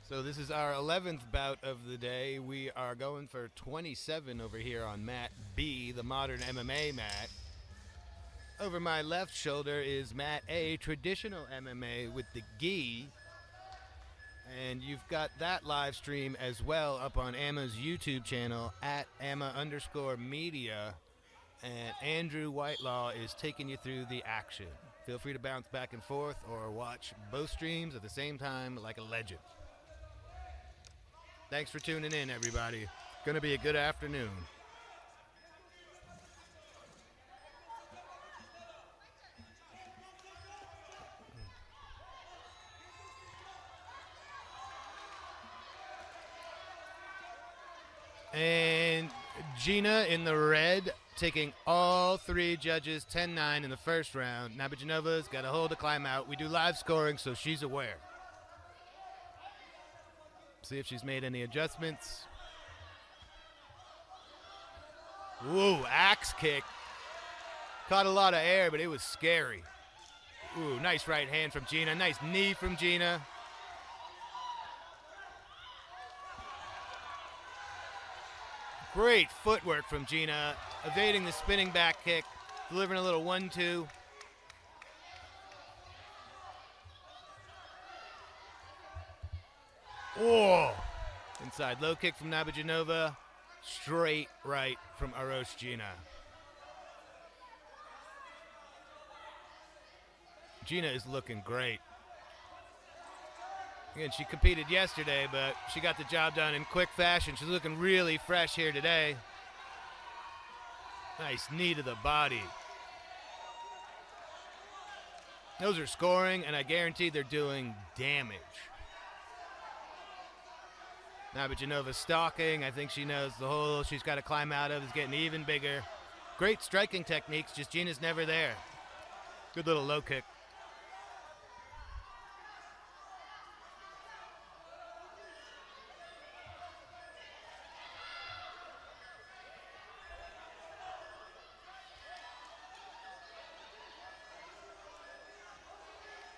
So this is our 11th bout of the day. We are going for 27 over here on mat B, the modern MMA mat. Over my left shoulder is mat A, traditional MMA with the gi. And you've got that live stream as well up on AMMA's YouTube channel at AMMA_media. And Andrew Whitelaw is taking you through the action. Feel free to bounce back and forth or watch both streams at the same time like a legend. Thanks for tuning in, everybody. Gonna be a good afternoon. And Gina in the red, taking all three judges 10-9 in the first round. Nabojanova's got a hold to climb out. We do live scoring, so she's aware. See if she's made any adjustments. Ooh, axe kick. Caught a lot of air, but it was scary. Ooh, nice right hand from Gina. Nice knee from Gina. Great footwork from Gina, evading the spinning back kick, delivering a little 1-2. Oh! Inside low kick from Nabojanova, straight right from Gina. Gina is looking great. Again, she competed yesterday, but she got the job done in quick fashion. She's looking really fresh here today. Nice knee to the body. Those are scoring, and I guarantee they're doing damage. Nabojanova stalking. I think she knows the hole she's got to climb out of is getting even bigger. Great striking techniques, just Gina's never there. Good little low kick.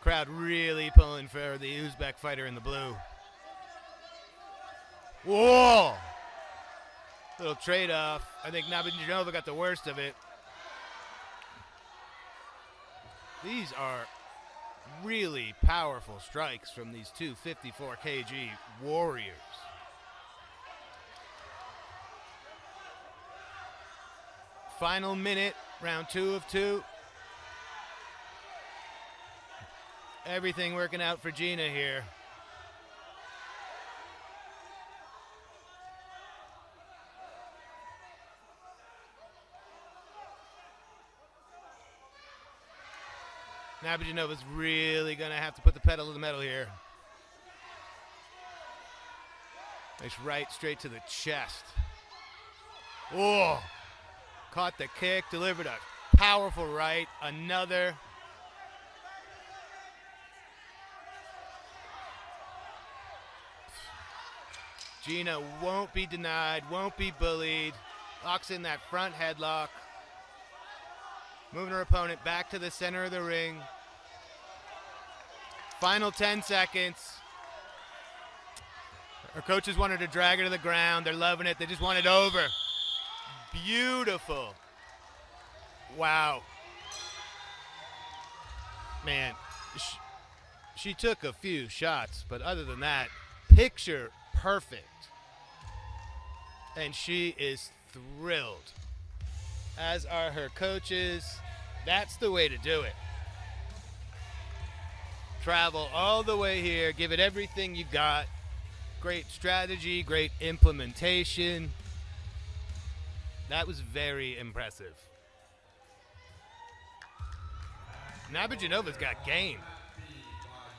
Crowd really pulling for the Uzbek fighter in the blue. Whoa! Little trade-off. I think Nabojanova got the worst of it. These are really powerful strikes from these two 54 kg warriors. Final minute, round 2 of 2. Everything working out for Gina here. Nabojanova's really going to have to put the pedal to the metal here. Nice right straight to the chest. Oh! Caught the kick, delivered a powerful right. Another. Gina won't be denied, won't be bullied. Locks in that front headlock. Moving her opponent back to the center of the ring. Final 10 seconds. Her coaches want her to drag her to the ground. They're loving it. They just want it over. Beautiful. Wow. Man, she took a few shots, but other than that, picture perfect. And she is thrilled, as are her coaches. That's the way to do it. Travel all the way here, give it everything you got. Great strategy, great implementation. That was very impressive. Nabojanova's got game.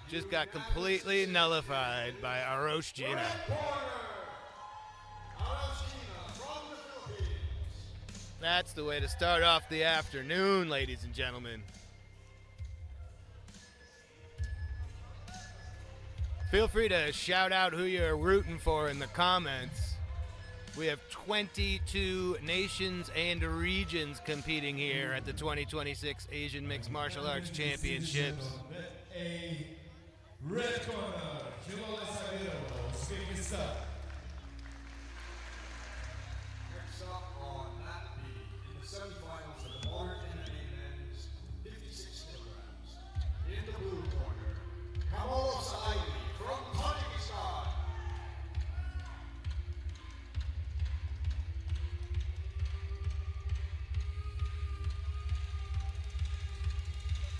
Just got completely nullified by Gina. That's the way to start off the afternoon, ladies and gentlemen. Feel free to shout out who you're rooting for in the comments. We have 22 nations and regions competing here at the 2026 Asian Mixed Martial Arts Championships. Red corner, Uzbekistan. Next up on Mat B, in the semifinals of the modern MMA men's 56 kilograms. In the blue corner, Sai Ali from Tajikistan.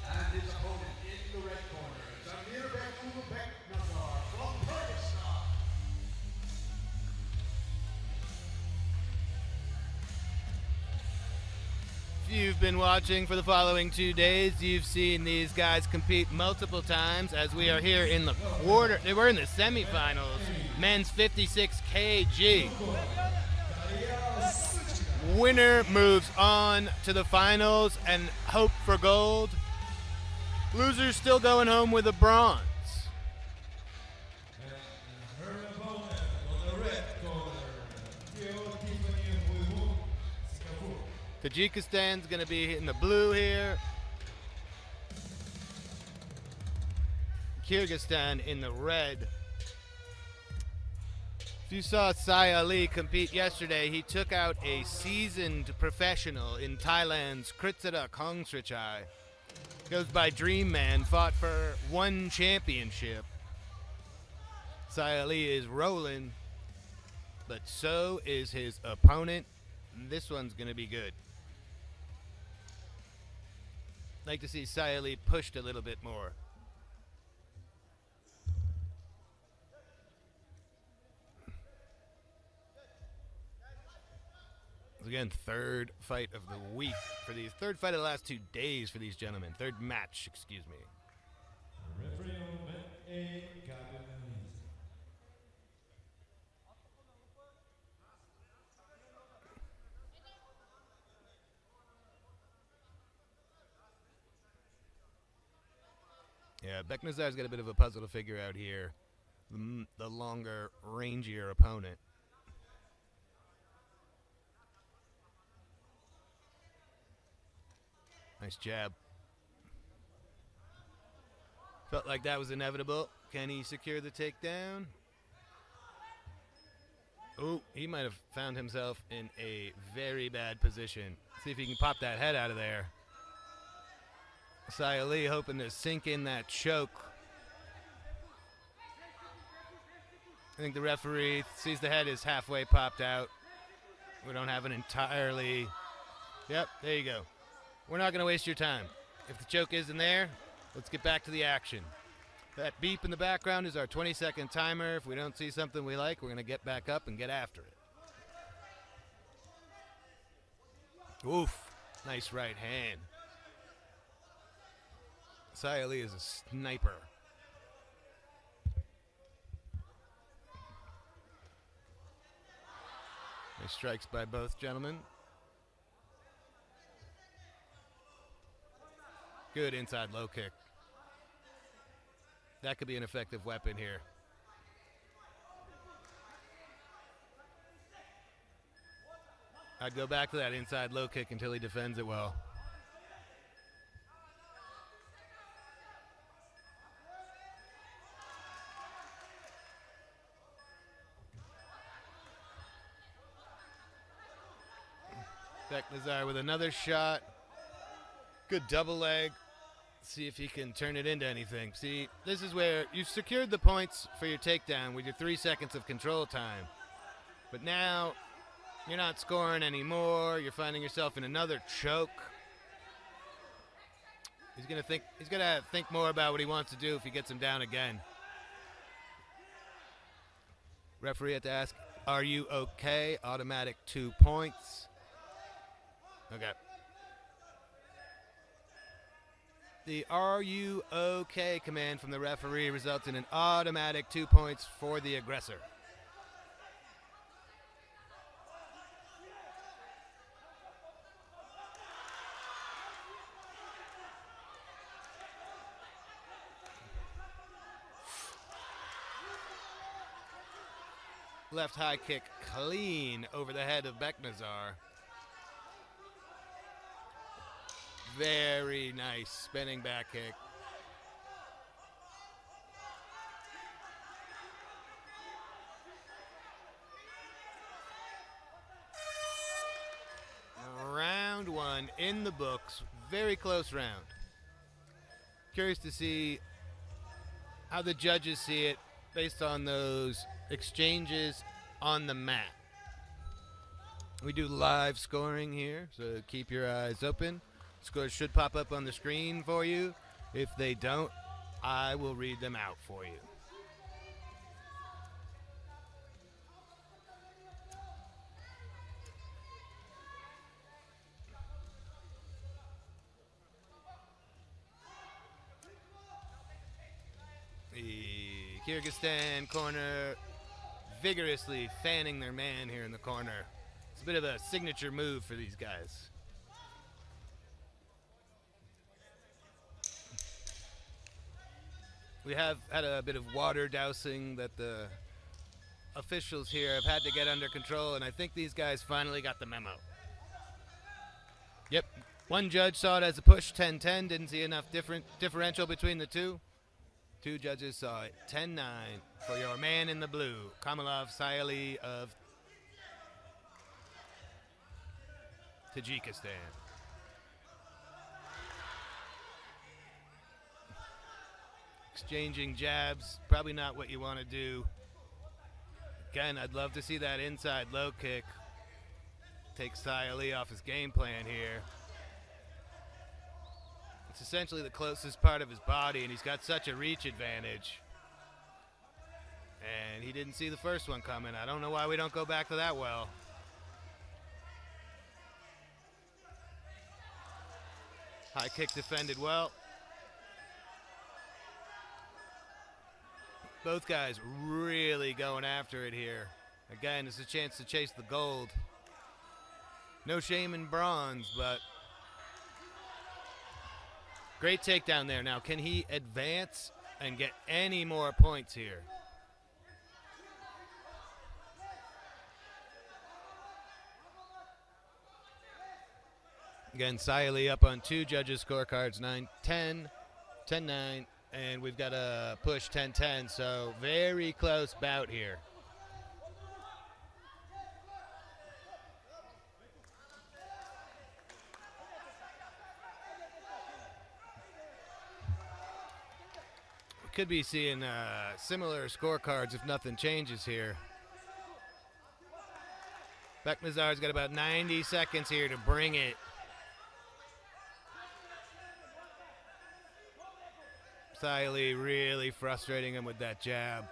And his opponent in the red corner, Becknazar from Pakistan. If you've been watching for the following 2 days, you've seen these guys compete multiple times as we are here in the quarter. We're in the semifinals, men's 56 kg. Winner moves on to the finals and hope for gold. Losers still going home with a bronze. And her opponent on the red corner, Singapore. Tajikistan's going to be in the blue here. Kyrgyzstan in the red. If you saw Sai Ali compete yesterday, he took out a seasoned professional in Thailand's Kritsada Kongsrichai. Goes by Dream Man, fought for 1 championship. Sai Ali is rolling, but so is his opponent. This one's going to be good. Like to see Sai Ali pushed a little bit more. Again, third fight of the week for these. Third fight of the last 2 days for these gentlemen. Third match, excuse me. Referee on mat A, Kasim. Yeah, Becknazar's got a bit of a puzzle to figure out here. The longer, rangier opponent. Nice jab. Felt like that was inevitable. Can he secure the takedown? Oh, he might have found himself in a very bad position. See if he can pop that head out of there. Sai Ali hoping to sink in that choke. I think the referee sees the head is halfway popped out. We don't have an entirely... Yep, there you go. We're not going to waste your time. If the choke isn't there, let's get back to the action. That beep in the background is our 20-second timer. If we don't see something we like, we're going to get back up and get after it. Oof. Nice right hand. Sai Ali is a sniper. Nice strikes by both gentlemen. Good inside low kick. That could be an effective weapon here. I'd go back to that inside low kick until he defends it well. Becknazar with another shot. Good double leg. See if he can turn it into anything. See, this is where you've secured the points for your takedown with your 3 seconds of control time. But now you're not scoring anymore. You're finding yourself in another choke. He's gonna think more about what he wants to do if he gets him down again. Referee had to ask, are you okay? Automatic 2 points. Okay. The "Are you okay" command from the referee results in an automatic 2 points for the aggressor. Left high kick clean over the head of Becknazar. Very nice spinning back kick. round one in the books. Very close round. Curious to see how the judges see it based on those exchanges on the mat. We do live scoring here, so keep your eyes open. Scores should pop up on the screen for you. If they don't, I will read them out for you. The Kyrgyzstan corner vigorously fanning their man here in the corner. It's a bit of a signature move for these guys. We have had a bit of water dousing that the officials here have had to get under control, and I think these guys finally got the memo. Yep, one judge saw it as a push, 10-10, didn't see enough differential between the two. Two judges saw it, 10-9 for your man in the blue, Sai Ali of Tajikistan. Exchanging jabs, probably not what you want to do. Again, I'd love to see that inside low kick. Take Sai Ali off his game plan here. It's essentially the closest part of his body, and he's got such a reach advantage. And he didn't see the first one coming. I don't know why we don't go back to that well. High kick defended well. Both guys really going after it here. Again, it's a chance to chase the gold. No shame in bronze, but great takedown there. Now, can he advance and get any more points here? Again, Sai Ali up on two judges' scorecards, 9-10, 10-9. And we've got a push 10-10, so very close bout here. We could be seeing similar scorecards if nothing changes here. Becknazar's got about 90 seconds here to bring it. Sai Ali really frustrating him with that jab.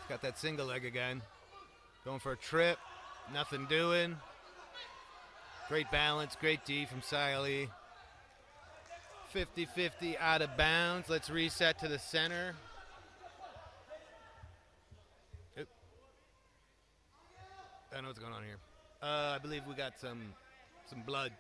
Got that single leg again. Going for a trip. Nothing doing. Great balance. Great D from Sai Ali. 50-50 out of bounds. Let's reset to the center. I don't know what's going on here. I believe we got some blood.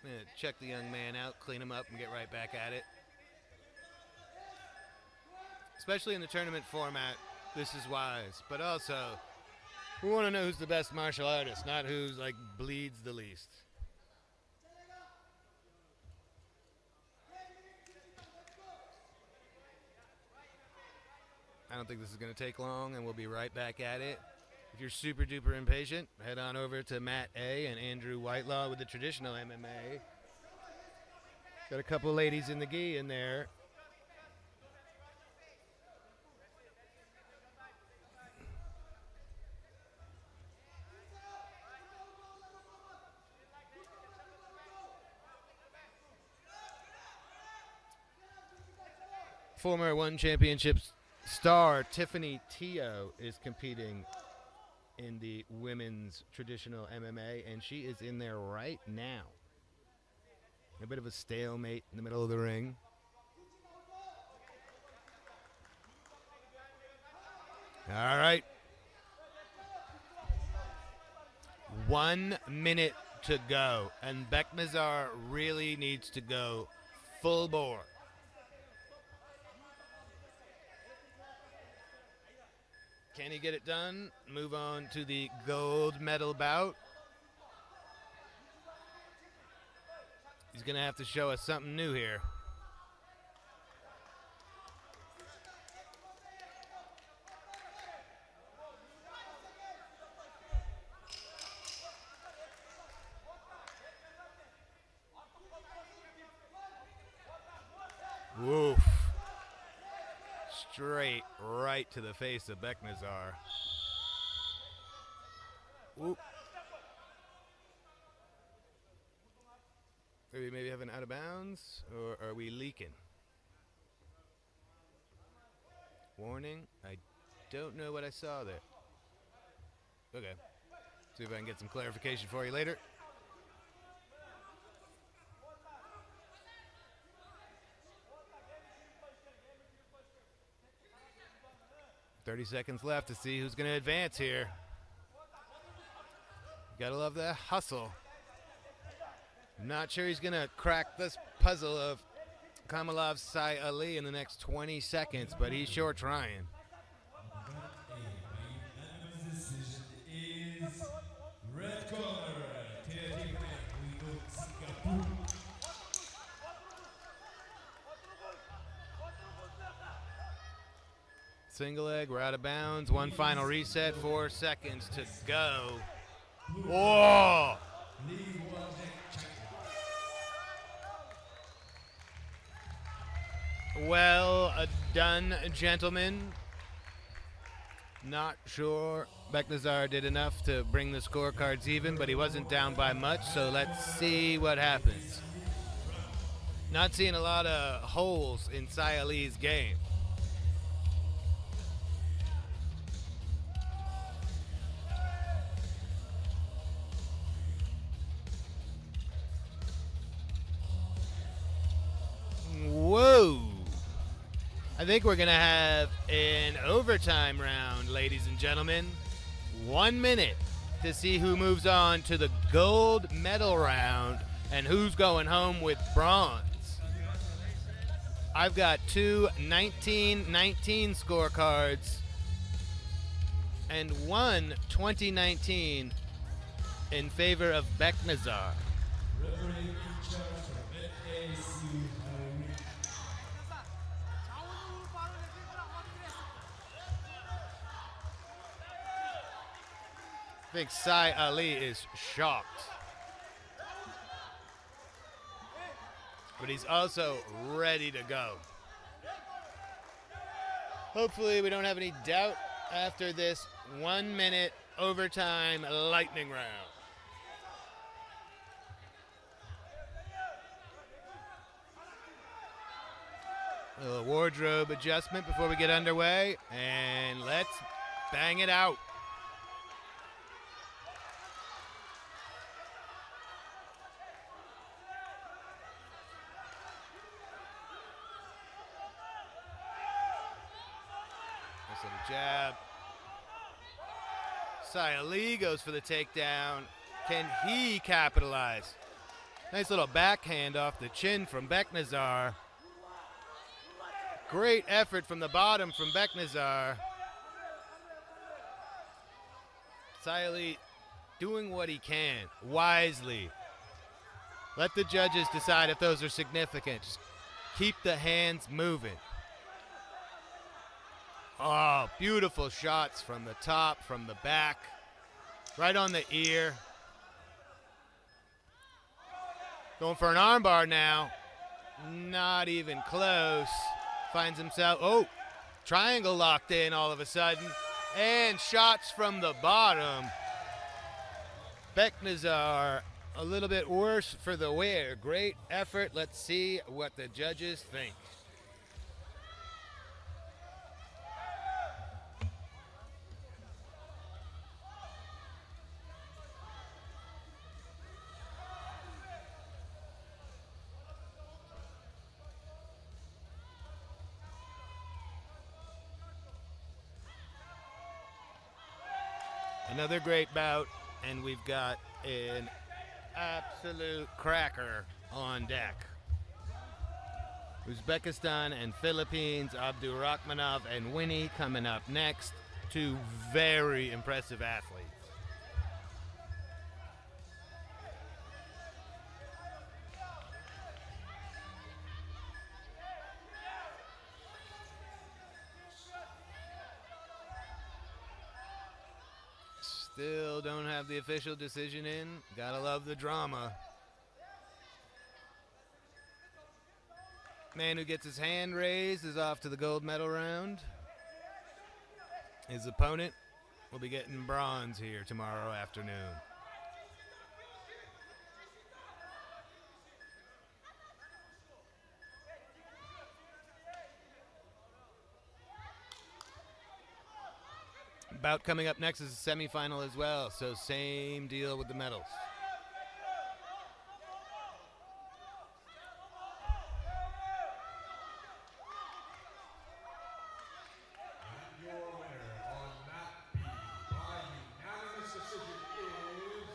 I'm gonna check the young man out, clean him up, and get right back at it. Especially in the tournament format, this is wise. But also, we want to know who's the best martial artist, not who's like bleeds the least. I don't think this is going to take long, and we'll be right back at it. If you're super duper impatient, head on over to Matt A and Andrew Whitelaw with the traditional MMA. Got a couple ladies in the gi in there. Former One Championships star Tiffany Teo is competing in the women's traditional MMA, and she is in there right now. A bit of a stalemate in the middle of the ring. All right. 1 minute to go, and Becknazar really needs to go full bore. Can he get it done? Move on to the gold medal bout. He's going to have to show us something new here. Woof. Straight right to the face of Becknazar. Whoop. Are we maybe having out of bounds, or are we leaking? Warning, I don't know what I saw there. Okay. See if I can get some clarification for you later. $30 seconds left to see who's going to advance here. Gotta love that hustle. I'm not sure he's going to crack this puzzle of Kamalov's Sai Ali in the next 20 seconds, but he's sure trying. Decision is red corner. Single leg, we're out of bounds. One final reset, 4 seconds to go. Whoa! Well done, gentlemen. Not sure Becknazar did enough to bring the scorecards even, but he wasn't down by much, so let's see what happens. Not seeing a lot of holes in Sai Ali's game. Whoa! I think we're going to have an overtime round, ladies and gentlemen. 1 minute to see who moves on to the gold medal round and who's going home with bronze. I've got two 1919 scorecards and one 2019 in favor of Becknazar. I think Sai Ali is shocked. But he's also ready to go. Hopefully we don't have any doubt after this 1 minute overtime lightning round. A little wardrobe adjustment before we get underway, and let's bang it out. Nice little jab. Sai Ali goes for the takedown. Can he capitalize? Nice little backhand off the chin from Becknazar. Great effort from the bottom from Becknazar. Sai Ali doing what he can, wisely. Let the judges decide if those are significant. Just keep the hands moving. Oh, beautiful shots from the top, from the back, right on the ear. Going for an armbar now. Not even close. Finds himself, triangle locked in all of a sudden. And shots from the bottom. Becknazar a little bit worse for the wear. Great effort. Let's see what the judges think. Another great bout, and we've got an absolute cracker on deck. Uzbekistan and Philippines, Abdul Rakmanov and Winnie coming up next. Two very impressive athletes. Still don't have the official decision in. Gotta love the drama. Man who gets his hand raised is off to the gold medal round. His opponent will be getting bronze here tomorrow afternoon. Bout coming up next is a semifinal as well, so same deal with the medals. And your winner on Mat B by unanimous decision is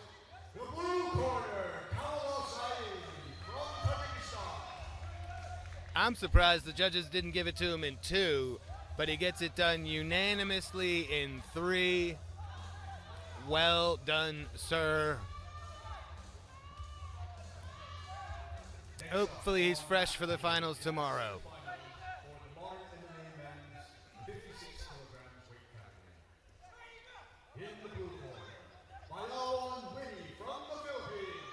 the blue corner, Sai Ali from Tajikistan. I'm surprised the judges didn't give it to him in 2, but he gets it done unanimously in 3. Well done, sir. Hopefully he's fresh for the finals tomorrow. For the modern MMA men's 56 kilograms weight category. In the blue corner, final Winnie from the Philippines.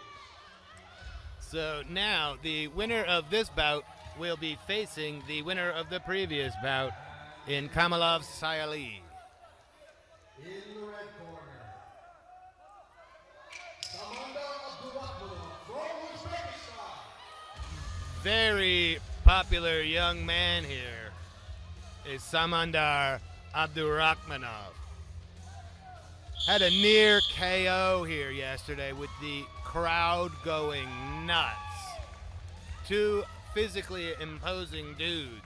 So now the winner of this bout will be facing the winner of the previous bout in Kamalov's Sai Ali. In the red corner, Abdul from Uzbekistan. Very popular young man here is Samandar Abdul-Rakmanov. Had a near KO here yesterday with the crowd going nuts. Two physically imposing dudes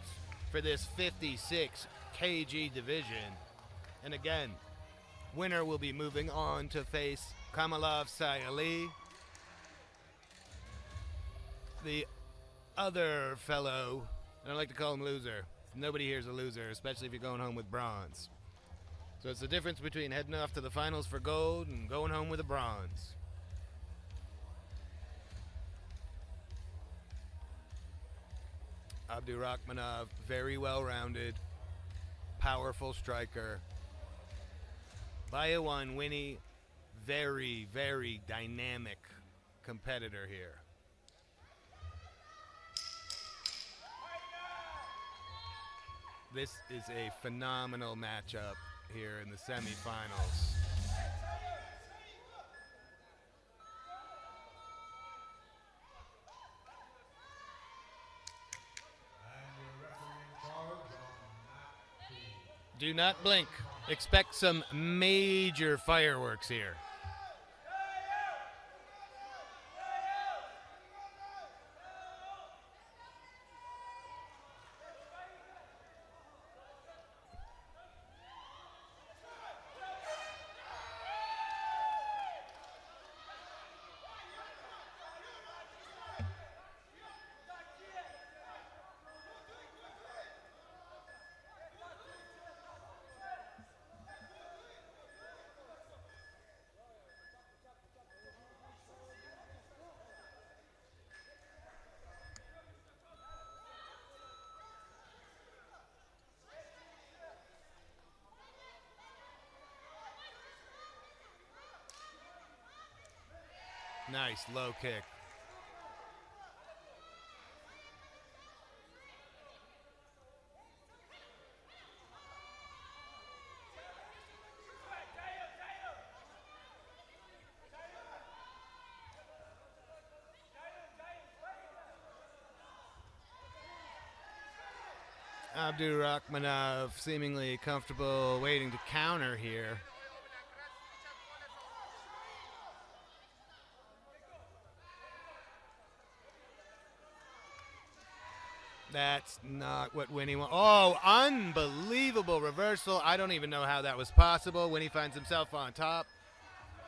for this 56 kg division. And again, winner will be moving on to face Kamalov Sai Ali. The other fellow, I don't like to call him loser. Nobody here's a loser, especially if you're going home with bronze. So it's the difference between heading off to the finals for gold and going home with a bronze. Abdul-Rakmanov, very well-rounded, powerful striker. Bayawan Winnie, very, very dynamic competitor here. This is a phenomenal matchup here in the semifinals. Do not blink. Expect some major fireworks here. Nice low kick. Abdul-Rakmanov seemingly comfortable waiting to counter here. That's not what Winnie wants. Oh, unbelievable reversal. I don't even know how that was possible. Winnie finds himself on top.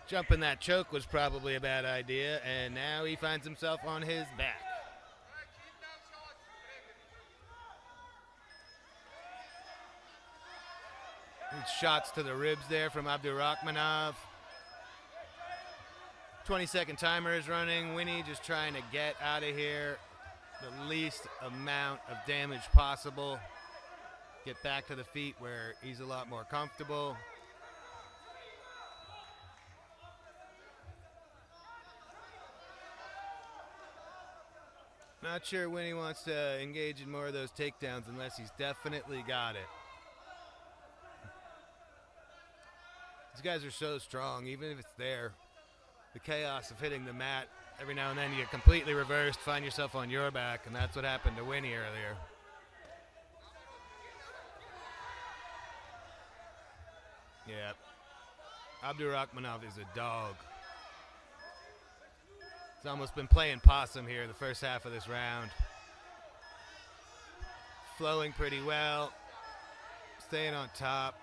Jumping that choke was probably a bad idea, and now he finds himself on his back. Shots to the ribs there from Abdul Rakmanov. 20-second timer is running. Winnie just trying to get out of here. The least amount of damage possible. Get back to the feet where he's a lot more comfortable. Not sure Winnie wants to engage in more of those takedowns unless he's definitely got it. These guys are so strong, even if it's there. The chaos of hitting the mat, every now and then you get completely reversed, find yourself on your back, and that's what happened to Winnie earlier. Yeah. Abdul Rakmanov is a dog. He's almost been playing possum here the first half of this round. Flowing pretty well. Staying on top.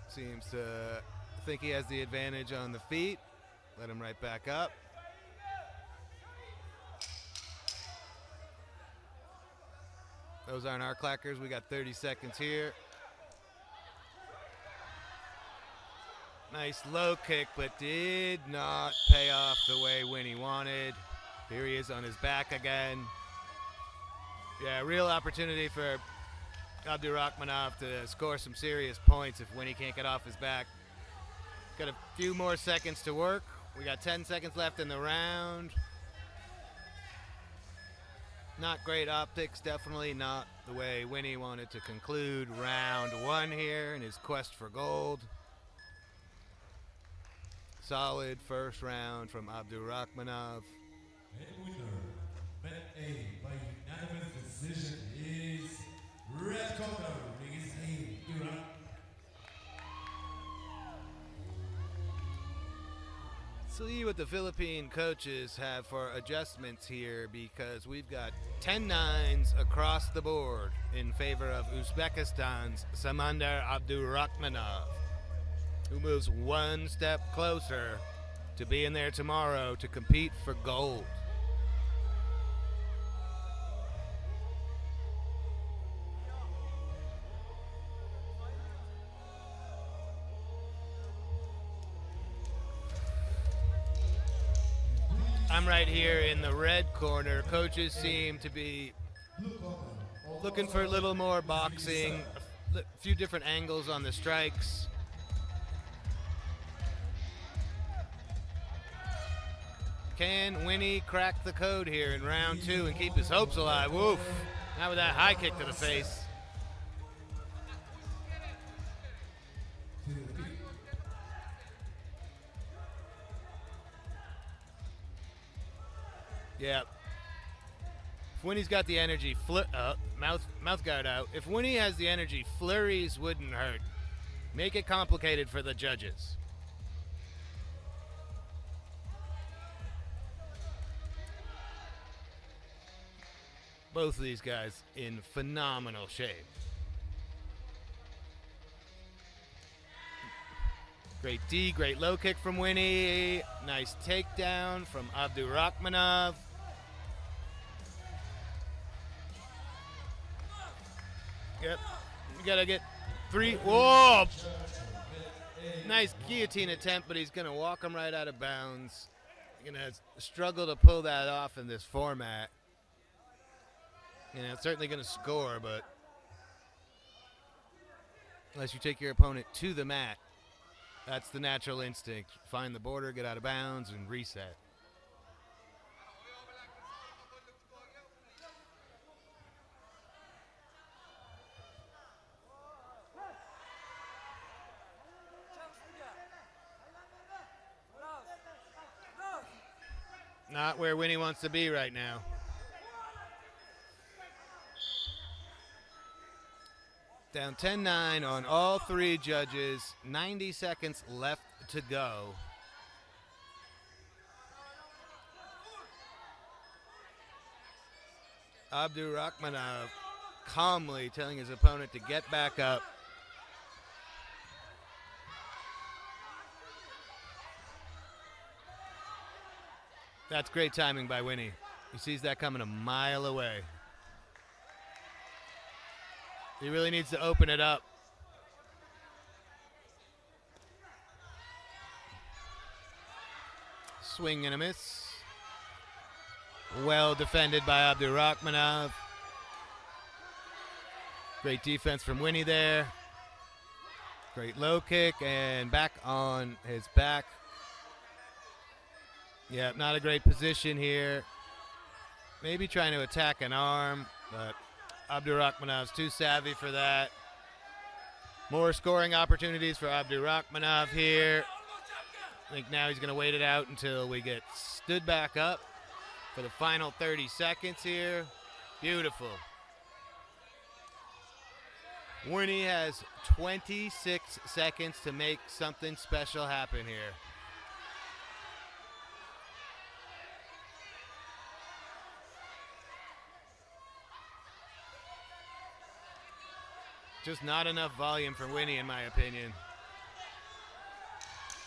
Seems to think he has the advantage on the feet. Let him right back up. Those aren't our clackers. We got 30 seconds here. Nice low kick, but did not pay off the way Winnie wanted. Here he is on his back again. Yeah, real opportunity for Abdul Rakmanov to score some serious points if Winnie can't get off his back. Got a few more seconds to work. We got 10 seconds left in the round. Not great optics, definitely not the way Winnie wanted to conclude round one here in his quest for gold. Solid first round from Abdul Rakmanov. And winner, bet A by unanimous decision is red corner, Hussein, Iran. See what the Philippine coaches have for adjustments here, because we've got 10 nines across the board in favor of Uzbekistan's Samandar Abdul Rakmanov, who moves one step closer to being there tomorrow to compete for gold. I'm right here in the red corner. Coaches seem to be looking for a little more boxing, a few different angles on the strikes. Can Winnie crack the code here in round two and keep his hopes alive? Woof. Not with that high kick to the face. Yeah. If Winnie's got the energy, mouth guard out. If Winnie has the energy, flurries wouldn't hurt. Make it complicated for the judges. Both of these guys in phenomenal shape. Great D, great low kick from Winnie. Nice takedown from Abdul Rakmanov. Yep, you gotta get three. Whoa! Nice guillotine attempt, but he's gonna walk him right out of bounds. Gonna struggle to pull that off in this format. You know, it's certainly gonna score, but unless you take your opponent to the mat, that's the natural instinct. Find the border, get out of bounds, and reset. Not where Winnie wants to be right now. Down 10-9 on all three judges. 90 seconds left to go. Abdul Rakmanov calmly telling his opponent to get back up. That's great timing by Winnie. He sees that coming a mile away. He really needs to open it up. Swing and a miss. Well defended by Abdul Rakmanov. Great defense from Winnie there. Great low kick and back on his back. Yeah, not a great position here. Maybe trying to attack an arm, but Abdul Rakmanov's too savvy for that. More scoring opportunities for Abdul Rakmanov here. I think now he's going to wait it out until we get stood back up for the final 30 seconds here. Beautiful. Winnie has 26 seconds to make something special happen here. Just not enough volume for Winnie, in my opinion.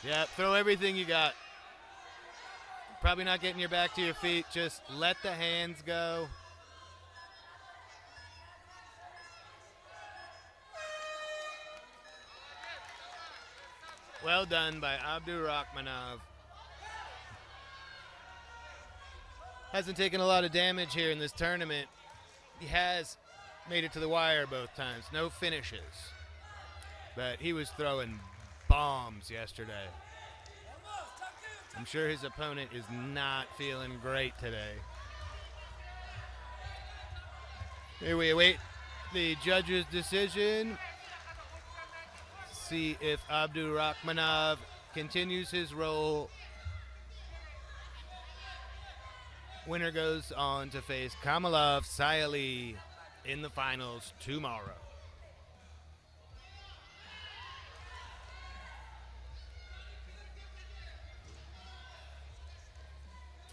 Yeah, throw everything you got. Probably not getting your back to your feet. Just let the hands go. Well done by Abdul Rakmanov. Hasn't taken a lot of damage here in this tournament. He has made it to the wire both times. No finishes. But he was throwing bombs yesterday. I'm sure his opponent is not feeling great today. Here we await the judge's decision. See if Abdul Rakmanov continues his role. Winner goes on to face Sai Ali in the finals tomorrow.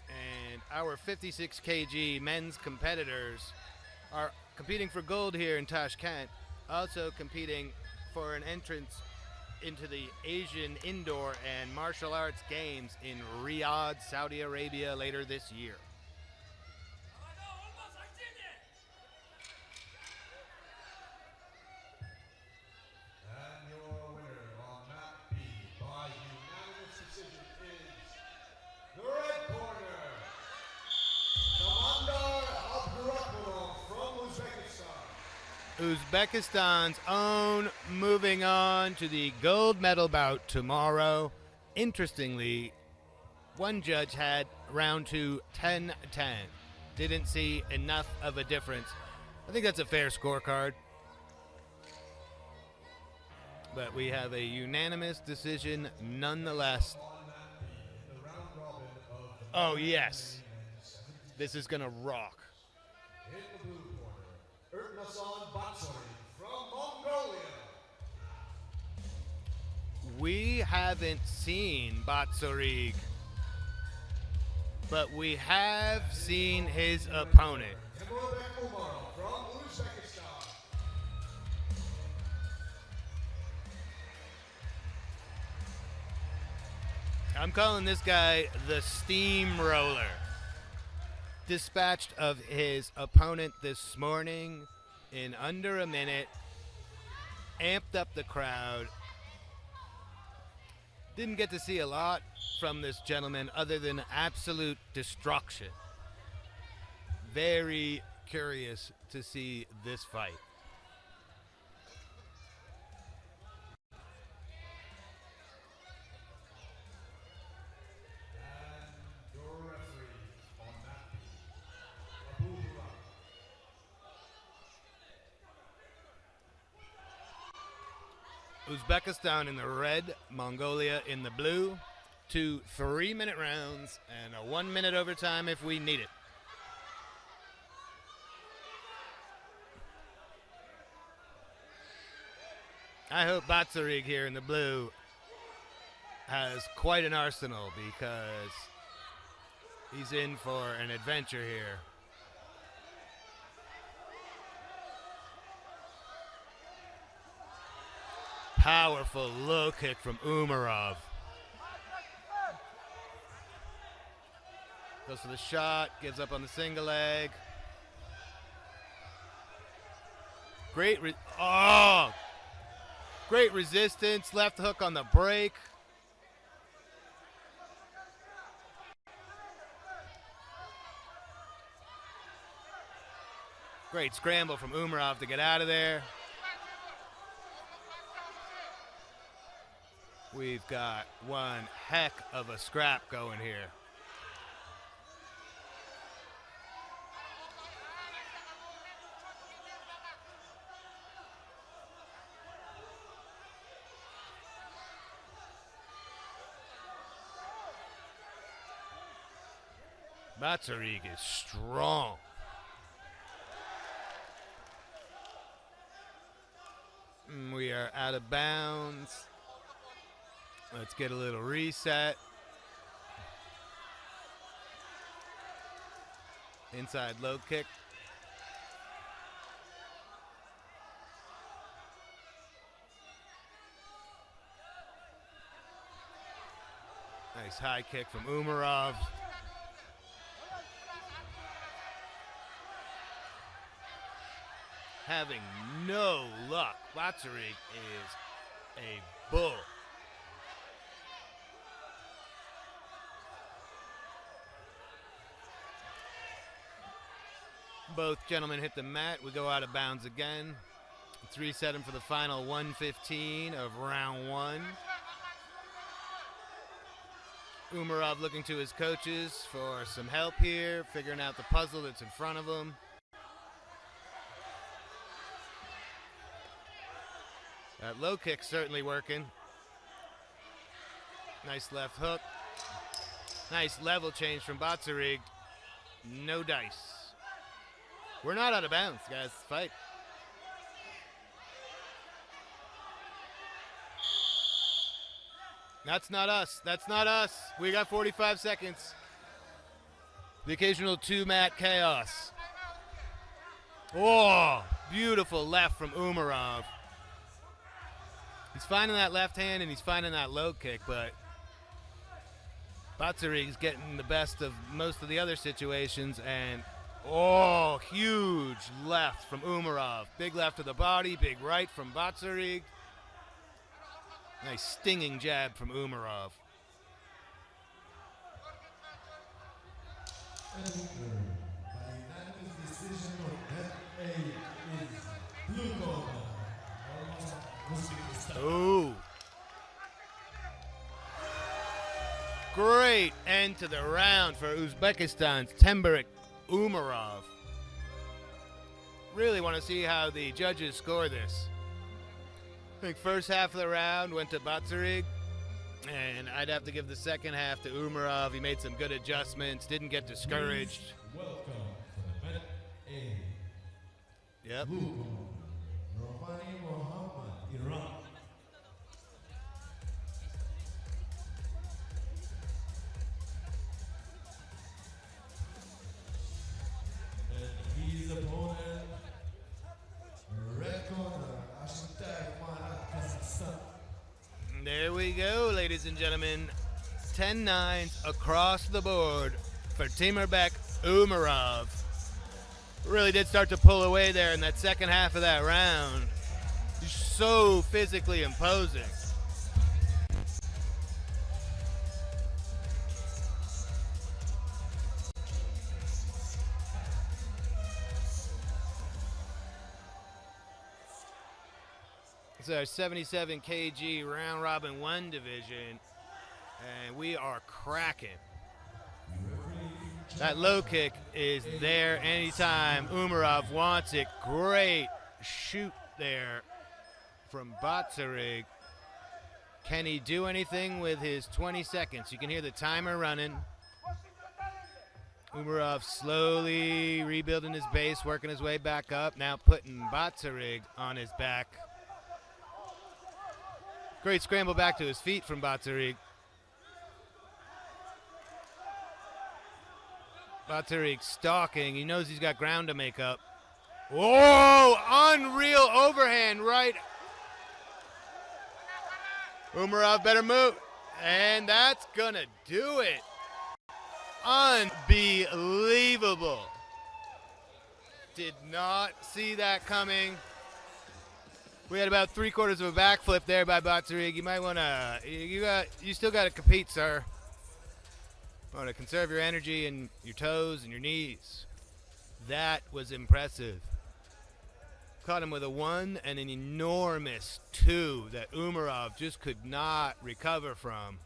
And our 56 kg men's competitors are competing for gold here in Tashkent, also competing for an entrance into the Asian Indoor and Martial Arts Games in Riyadh, Saudi Arabia later this year. And your winner on Mat B by unanimous decision is the red corner, Commander Abdul from Uzbekistan. Uzbekistan's own moving on to the gold medal bout tomorrow. Interestingly, one judge had round 2 10-10. Didn't see enough of a difference. I think that's a fair scorecard. But we have a unanimous decision nonetheless. Oh, yes. This is going to rock. In the blue corner, Batzorig from Mongolia. We haven't seen Batzorig, but we have seen his opponent. Umarov from Uzbekistan. I'm calling this guy the steamroller. Dispatched of his opponent this morning in under a minute, amped up the crowd. Didn't get to see a lot from this gentleman other than absolute destruction. Very curious to see this fight. And your referee on that beat, Uzbekistan in the red, Mongolia in the blue. 2 3-minute rounds and a 1-minute overtime if we need it. I hope Batzorig here in the blue has quite an arsenal because he's in for an adventure here. Powerful low kick from Umarov. Goes for the shot, gives up on the single leg. Great resistance. Left hook on the break. Great scramble from Umarov to get out of there. We've got one heck of a scrap going here. Batzorig is strong. We are out of bounds. Let's get a little reset. Inside low kick. Nice high kick from Umarov. Having no luck. Batzorig is a bull. Both gentlemen hit the mat. We go out of bounds again. Let's reset him for the final 1:15 of round one. Umarov looking to his coaches for some help here, figuring out the puzzle that's in front of him. That low kick certainly working. Nice left hook. Nice level change from Batzorig. No dice. We're not out of bounds, guys. Fight. That's not us. That's not us. We got 45 seconds. The occasional two-mat chaos. Oh, beautiful left from Umarov. He's finding that left hand and he's finding that low kick, but Batzorig's getting the best of most of the other situations, and oh, huge left from Umarov. Big left to the body, big right from Batzorig. Nice stinging jab from Umarov. And by unanimous decision of FA is blue corner. Ooh. Great end to the round for Uzbekistan's Temburik Umarov. Really want to see how the judges score this. I think first half of the round went to Batzorig, and I'd have to give the second half to Umarov. He made some good adjustments, didn't get discouraged. Welcome to the event A. Yep. Blue corner, Rouslon, Muhammad, Iran. And his opponent, red corner, Kasim. There we go, ladies and gentlemen. 10-9 across the board for Temburik Umarov. Really did start to pull away there in that second half of that round. He's so physically imposing. It's our 77 kg round robin one division, and we are cracking. That low kick is there anytime Umarov wants it. Great shoot there from Batzorig. Can he do anything with his 20 seconds? You can hear the timer running. Umarov slowly rebuilding his base, working his way back up, now putting Batzorig on his back. Great scramble back to his feet from Batzorig. Batzorig stalking. He knows he's got ground to make up. Whoa! Unreal overhand right. Umarov better move. And that's gonna do it. Unbelievable. Did not see that coming. We had about 3/4 of a backflip there by Batzorig. You might want to, you still got to compete, sir. Want to conserve your energy and your toes and your knees. That was impressive. Caught him with a 1 and an enormous 2 that Umarov just could not recover from.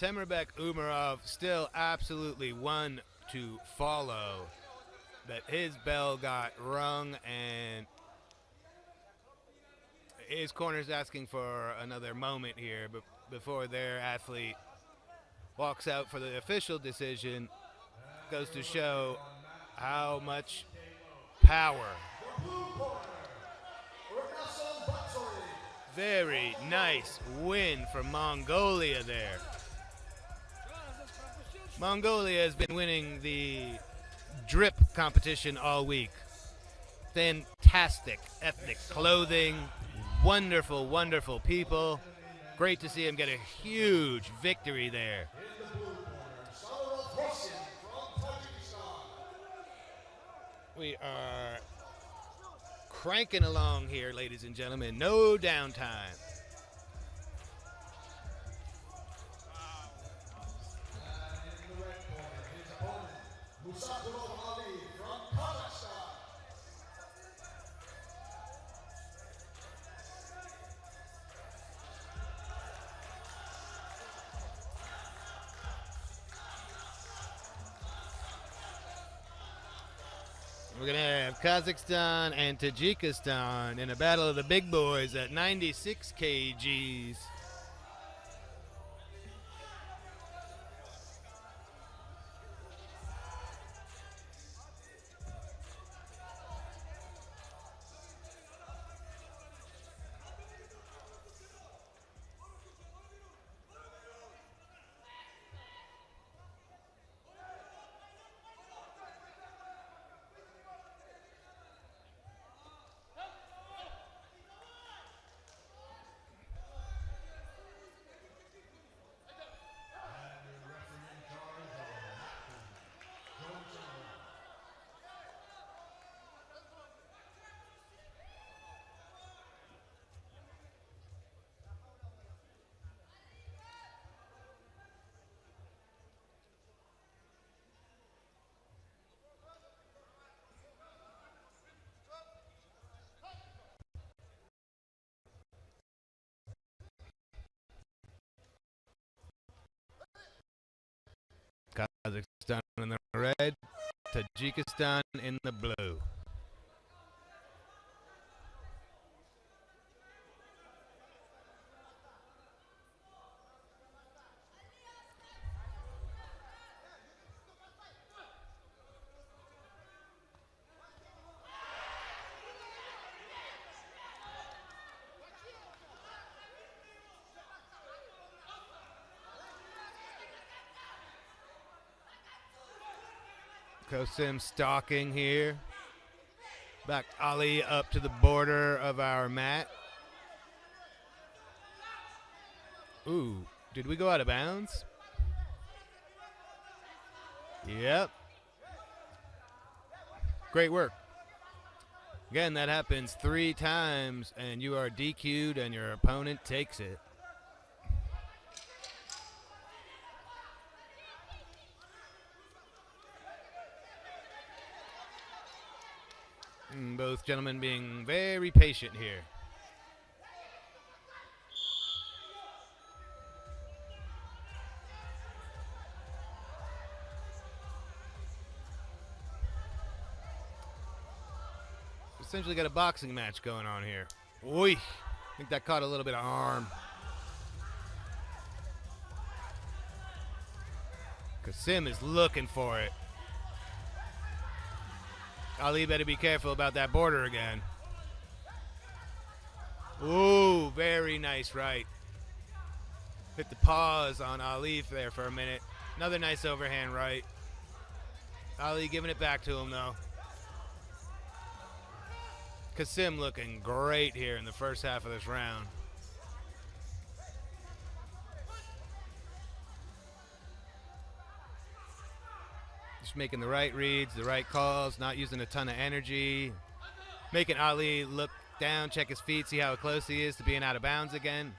Temerbek Umarov still absolutely one to follow. But his bell got rung and his corner's asking for another moment here but before their athlete walks out for the official decision. Goes to show how much power. Very nice win from Mongolia there. Mongolia has been winning the drip competition all week. Fantastic ethnic clothing, wonderful, wonderful people. Great to see him get a huge victory there. We are cranking along here, ladies and gentlemen. No downtime. Musakov Ali from Kazakhstan. We're going to have Kazakhstan and Tajikistan in a battle of the big boys at 96 kgs. Kazakhstan in the red, Tajikistan in the blue. Kasim stalking here. Back Ali up to the border of our mat. Ooh, did we go out of bounds? Yep. Great work. Again, that happens 3 times and you are DQ'd and your opponent takes it. Both gentlemen being very patient here. Essentially got a boxing match going on here. Oy, I think that caught a little bit of arm. Kasim is looking for it. Ali better be careful about that border again. Ooh, very nice right. Hit the pause on Ali there for a minute. Another nice overhand right. Ali giving it back to him though. Kasim looking great here in the first half of this round. Just making the right reads, the right calls, not using a ton of energy. Making Ali look down, check his feet, see how close he is to being out of bounds again.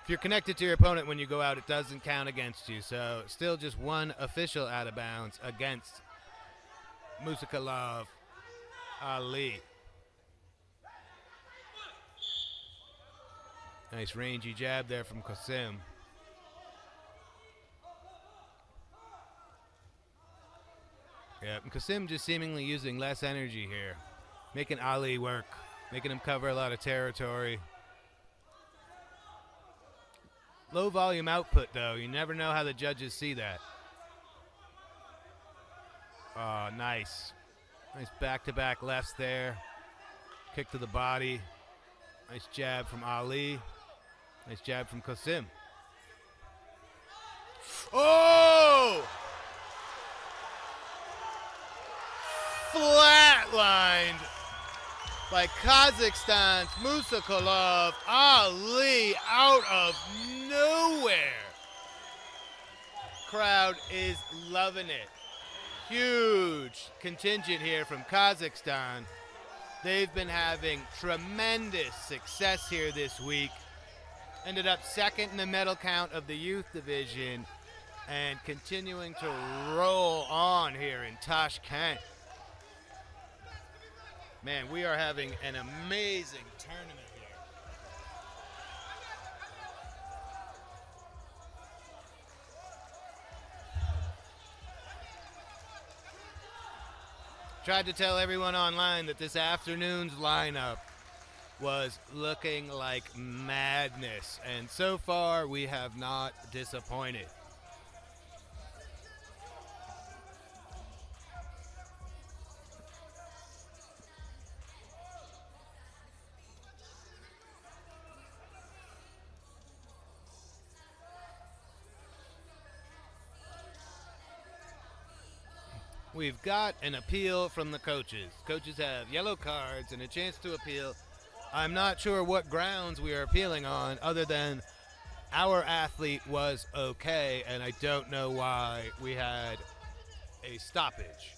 If you're connected to your opponent when you go out, it doesn't count against you. So still just one official out of bounds against Musakov Ali. Nice rangy jab there from Kasim. Yeah, and Kasim just seemingly using less energy here. Making Ali work, making him cover a lot of territory. Low volume output, though. You never know how the judges see that. Oh, nice. Nice back-to-back lefts there. Kick to the body. Nice jab from Ali. Nice jab from Kasim. Oh! Flatlined by Kazakhstan's Musakov. Ali out of nowhere. Crowd is loving it. Huge contingent here from Kazakhstan. They've been having tremendous success here this week. Ended up second in the medal count of the youth division and continuing to roll on here in Tashkent. Man, we are having an amazing tournament here. Tried to tell everyone online that this afternoon's lineup was looking like madness, and so far we have not disappointed. We've got an appeal from the coaches. Coaches have yellow cards and a chance to appeal. I'm not sure what grounds we are appealing on other than our athlete was okay, and I don't know why we had a stoppage.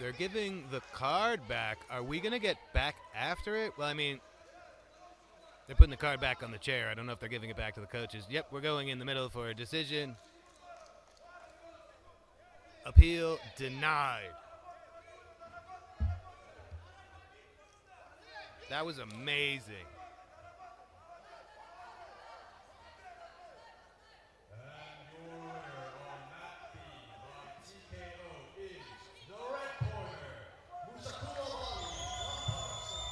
They're giving the card back. Are we going to get back after it? Well, I mean, they're putting the card back on the chair. I don't know if they're giving it back to the coaches. Yep, we're going in the middle for a decision. Appeal denied. That was amazing. And your winner on Mat B by TKO is the red corner, Musakov Ali from Kazakhstan.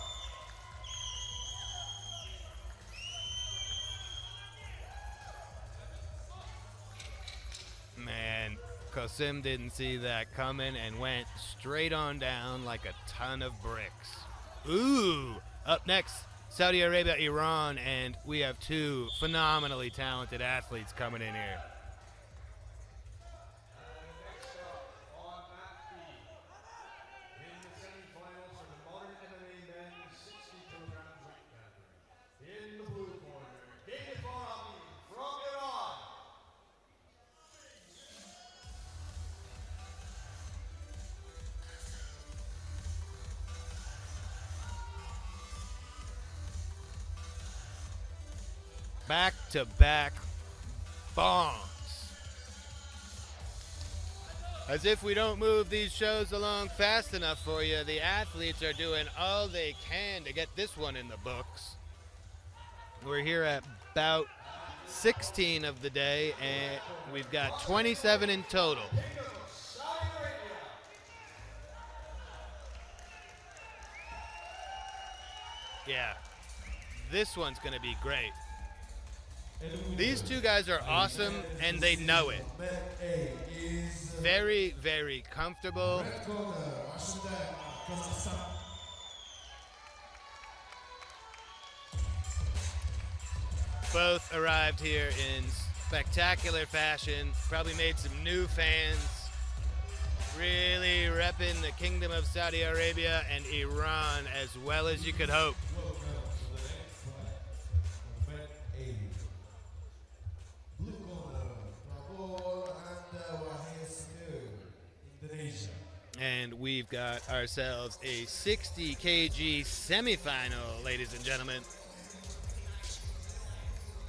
Man, Kasim didn't see that coming and went straight on down like a ton of bricks. Ooh, up next, Saudi Arabia, Iran, and we have two phenomenally talented athletes coming in here. Next up on Mat B, in the semifinals for the modern MMA men's 60 kilograms weight category. In the blue corner, Dieva Amin from Iran. Back-to-back bombs. As if we don't move these shows along fast enough for you, the athletes are doing all they can to get this one in the books. We're here at about 16 of the day, and we've got 27 in total. Yeah, this one's going to be great. These two guys are awesome, and they know it. Very, very comfortable. Both arrived here in spectacular fashion. Probably made some new fans. Really repping the Kingdom of Saudi Arabia and Iran as well as you could hope. we've got ourselves a 60 kg semifinal, ladies and gentlemen.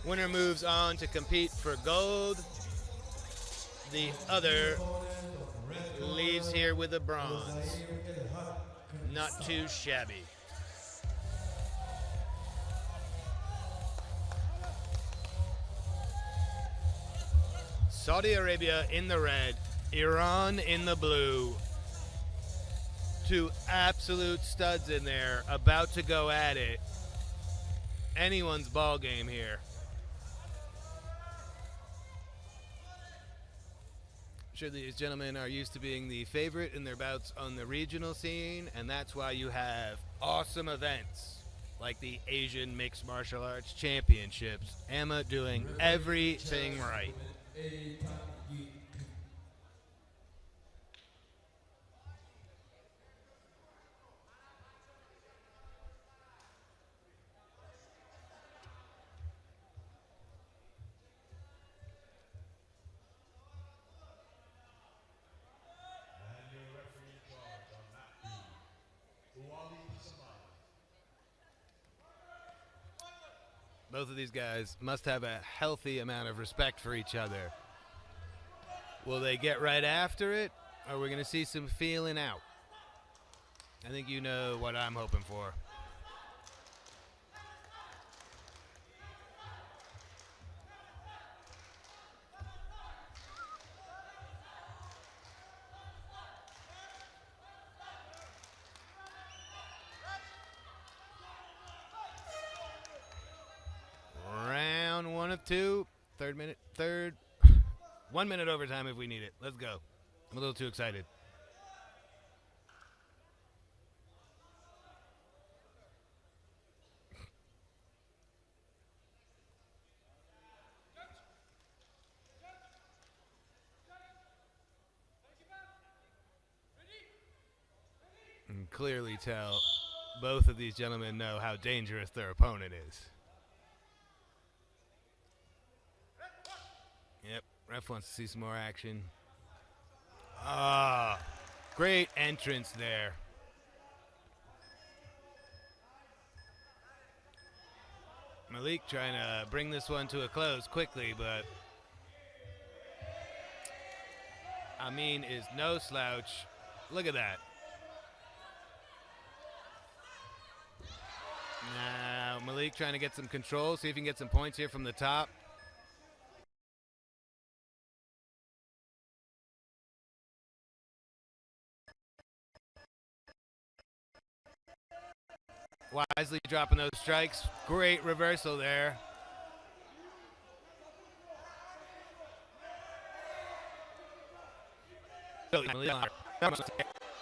Winner moves on to compete for gold. The other leaves here with a bronze. Not too shabby. Saudi Arabia in the red, Iran in the blue. Two absolute studs in there, about to go at it. Anyone's ball game here. I'm sure these gentlemen are used to being the favorite in their bouts on the regional scene, and that's why you have awesome events like the Asian Mixed Martial Arts Championships. AMMA doing everything right. Both of these guys must have a healthy amount of respect for each other. Will they get right after it, or are we going to see some feeling out? I think you know what I'm hoping for. Round 1 of 2, third 1 minute overtime if we need it. Let's go. I'm a little too excited. And clearly tell both of these gentlemen know how dangerous their opponent is. Yep, ref wants to see some more action. Ah, great entrance there. Malik trying to bring this one to a close quickly, but Amin is no slouch. Look at that. Now Malik trying to get some control, see if he can get some points here from the top. Wisely dropping those strikes. Great reversal there.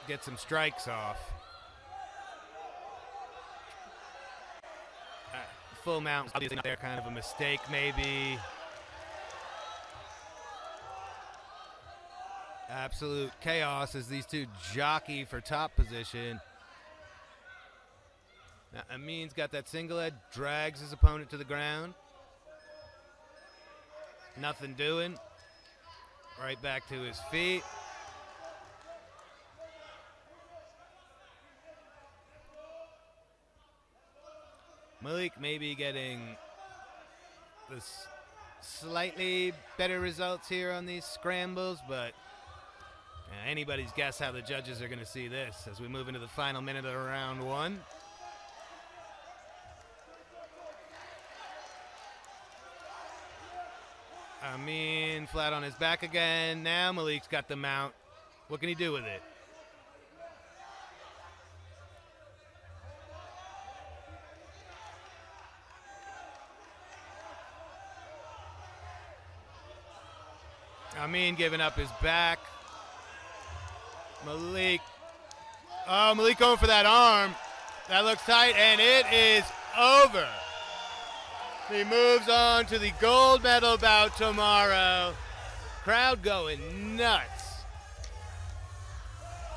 Get some strikes off. Full mount, obviously not there, kind of a mistake maybe. Absolute chaos as these two jockey for top position. Now, Amin's got that single head, drags his opponent to the ground. Nothing doing. Right back to his feet. Malik maybe getting this slightly better results here on these scrambles, but anybody's guess how the judges are going to see this as we move into the final minute of round 1. Amin flat on his back again. Now Malik's got the mount. What can he do with it? Amin giving up his back. Malik. Oh, Malik going for that arm. That looks tight, and it is over. He moves on to the gold medal bout tomorrow. Crowd going nuts.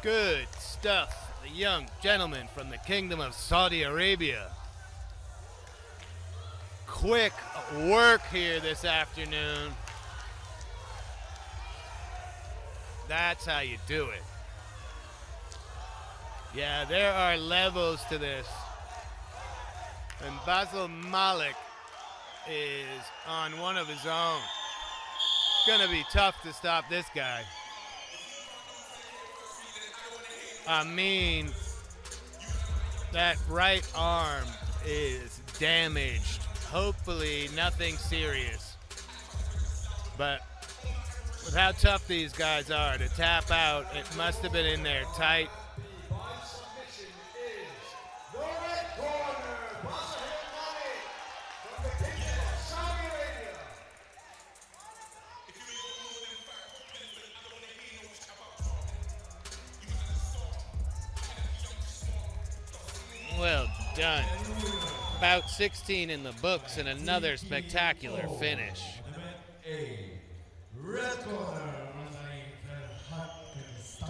Good stuff. The young gentleman from the Kingdom of Saudi Arabia. Quick work here this afternoon. That's how you do it. Yeah, there are levels to this. And Basil Malik is on one of his own. It's going to be tough to stop this guy. Amin, that right arm is damaged. Hopefully nothing serious. But with how tough these guys are to tap out, it must have been in there tight. By submission is the red corner, Basil Malik from the kingdom of Saudi Arabia. Well done. About 16 in the books and another spectacular finish. Red corner, representing the Hutchinson.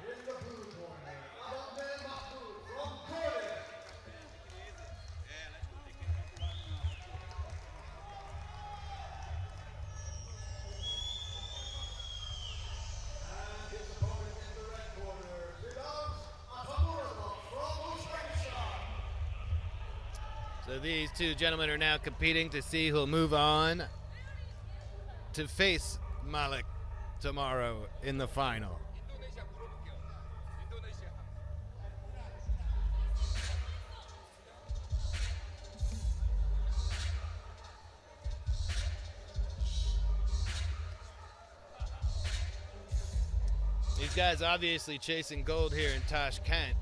In the blue corner, Makmood from Jordan. And his opponent in the red corner, Atamaradov from Uzbekistan. So these two gentlemen are now competing to see who'll move on to face Malik tomorrow in the final. These guys obviously chasing gold here in Tashkent.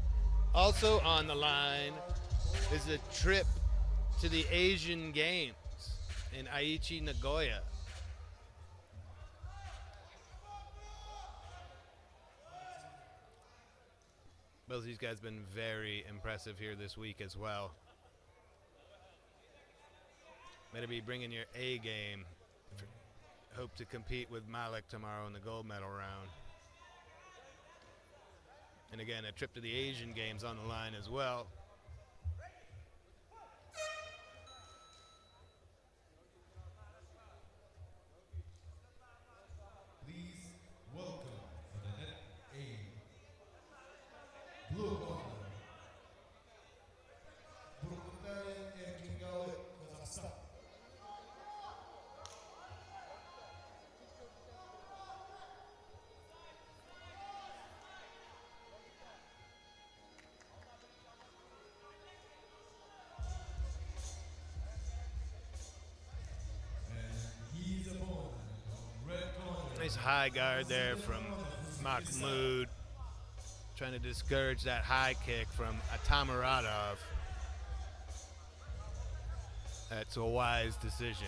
Also on the line is a trip to the Asian Games in Aichi, Nagoya. Both these guys have been very impressive here this week as well. Better be bringing your A game. Hope to compete with Malik tomorrow in the gold medal round. And again, a trip to the Asian Games on the line as well. Please welcome for the net A. Blue corner. Burkutarian and Kingali, Kazakhstan. Nice high guard there from Makmood. Trying to discourage that high kick from Atamaradov. That's a wise decision.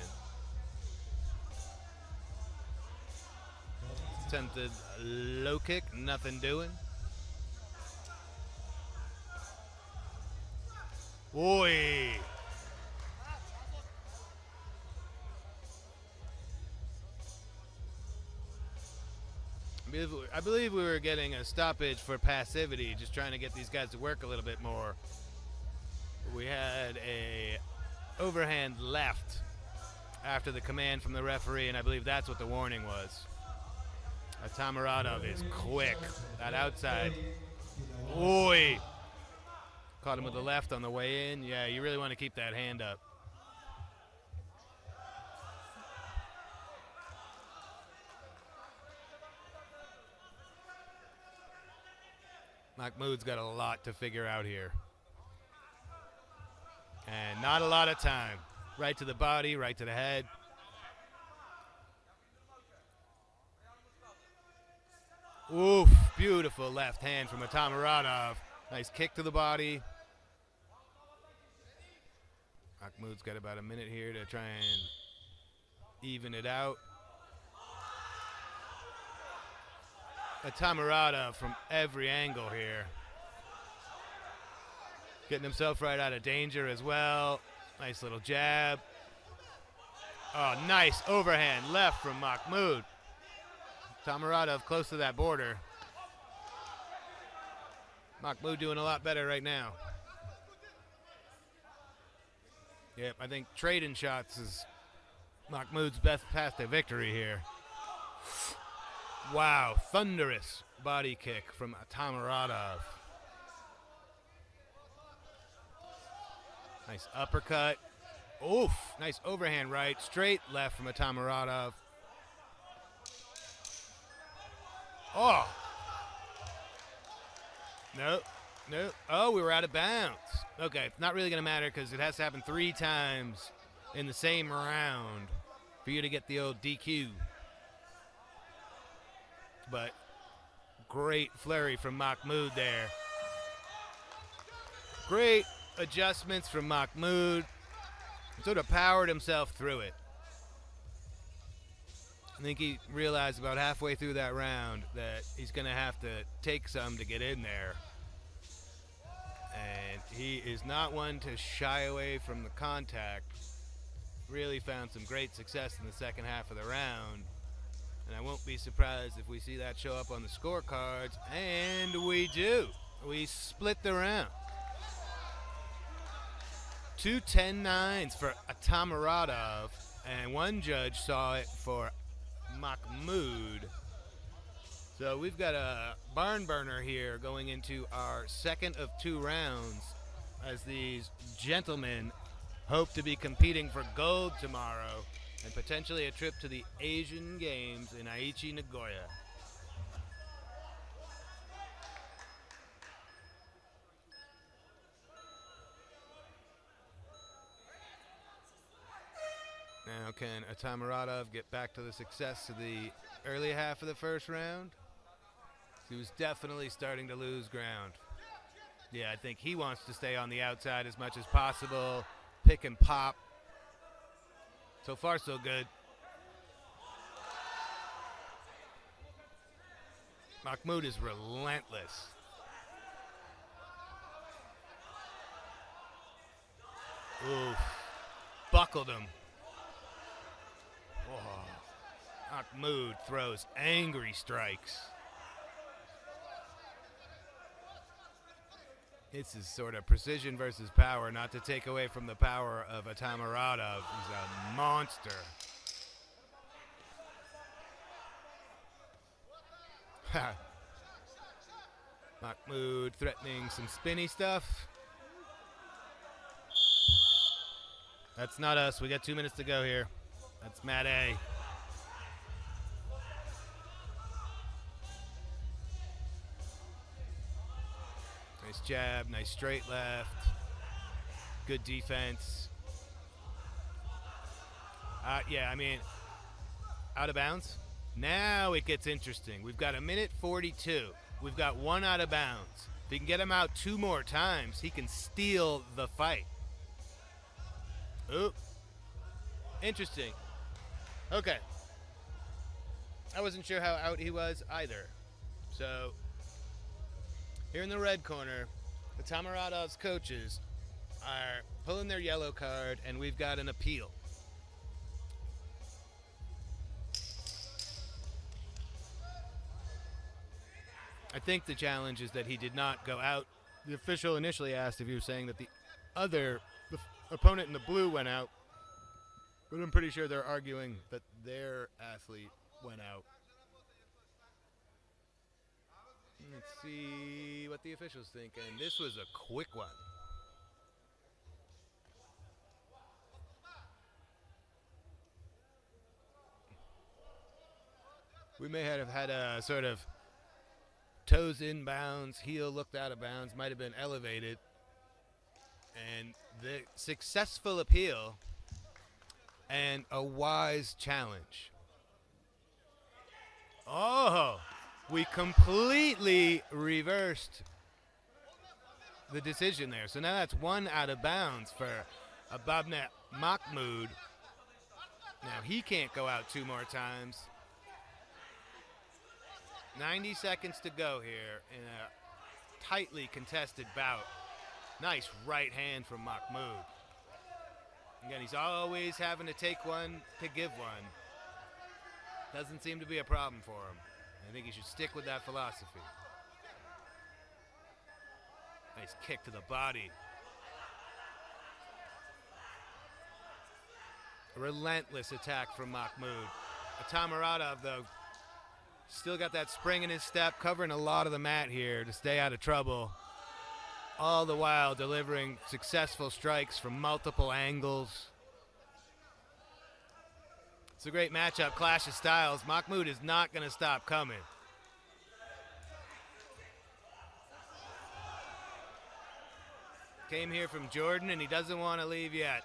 Attempted low kick, nothing doing. Oi! I believe we were getting a stoppage for passivity, just trying to get these guys to work a little bit more. We had a overhand left after the command from the referee, and I believe that's what the warning was. Atamaradov is quick. That outside. Oi! Caught him with the left on the way in. Yeah, you really want to keep that hand up. Makmood's got a lot to figure out here. And not a lot of time. Right to the body, right to the head. Oof, beautiful left hand from Atamaradov. Nice kick to the body. Makmood's got about a minute here to try and even it out. Atamaradov from every angle here. Getting himself right out of danger as well. Nice little jab. Oh, nice overhand left from Makmood. Atamaradov close to that border. Makmood doing a lot better right now. Yep, I think trading shots is Makmood's best path to victory here. Wow, thunderous body kick from Atamaradov. Nice uppercut. Oof, nice overhand right, straight left from Atamaradov. Oh. Nope. Oh, we were out of bounds. Okay, not really going to matter because it has to happen 3 times in the same round for you to get the old DQ. But great flurry from Makmood there. Great adjustments from Makmood. Sort of powered himself through it. I think he realized about halfway through that round that he's going to have to take some to get in there. And he is not one to shy away from the contact. Really found some great success in the second half of the round. And I won't be surprised if we see that show up on the scorecards. And we do. We split the round. 2 10-9s for Atamaradov. And one judge saw it for Makmood. So we've got a barn burner here going into our second of 2 rounds as these gentlemen hope to be competing for gold tomorrow and potentially a trip to the Asian Games in Aichi, Nagoya. Now can Atamaradov get back to the success of the early half of the first round? He was definitely starting to lose ground. Yeah, I think he wants to stay on the outside as much as possible, pick and pop. So far, so good. Makmood is relentless. Oof. Buckled him. Whoa. Makmood throws angry strikes. This is sort of precision versus power, not to take away from the power of Atamaradov. He's a monster. Makmood threatening some spinny stuff. That's not us. We got 2 minutes to go here. That's Matt A. Nice jab, nice straight left. Good defense. Yeah, I mean, out of bounds. Now it gets interesting. We've got 1:42. We've got 1 out of bounds. If he can get him out 2 more times, he can steal the fight. Oop. Interesting. Okay. I wasn't sure how out he was either. So, here in the red corner, the Atamaradov's coaches are pulling their yellow card, and we've got an appeal. I think the challenge is that he did not go out. The official initially asked if he was saying that the opponent in the blue went out, but I'm pretty sure they're arguing that their athlete went out. Let's see what the officials think, and this was a quick one. We may have had a sort of toes inbounds, heel looked out of bounds, might have been elevated. And the successful appeal and a wise challenge. Oh, we completely reversed the decision there. So now that's 1 out of bounds for Ababnet Makmood. Now he can't go out 2 more times. 90 seconds to go here in a tightly contested bout. Nice right hand from Makmood. Again, he's always having to take one to give one. Doesn't seem to be a problem for him. I think he should stick with that philosophy. Nice kick to the body. A relentless attack from Makmood. Atamaradov, though, still got that spring in his step, covering a lot of the mat here to stay out of trouble. All the while delivering successful strikes from multiple angles. It's a great matchup, clash of styles. Makmood is not going to stop coming. Came here from Jordan, and he doesn't want to leave yet.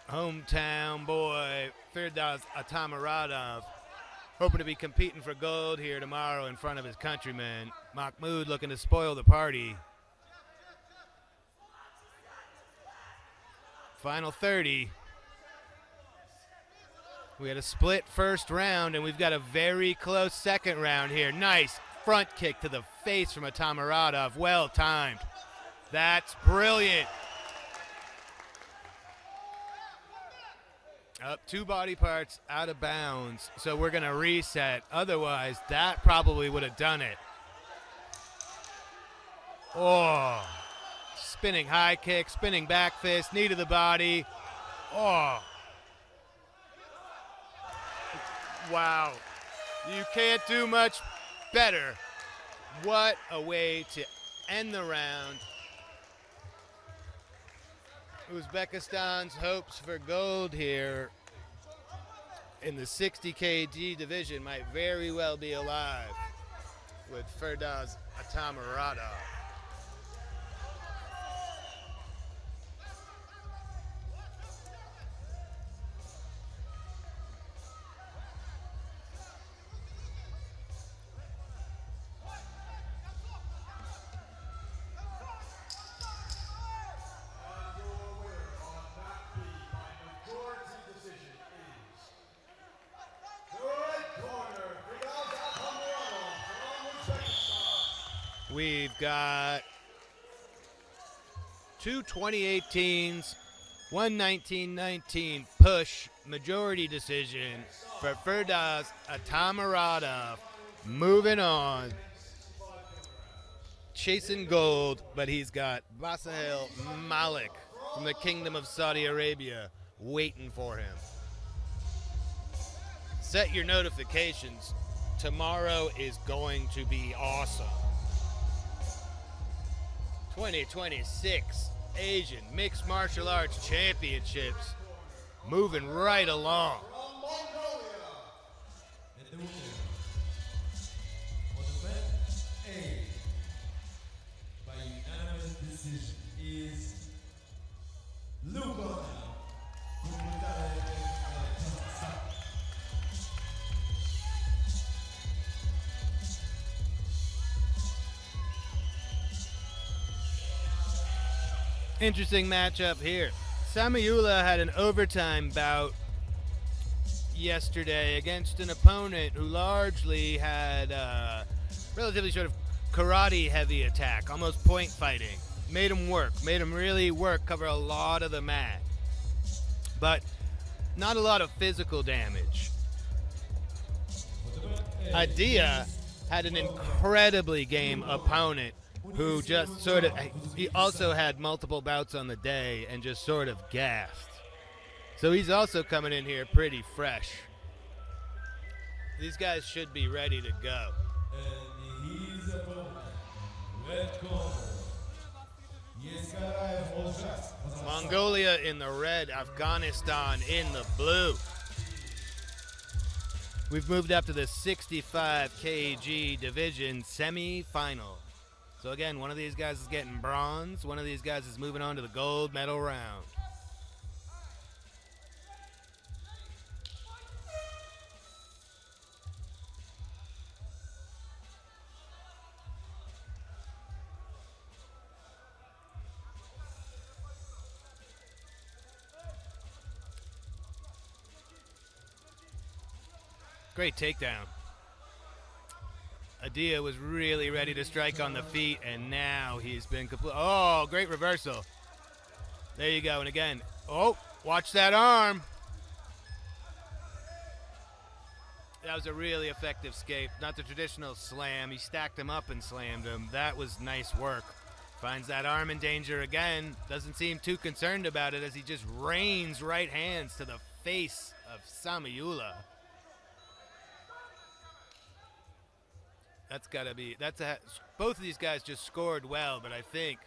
Hometown boy, Firdaz Atamaradov, hoping to be competing for gold here tomorrow in front of his countrymen. Makmood looking to spoil the party. Final 30. We had a split first round, and we've got a very close second round here. Nice front kick to the face from Atamaradov. Well timed. That's brilliant. Up 2 body parts out of bounds, so we're going to reset. Otherwise, that probably would have done it. Oh, spinning high kick, spinning back fist, knee to the body. Oh. Wow. You can't do much better. What a way to end the round. Uzbekistan's hopes for gold here in the 60 kg division might very well be alive with Firdaz Atamaradov. We've got 2 2018s, 1 1919 push majority decision for Firdaz Atamaradov. Moving on. Chasing gold, but he's got Basahel Malik from the Kingdom of Saudi Arabia waiting for him. Set your notifications. Tomorrow is going to be awesome. 2026 Asian Mixed Martial Arts Championships moving right along. And the winner for the best A by unanimous decision is Lugana. Interesting matchup here. Samiula had an overtime bout yesterday against an opponent who largely had a relatively sort of karate-heavy attack, almost point fighting. Made him work, made him really work, cover a lot of the mat. But not a lot of physical damage. Adia had an incredibly game opponent who just sort of, he also had multiple bouts on the day and just sort of gassed. So he's also coming in here pretty fresh. These guys should be ready to go. And his opponent, red corner, Mongolia in the red, Afghanistan in the blue. We've moved up to the 65 kg division semi-final. So again, one of these guys is getting bronze. One of these guys is moving on to the gold medal round. Great takedown. Adia was really ready to strike on the feet, and now he's been complete. Oh, great reversal. There you go. And again, oh, watch that arm. That was a really effective escape. Not the traditional slam. He stacked him up and slammed him. That was nice work. Finds that arm in danger again. Doesn't seem too concerned about it as he just rains right hands to the face of Samiula. That's got to be... both of these guys just scored well, but I think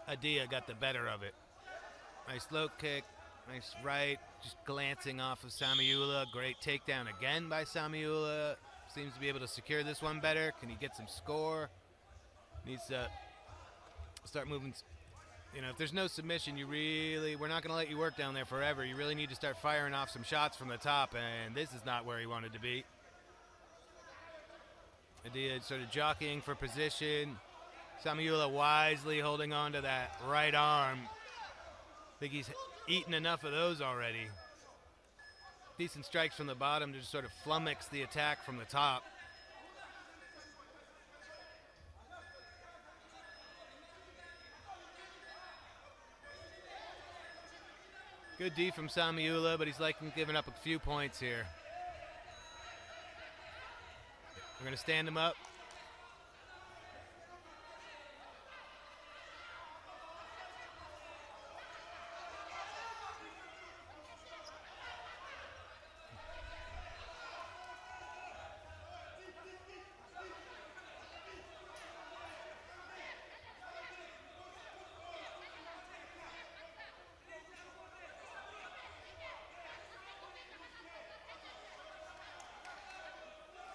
Adia got the better of it. Nice low kick. Nice right, just glancing off of Samiula. Great takedown again by Samiula. Seems to be able to secure this one better. Can he get some score? Needs to start moving. You know, if there's no submission, we're not going to let you work down there forever. You really need to start firing off some shots from the top, and this is not where he wanted to be. Adia sort of jockeying for position. Samiula wisely holding on to that right arm. I think he's eaten enough of those already. Decent strikes from the bottom to just sort of flummox the attack from the top. Good D from Samiula, but he's giving up a few points here. We're going to stand him up.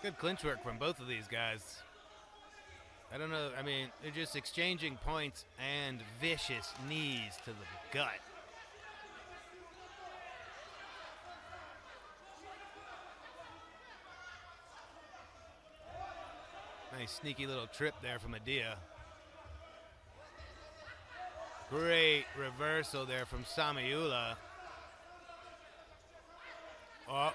Good clinch work from both of these guys. I don't know, I mean, they're just exchanging points and vicious knees to the gut. Nice sneaky little trip there from Adia. Great reversal there from Samiula. Oh.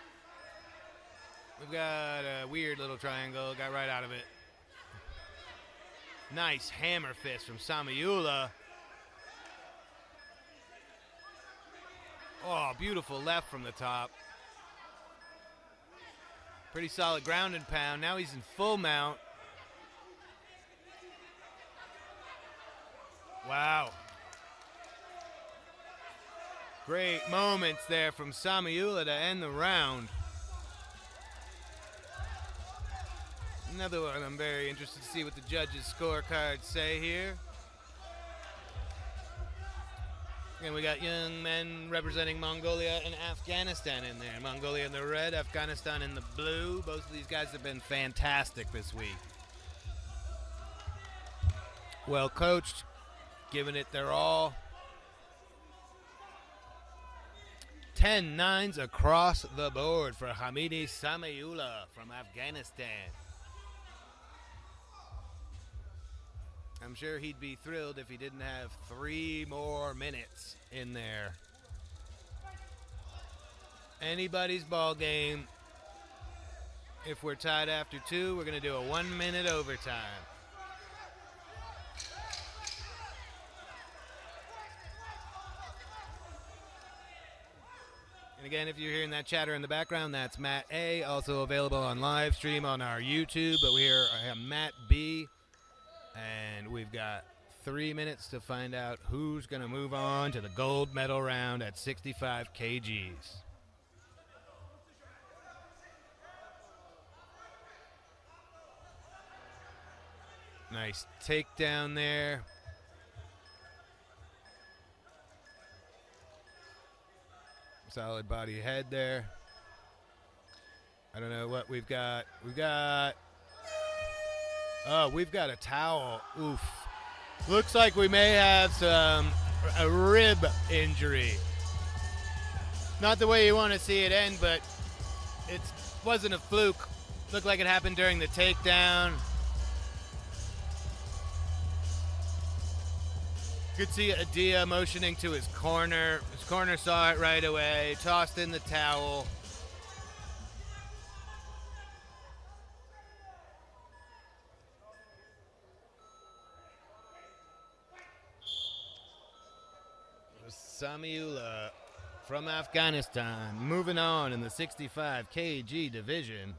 We've got a weird little triangle. Got right out of it. Nice hammer fist from Samiula. Oh, beautiful left from the top. Pretty solid ground and pound. Now he's in full mount. Wow. Great moments there from Samiula to end the round. Another one I'm very interested to see what the judges' scorecards say here. And we got young men representing Mongolia and Afghanistan in there. Mongolia in the red, Afghanistan in the blue. Both of these guys have been fantastic this week. Well coached, giving it their all. 10 nines across the board for Hamidi Samiula from Afghanistan. I'm sure he'd be thrilled if he didn't have 3 more minutes in there. Anybody's ball game. If we're tied after 2, we're going to do a 1-minute overtime. And again, if you're hearing that chatter in the background, that's Matt A, also available on live stream on our YouTube. But I have Matt B. And we've got 3 minutes to find out who's going to move on to the gold medal round at 65 kgs. Nice takedown there. Solid body head there. I don't know what we've got. We've got a towel. Oof. Looks like we may have a rib injury. Not the way you want to see it end, but it wasn't a fluke. Looked like it happened during the takedown. Could see Adia motioning to his corner. His corner saw it right away, tossed in the towel. Samiula from Afghanistan moving on in the 65 kg division.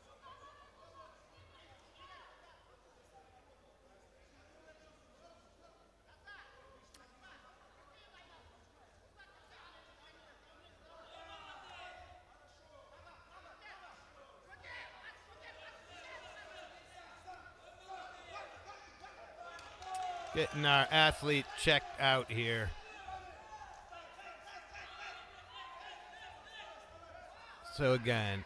Getting our athlete checked out here. So again,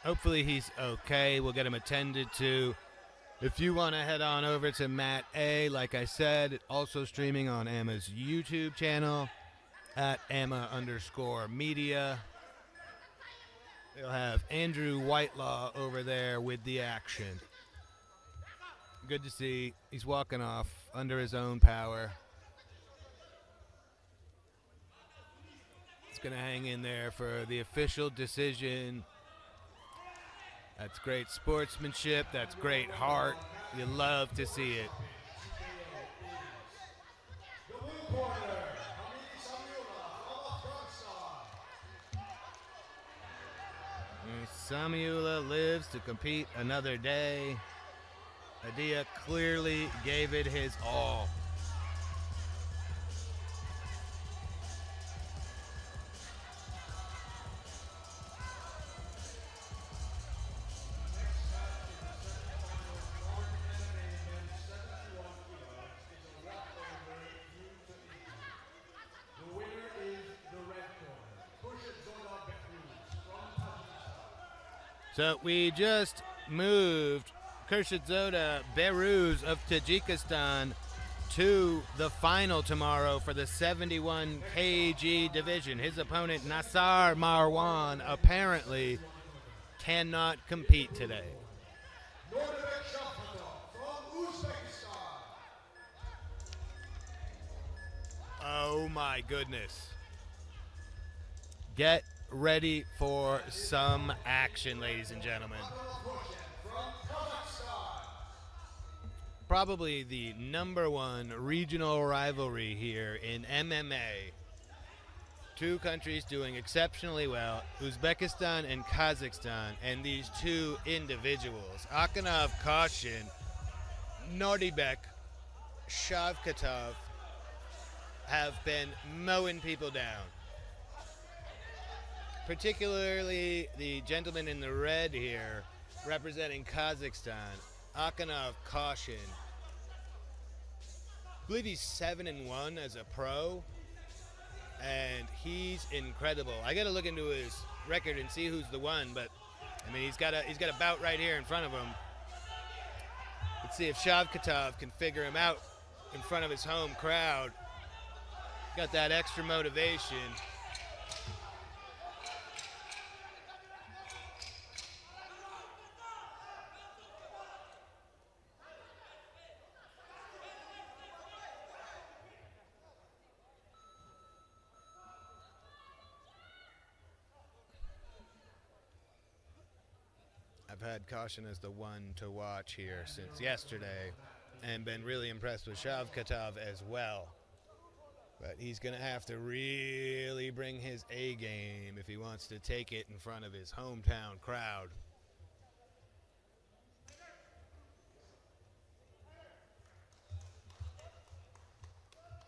hopefully he's okay. We'll get him attended to. If you want to head on over to Matt A, like I said, also streaming on AMMA's YouTube channel at AMMA_media. They'll have Andrew Whitelaw over there with the action. Good to see. He's walking off under his own power. He's going to hang in there for the official decision. That's great sportsmanship. That's great heart. You love to see it. The blue corner, Samiula from Afghanistan. Samiula lives to compete another day. Adia clearly gave it his all. So we just moved Kurshidzoda Behruz of Tajikistan to the final tomorrow for the 71 kg division. His opponent, Nasar Marwan, apparently cannot compete today. Shavkatov from Uzbekistan. Oh my goodness. Get ready for some action, ladies and gentlemen. Probably the #1 regional rivalry here in MMA. Two countries doing exceptionally well, Uzbekistan and Kazakhstan, and these two individuals, Akhanov, Kashin, Nordibek, Shavkatov, have been mowing people down. Particularly the gentleman in the red here, representing Kazakhstan, Akhanov Kashin. I believe he's 7-1 as a pro, and he's incredible. I got to look into his record and see who's the one, but I mean he's got a bout right here in front of him. Let's see if Shavkatov can figure him out in front of his home crowd. Got that extra motivation. I've had Caution as the one to watch here since yesterday and been really impressed with Shavkatov as well. But he's going to have to really bring his A game if he wants to take it in front of his hometown crowd.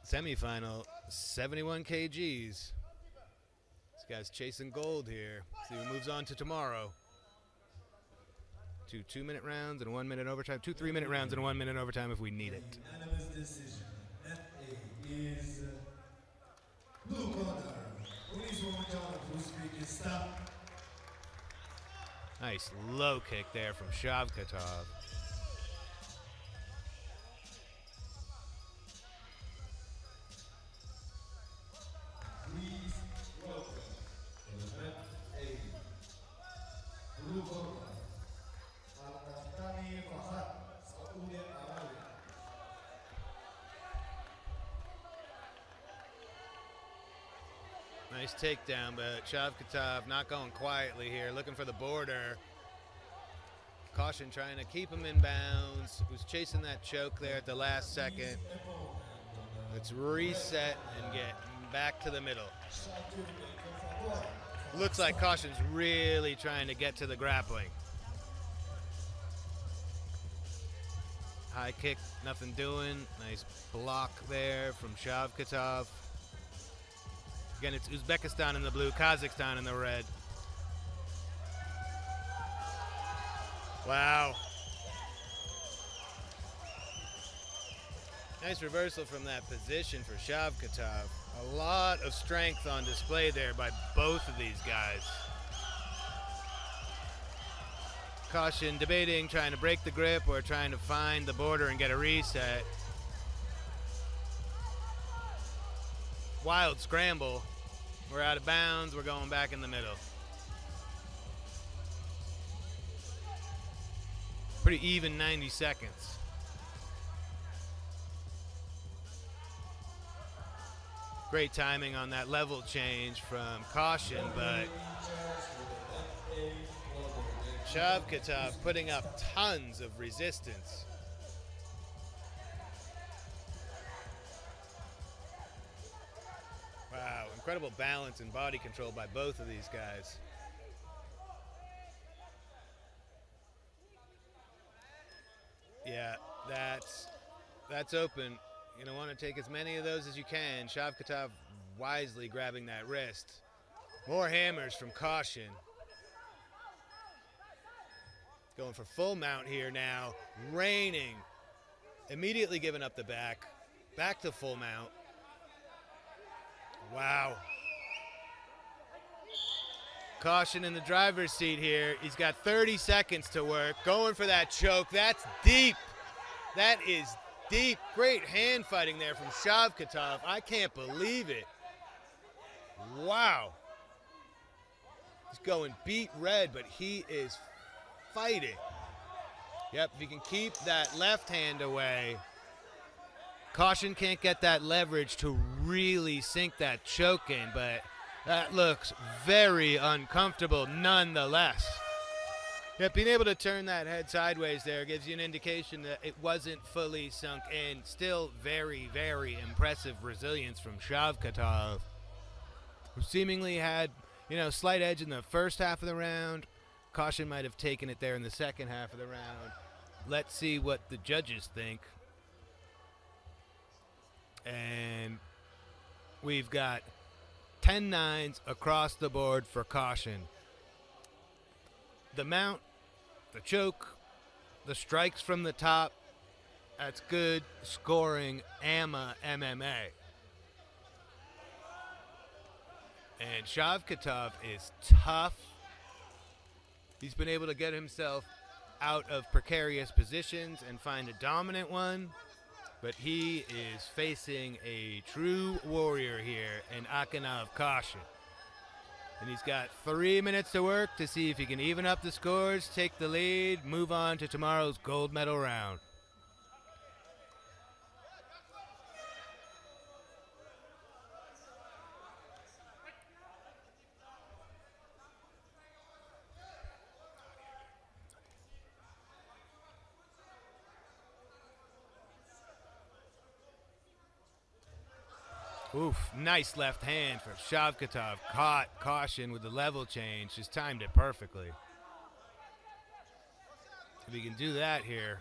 Semifinal, 71 kgs. This guy's chasing gold here. See who moves on to tomorrow. 2 2-minute rounds and 1 minute overtime. 2 3-minute rounds and 1 minute overtime if we need it. Unanimous decision. FA is blue corner. Please watch out for Uzbekistan. Nice low kick there from Shavkatov. Please welcome for the FA blue corner. Nice takedown, but Shavkatov not going quietly here, looking for the border. Caution trying to keep him in bounds. Was chasing that choke there at the last second. Let's reset and get back to the middle. Looks like Caution's really trying to get to the grappling. High kick, nothing doing. Nice block there from Shavkatov. Again, it's Uzbekistan in the blue, Kazakhstan in the red. Wow. Nice reversal from that position for Shavkatov. A lot of strength on display there by both of these guys. Caution debating, trying to break the grip or trying to find the border and get a reset. Wild scramble. We're out of bounds. We're going back in the middle. Pretty even 90 seconds. Great timing on that level change from Caution, but Shavkatov putting up tons of resistance. Wow, incredible balance and body control by both of these guys. Yeah, that's open. You're gonna want to take as many of those as you can. Shavkatov wisely grabbing that wrist. More hammers from Caution. Going for full mount here now. Raining. Immediately giving up the back. Back to full mount. Wow. Caution in the driver's seat here. He's got 30 seconds to work. Going for that choke. That's deep. That is deep. Great hand fighting there from Shavkatov. I can't believe it. Wow. He's going beet red, but he is fighting. Yep, if you can keep that left hand away, Caution can't get that leverage to really sink that choke in, but that looks very uncomfortable nonetheless. Yep, being able to turn that head sideways there gives you an indication that it wasn't fully sunk in. Still very, very impressive resilience from Shavkatov, who seemingly had, slight edge in the first half of the round. Caution might have taken it there in the second half of the round. Let's see what the judges think. And we've got 10-9s across the board for Caution. The mount, the choke, the strikes from the top, that's good scoring AMMA MMA. And Shavkatov is tough. He's been able to get himself out of precarious positions and find a dominant one, but he is facing a true warrior here in Akinov Caution. And he's got 3 minutes to work to see if he can even up the scores, take the lead, move on to tomorrow's gold medal round. Oof, nice left hand for Shavkatov. Caught Caution with the level change. Just timed it perfectly. If he can do that here,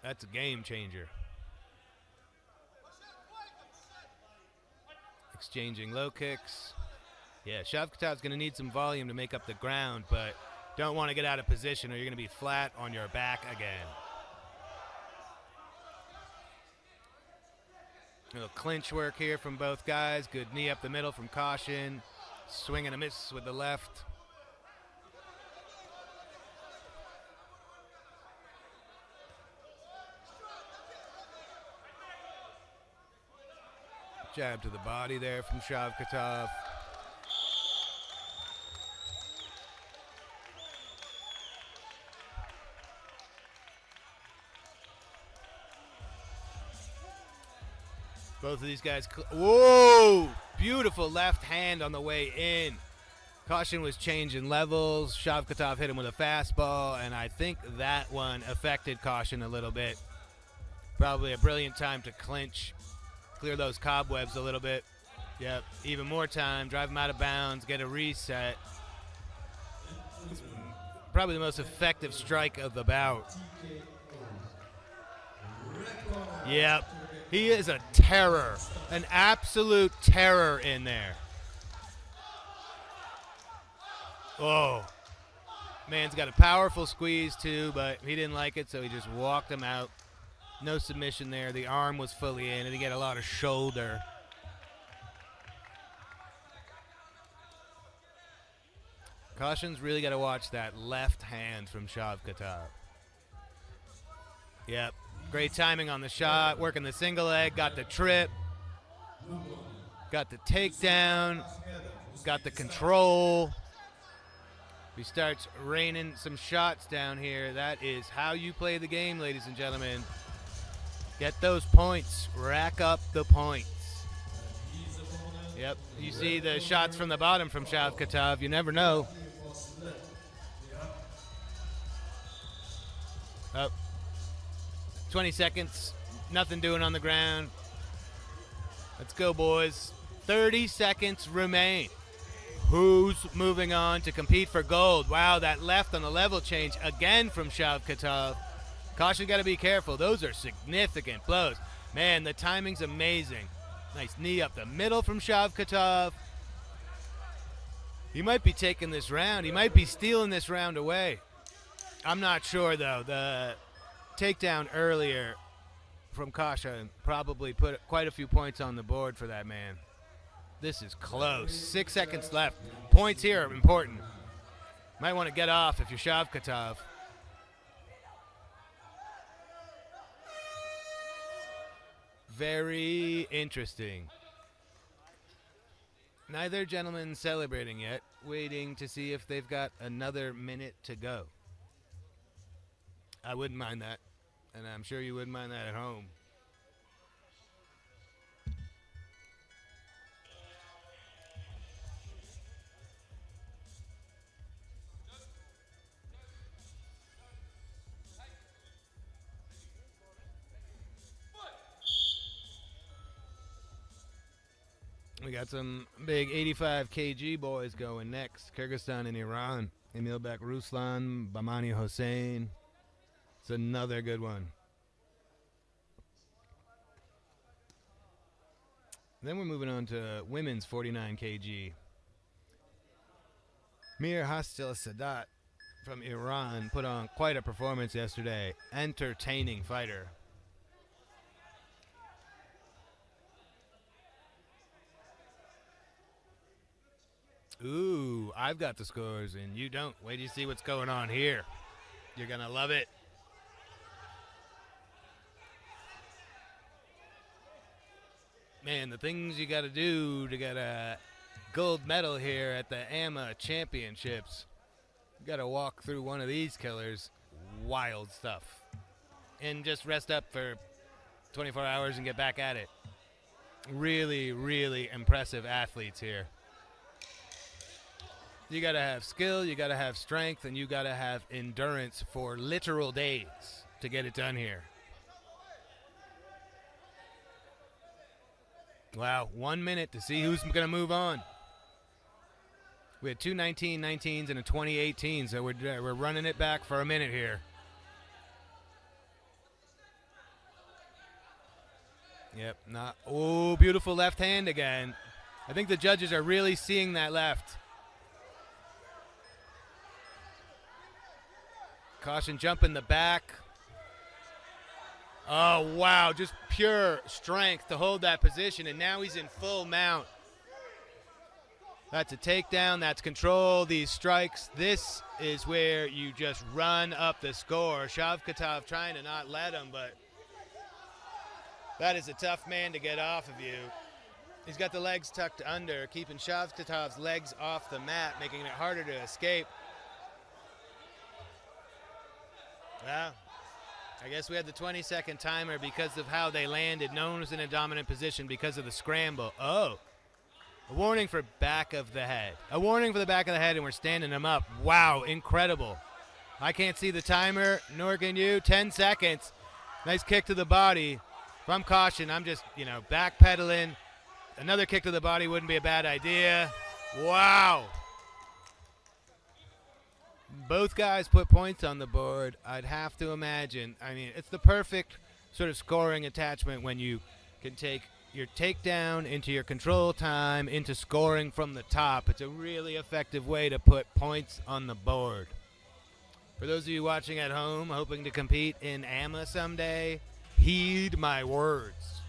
that's a game changer. Exchanging low kicks. Yeah, Shavkatov's going to need some volume to make up the ground, but don't want to get out of position or you're going to be flat on your back again. A little clinch work here from both guys. Good knee up the middle from Caution. Swing and a miss with the left. Jab to the body there from Shavkatov. Both of these guys, whoa! Beautiful left hand on the way in. Caution was changing levels. Shavkatov hit him with a fastball, and I think that one affected Caution a little bit. Probably a brilliant time to clinch, clear those cobwebs a little bit. Yep, even more time, drive him out of bounds, get a reset. Probably the most effective strike of the bout. Yep. He is a terror, an absolute terror in there. Oh, man's got a powerful squeeze too, but he didn't like it, so he just walked him out. No submission there. The arm was fully in, and he got a lot of shoulder. Caution's really got to watch that left hand from Shavkatov. Yep. Great timing on the shot. Working the single leg. Got the trip. Got the takedown. Got the control. He starts raining some shots down here. That is how you play the game, ladies and gentlemen. Get those points. Rack up the points. Yep. You see the shots from the bottom from Shavkatov. You never know. Oh. 20 seconds. Nothing doing on the ground. Let's go, boys. 30 seconds remain. Who's moving on to compete for gold? Wow, that left on the level change again from Shavkatov. Caution, got to be careful. Those are significant blows. Man, the timing's amazing. Nice knee up the middle from Shavkatov. He might be taking this round. He might be stealing this round away. I'm not sure, though. The takedown earlier from Caution probably put quite a few points on the board for that man. This is close. 6 seconds left. Points here are important. Might want to get off if you're Shavkatov. Very interesting. Neither gentleman celebrating yet, waiting to see if they've got another minute to go. I wouldn't mind that, and I'm sure you wouldn't mind that at home. We got some big 85 kg boys going next. Kyrgyzstan and Iran. Emilbek Rouslon, Bamani Hussein. It's another good one. Then we're moving on to women's 49 kg. Mir Hastil Sadat from Iran put on quite a performance yesterday. Entertaining fighter. Ooh, I've got the scores and you don't. Wait till you see what's going on here. You're going to love it. Man, the things you got to do to get a gold medal here at the AMMA championships. You got to walk through one of these killers. Wild stuff. And just rest up for 24 hours and get back at it. Really, really impressive athletes here. You got to have skill, you got to have strength, and you got to have endurance for literal days to get it done here. Wow, 1 minute to see who's going to move on. We had two 19-19s and a 20-18, so we're running it back for a minute here. Yep, not. Oh, beautiful left hand again. I think the judges are really seeing that left. Caution jump in the back. Oh, wow, just pure strength to hold that position, and now he's in full mount. That's a takedown, that's control, these strikes. This is where you just run up the score. Shavkatov trying to not let him, but that is a tough man to get off of you. He's got the legs tucked under, keeping Shavkatov's legs off the mat, making it harder to escape. Well, I guess we had the 20-second timer because of how they landed. No one was in a dominant position because of the scramble. Oh, a warning for back of the head. A warning for the back of the head, and we're standing him up. Wow, incredible. I can't see the timer, nor can you. 10 seconds. Nice kick to the body. If I'm Caution, I'm just, backpedaling. Another kick to the body wouldn't be a bad idea. Wow. Both guys put points on the board, I'd have to imagine. I mean, it's the perfect sort of scoring attachment when you can take your takedown into your control time, into scoring from the top. It's a really effective way to put points on the board. For those of you watching at home, hoping to compete in AMMA someday, Heed my words.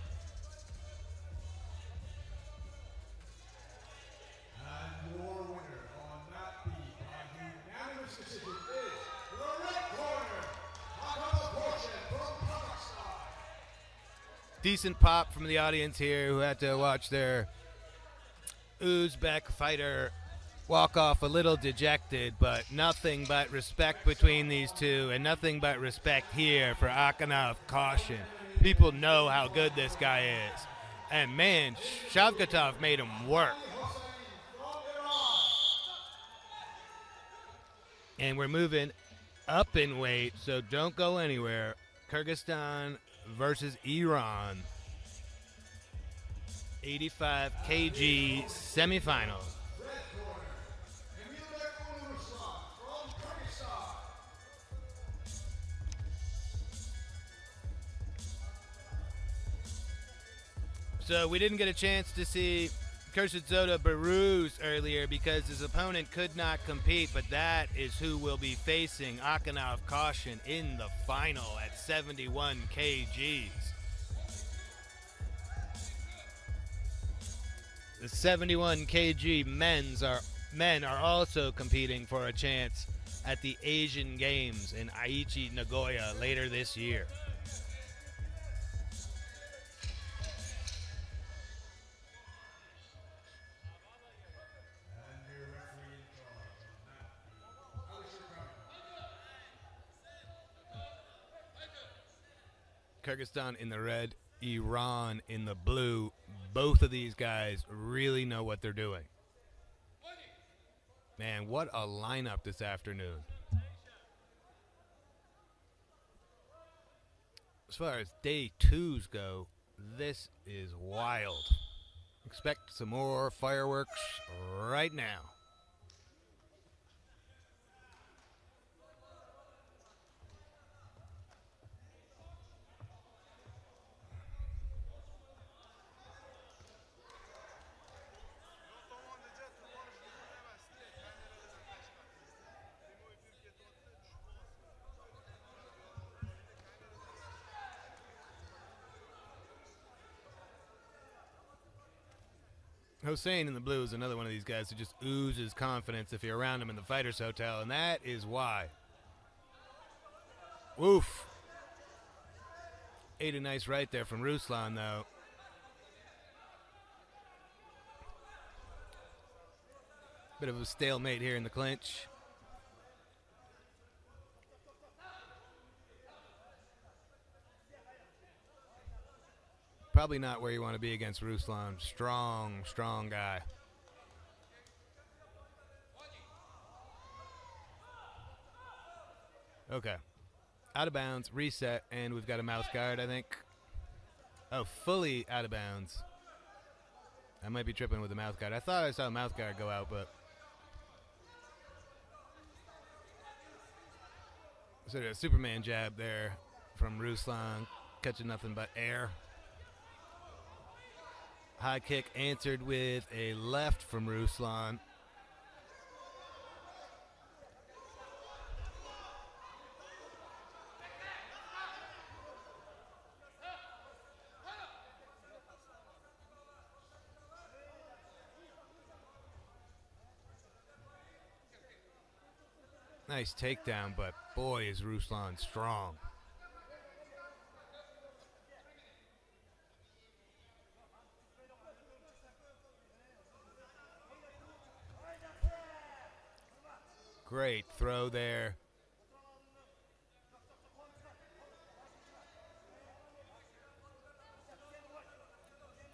And your winner on that B by unanimous decision is the red corner, Atamaradov from Kazakhstan. Decent pop from the audience here who had to watch their Uzbek fighter walk off a little dejected, but nothing but respect between these two and nothing but respect here for Akanov caution. People know how good this guy is. And man, Shavkatov made him work. And we're moving up in weight, so don't go anywhere. Kyrgyzstan versus Iran. 85 kg semifinal. So we didn't get a chance to see Kurshadzada Baruz earlier because his opponent could not compete, but that is who will be facing Akanov Caution in the final at 71 kgs. The 71 kg men are also competing for a chance at the Asian Games in Aichi, Nagoya later this year. Kyrgyzstan in the red, Iran in the blue. Both of these guys really know what they're doing. Man, what a lineup this afternoon. As far as day twos go, this is wild. Expect some more fireworks right now. Hussein in the blue is another one of these guys who just oozes confidence if you're around him in the Fighters Hotel, and that is why. Woof. Ate a nice right there from Rouslon, though. Bit of a stalemate here in the clinch. Probably not where you want to be against Rouslon. Strong, strong guy. Okay. Out of bounds, reset, and we've got a mouth guard, I think. Oh, fully out of bounds. I might be tripping with the mouth guard. I thought I saw a mouth guard go out, but... Sort of a Superman jab there from Rouslon, catching nothing but air. High kick answered with a left from Rouslon. Nice takedown, but boy is Rouslon strong. Great throw there.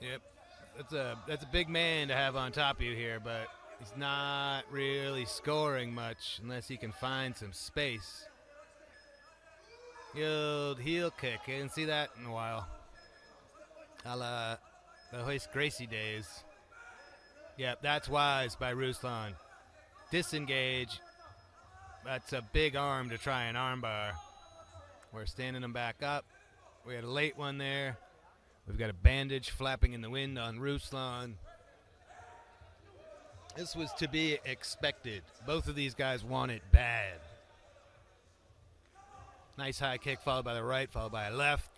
Yep, that's a big man to have on top of you here, but he's not really scoring much unless he can find some space. Good heel kick. I didn't see that in a while. A la the Hoist Gracie days. Yep, that's wise by Rouslon. Disengage. That's a big arm to try an armbar. We're standing him back up. We had a late one there. We've got a bandage flapping in the wind on Rouslon. This was to be expected. Both of these guys want it bad. Nice high kick followed by the right, followed by a left.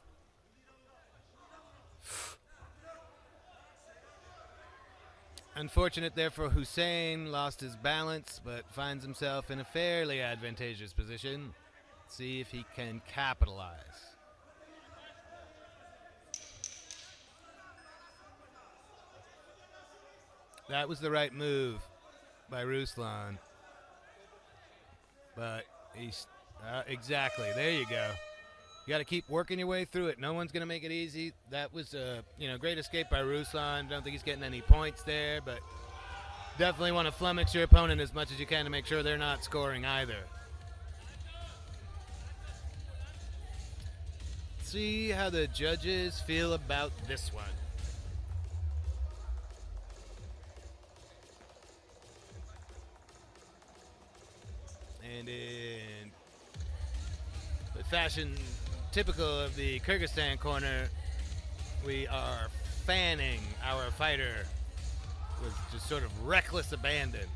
Unfortunate there for Hussein, lost his balance, but finds himself in a fairly advantageous position. See if he can capitalize. That was the right move by Rouslon. But he's exactly, there you go. You got to keep working your way through it. No one's going to make it easy. That was a great escape by Rouslon. Don't think he's getting any points there, but definitely want to flummox your opponent as much as you can to make sure they're not scoring either. See how the judges feel about this one. And in the fashion typical of the Kyrgyzstan corner, we are fanning our fighter with just sort of reckless abandon.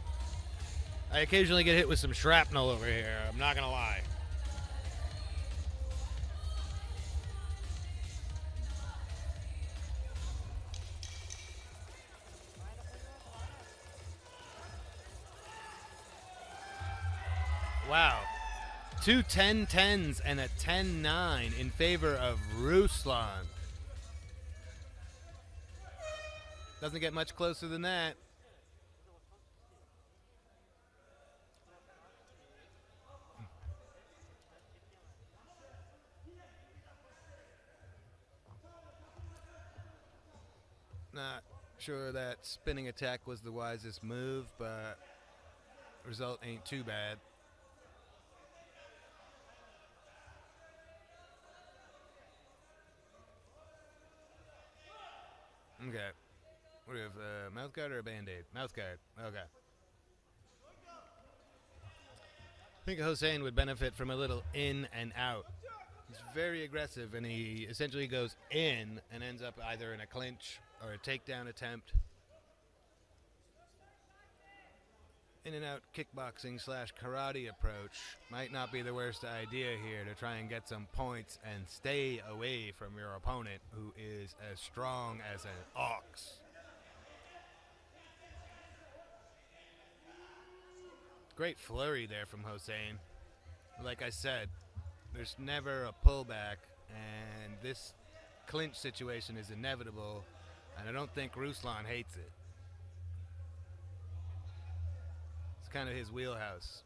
I occasionally get hit with some shrapnel over here, I'm not gonna lie. Wow. 2 10-10s and a 10-9 in favor of Rouslon. Doesn't get much closer than that. Not sure that spinning attack was the wisest move, but result ain't too bad. Okay. What do we have? Mouth guard or a band-aid? Mouth guard. Okay. I think Hussein would benefit from a little in and out. He's very aggressive, and he essentially goes in and ends up either in a clinch or a takedown attempt. In and out kickboxing / karate approach might not be the worst idea here to try and get some points and stay away from your opponent, who is as strong as an ox. Great flurry there from Hussein. Like I said, there's never a pullback, and this clinch situation is inevitable, and I don't think Rouslon hates it. Kind of his wheelhouse.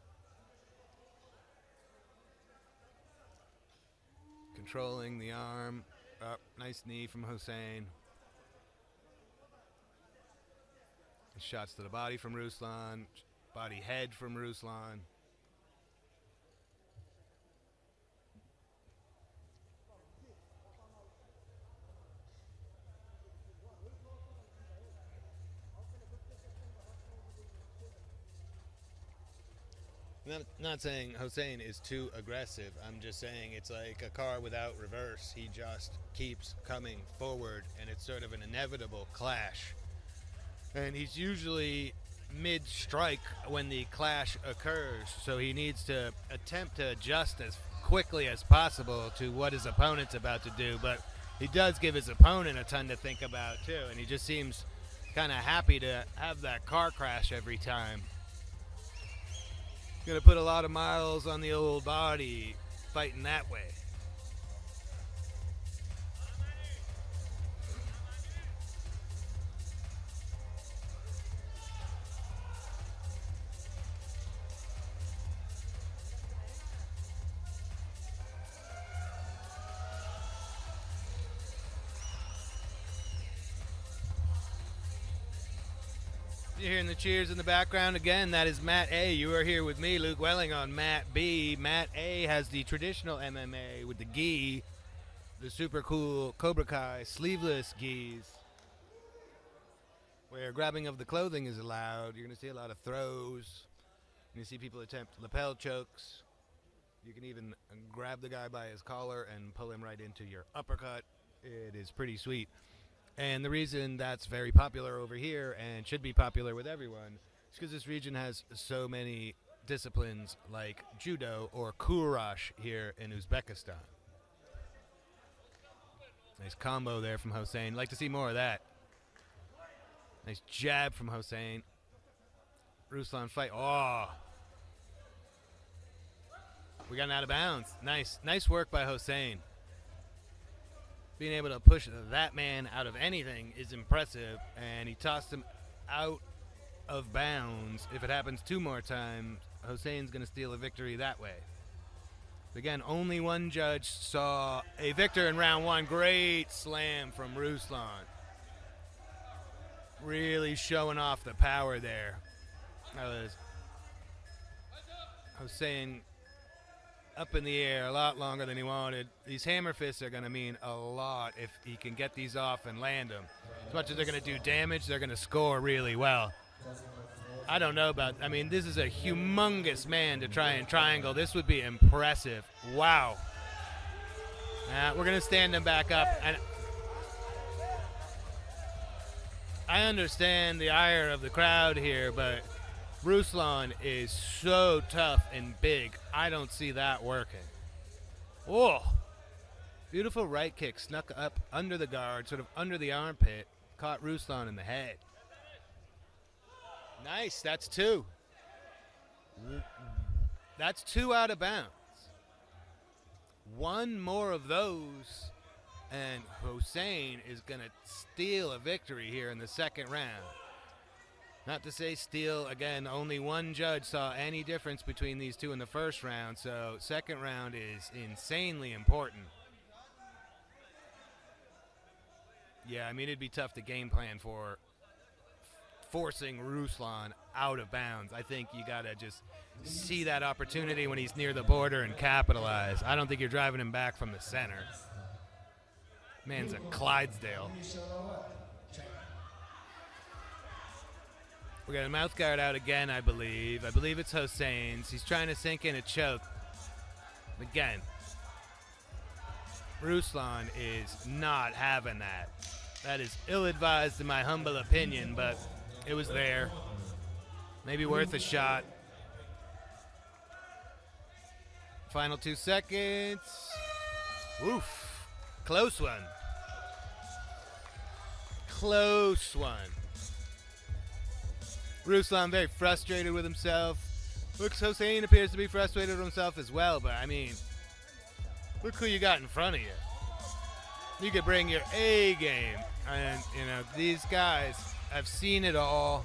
Controlling the arm. Nice knee from Hussein. Shots to the body from Rouslon. Body head from Rouslon. Not saying Hussein is too aggressive. I'm just saying it's like a car without reverse. He just keeps coming forward, and it's sort of an inevitable clash. And he's usually mid-strike when the clash occurs, so he needs to attempt to adjust as quickly as possible to what his opponent's about to do. But he does give his opponent a ton to think about, too, and he just seems kind of happy to have that car crash every time. Gonna put a lot of miles on the old body fighting that way. You're hearing the cheers in the background again. That is Mat A. You are here with me, Luke Welling, on Mat B. Mat A has the traditional MMA with the gi, the super cool Cobra Kai sleeveless gis, where grabbing of the clothing is allowed. You're going to see a lot of throws. You're going to see people attempt lapel chokes. You can even grab the guy by his collar and pull him right into your uppercut. It is pretty sweet. And the reason that's very popular over here and should be popular with everyone is because this region has so many disciplines like judo or kurash here in Uzbekistan. Nice combo there from Hussein. Like to see more of that. Nice jab from Hussein. Rouslon fight. Oh. We got out of bounds. Nice work by Hussein. Being able to push that man out of anything is impressive, and he tossed him out of bounds. If it happens 2 more times, Hussein's going to steal a victory that way. Again, only one judge saw a victor in round 1. Great slam from Rouslon. Really showing off the power there. That was Hussein up in the air a lot longer than he wanted. These hammer fists are going to mean a lot if he can get these off and land them. As much as they're going to do damage, they're going to score really well. I don't know about, I mean, this is a humongous man to try and triangle. This would be impressive. Wow. We're going to stand him back up. And I understand the ire of the crowd here, but Rouslon is so tough and big. I don't see that working. Oh, beautiful right kick snuck up under the guard, sort of under the armpit, caught Rouslon in the head. Nice, that's 2. That's 2 out of bounds. 1 more of those, and Hussein is going to steal a victory here in the second round. Not to say steal, again, only one judge saw any difference between these two in the first round, so second round is insanely important. Yeah, I mean, it'd be tough to game plan for forcing Rouslon out of bounds. I think you got to just see that opportunity when he's near the border and capitalize. I don't think you're driving him back from the center. Man's a Clydesdale. We got a mouth guard out again, I believe. I believe it's Hussein's. He's trying to sink in a choke. Again, Rouslon is not having that. That is ill-advised in my humble opinion, but it was there. Maybe worth a shot. Final 2 seconds. Oof. Close one. Close one. Rouslon very frustrated with himself. Looks Hussein appears to be frustrated with himself as well, but I mean, look who you got in front of you. You could bring your A game, and you know, these guys have seen it all,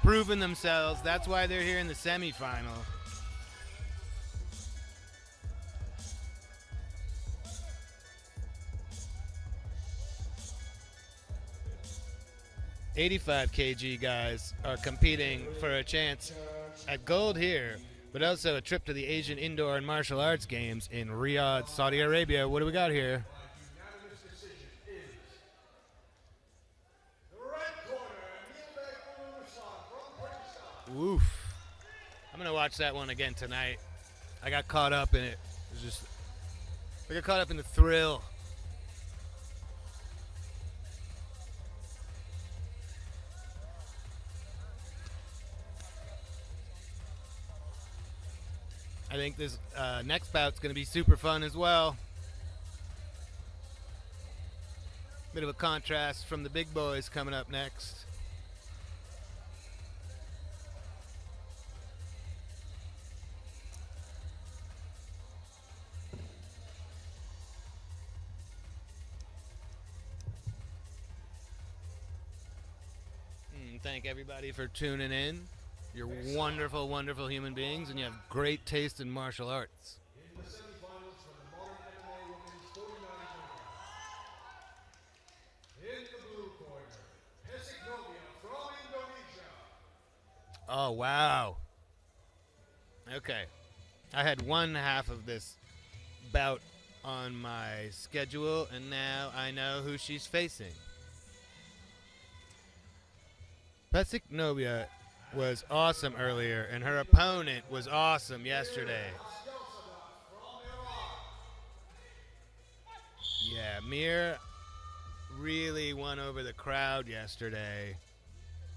proven themselves. That's why they're here in the semifinal. $85 kg guys are competing for a chance at gold here, but also a trip to the Asian Indoor and Martial Arts Games in Riyadh, Saudi Arabia. What do we got here? Unanimous decision is the red corner, from Pakistan. Oof. I'm going to watch that one again tonight. I got caught up in it. I got caught up in the thrill. I think this next bout's going to be super fun as well. Bit of a contrast from the big boys coming up next. Thank everybody for tuning in. You're wonderful, wonderful human beings, and you have great taste in martial arts. In the semifinals for the modern MMA women's 49 kilograms. In the blue corner, Novia from Indonesia. Oh, wow. Okay. I had one half of this bout on my schedule, and now I know who she's facing. Novia was awesome earlier, and her opponent was awesome yesterday. Yeah, Mir really won over the crowd yesterday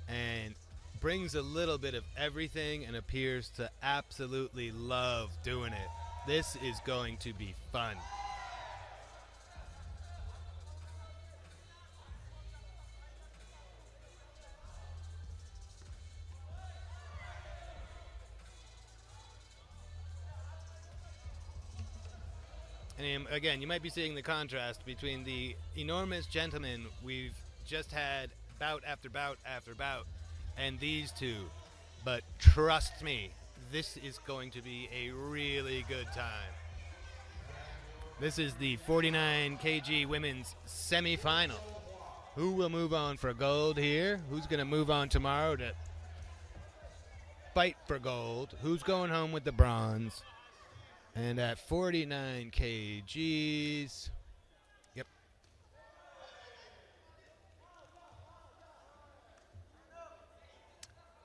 and brings a little bit of everything and appears to absolutely love doing it. This is going to be fun. And again, you might be seeing the contrast between the enormous gentlemen we've just had bout after bout after bout and these two. But trust me, this is going to be a really good time. This is the 49 kg women's semifinal. Who will move on for gold here? Who's going to move on tomorrow to fight for gold? Who's going home with the bronze? And at 49 kgs, yep.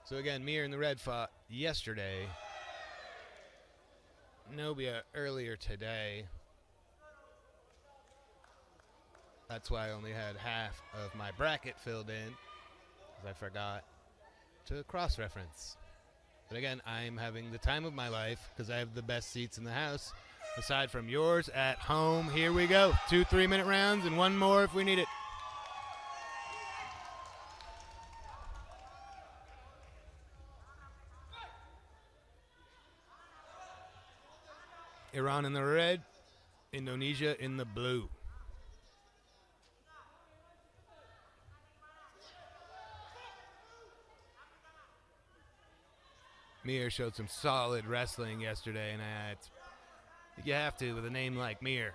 So again, Mir in the red fought yesterday. Novia earlier today. That's why I only had half of my bracket filled in, because I forgot to cross-reference. But again, I'm having the time of my life because I have the best seats in the house, aside from yours at home. Here we go. 2 3-minute rounds and one more if we need it. Iran in the red, Indonesia in the blue. Mir showed some solid wrestling yesterday, and you have to with a name like Mir.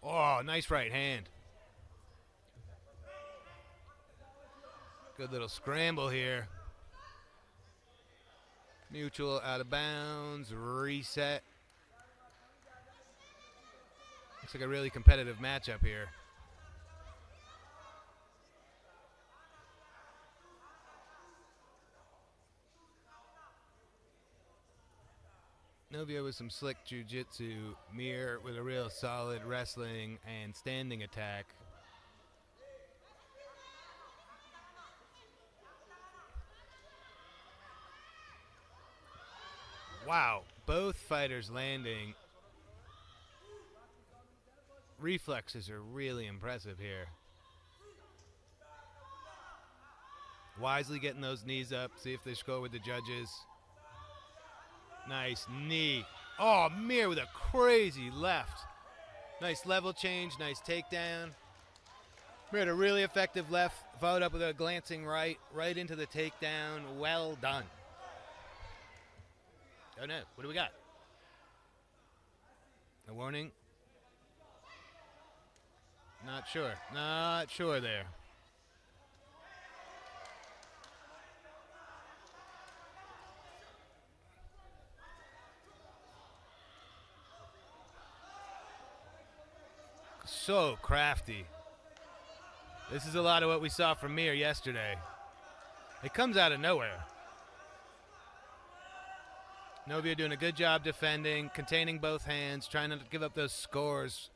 Oh, nice right hand. Good little scramble here. Mutual out of bounds, reset. Looks like a really competitive matchup here. Novia with some slick jiu-jitsu. Mir with a real solid wrestling and standing attack. Wow, both fighters landing. Reflexes are really impressive here. Wisely getting those knees up. See if they score with the judges. Nice knee. Oh, Mir with a crazy left. Nice level change. Nice takedown. Mir had a really effective left. Followed up with a glancing right. Right into the takedown. Well done. Oh no. What do we got? A warning. Not sure. Not sure there. So crafty. This is a lot of what we saw from Mir yesterday. It comes out of nowhere. Novia doing a good job defending, containing both hands, trying not to give up those scores.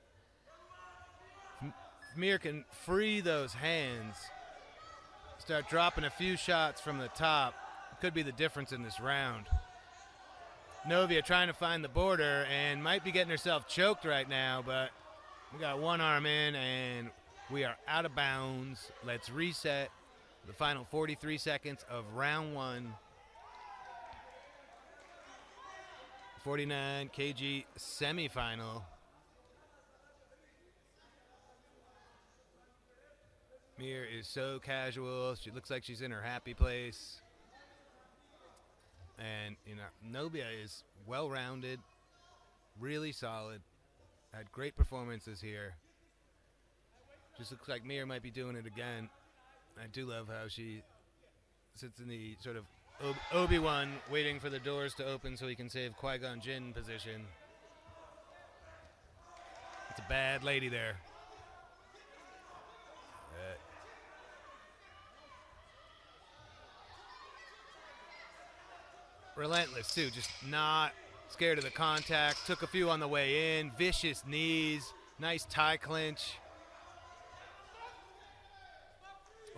Mir can free those hands, start dropping a few shots from the top. It could be the difference in this round. Novia trying to find the border and might be getting herself choked right now, but we got one arm in and we are out of bounds. Let's reset the final 43 seconds of round one. 49 kg semifinal. Mir is so casual. She looks like she's in her happy place. And, you know, Novia is well-rounded, really solid, had great performances here. Just looks like Mir might be doing it again. I do love how she sits in the sort of Obi-Wan waiting for the doors to open so he can save Qui-Gon Jinn position. It's a bad lady there. Relentless, too. Just not scared of the contact. Took a few on the way in. Vicious knees. Nice tie clinch.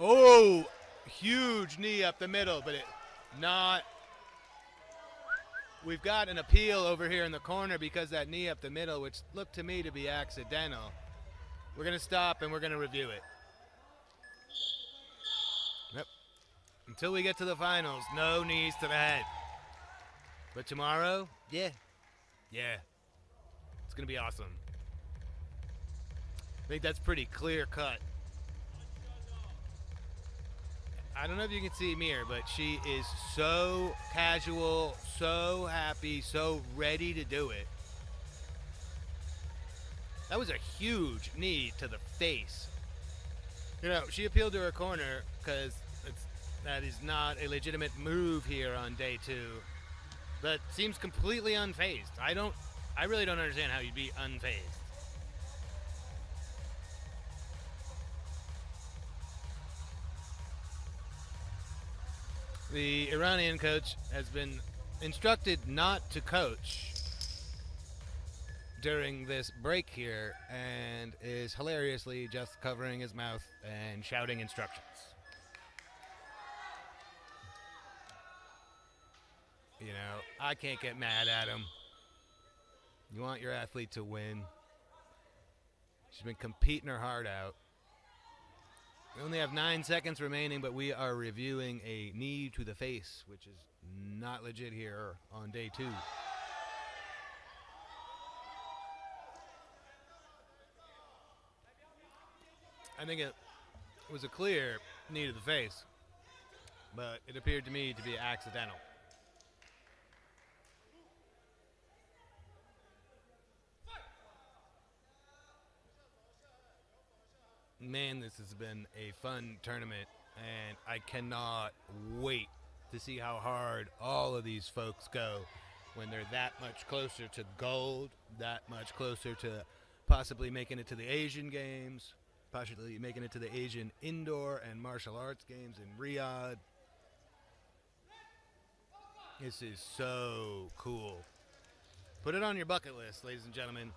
Oh, huge knee up the middle, but it not. We've got an appeal over here in the corner because that knee up the middle, which looked to me to be accidental. We're going to stop and we're going to review it. Yep. Until we get to the finals, no knees to the head. But tomorrow, yeah. It's going to be awesome. I think that's pretty clear cut. I don't know if you can see Mir, but she is so casual, so happy, so ready to do it. That was a huge knee to the face. You know, she appealed to her corner because that is not a legitimate move here on day 2. That seems completely unfazed. I really don't understand how you'd be unfazed. The Iranian coach has been instructed not to coach during this break here and is hilariously just covering his mouth and shouting instructions. You know, I can't get mad at him. You want your athlete to win. She's been competing her heart out. We only have 9 seconds remaining, but we are reviewing a knee to the face, which is not legit here on day 2. I think it was a clear knee to the face, but it appeared to me to be accidental. Man, this has been a fun tournament, and I cannot wait to see how hard all of these folks go when they're that much closer to gold, that much closer to possibly making it to the Asian Games, possibly making it to the Asian Indoor and Martial Arts Games in Riyadh. This is so cool. Put it on your bucket list, ladies and gentlemen.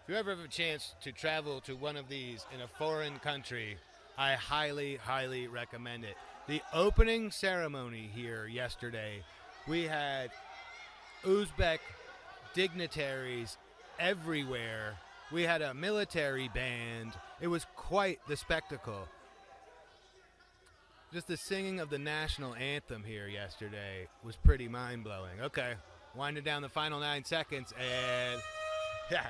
If you ever have a chance to travel to one of these in a foreign country, I highly, highly recommend it. The opening ceremony here yesterday, we had Uzbek dignitaries everywhere. We had a military band. It was quite the spectacle. Just the singing of the national anthem here yesterday was pretty mind-blowing. Okay, winding down the final 9 seconds, and yeah.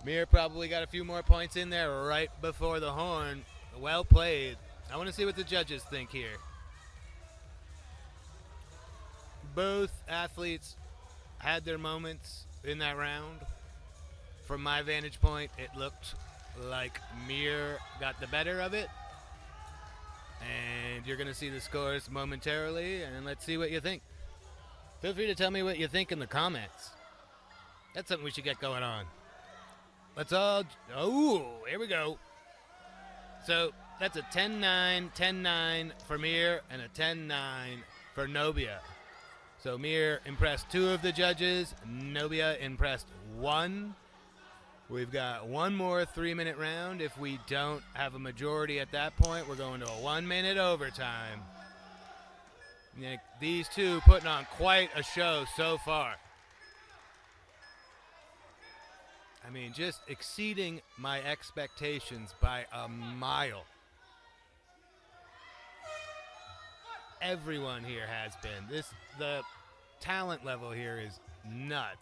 Mir probably got a few more points in there right before the horn. Well played. I want to see what the judges think here. Both athletes had their moments in that round. From my vantage point, it looked like Mir got the better of it. And you're going to see the scores momentarily, and let's see what you think. Feel free to tell me what you think in the comments. That's something we should get going on. Let's all, here we go. So that's a 10-9, 10-9 for Mir and a 10-9 for Novia. So Mir impressed 2 of the judges. Novia impressed 1. We've got one more 3-minute round. If we don't have a majority at that point, we're going to a 1-minute overtime. Yeah, these two putting on quite a show so far. I mean, just exceeding my expectations by a mile. Everyone here has been. The talent level here is nuts.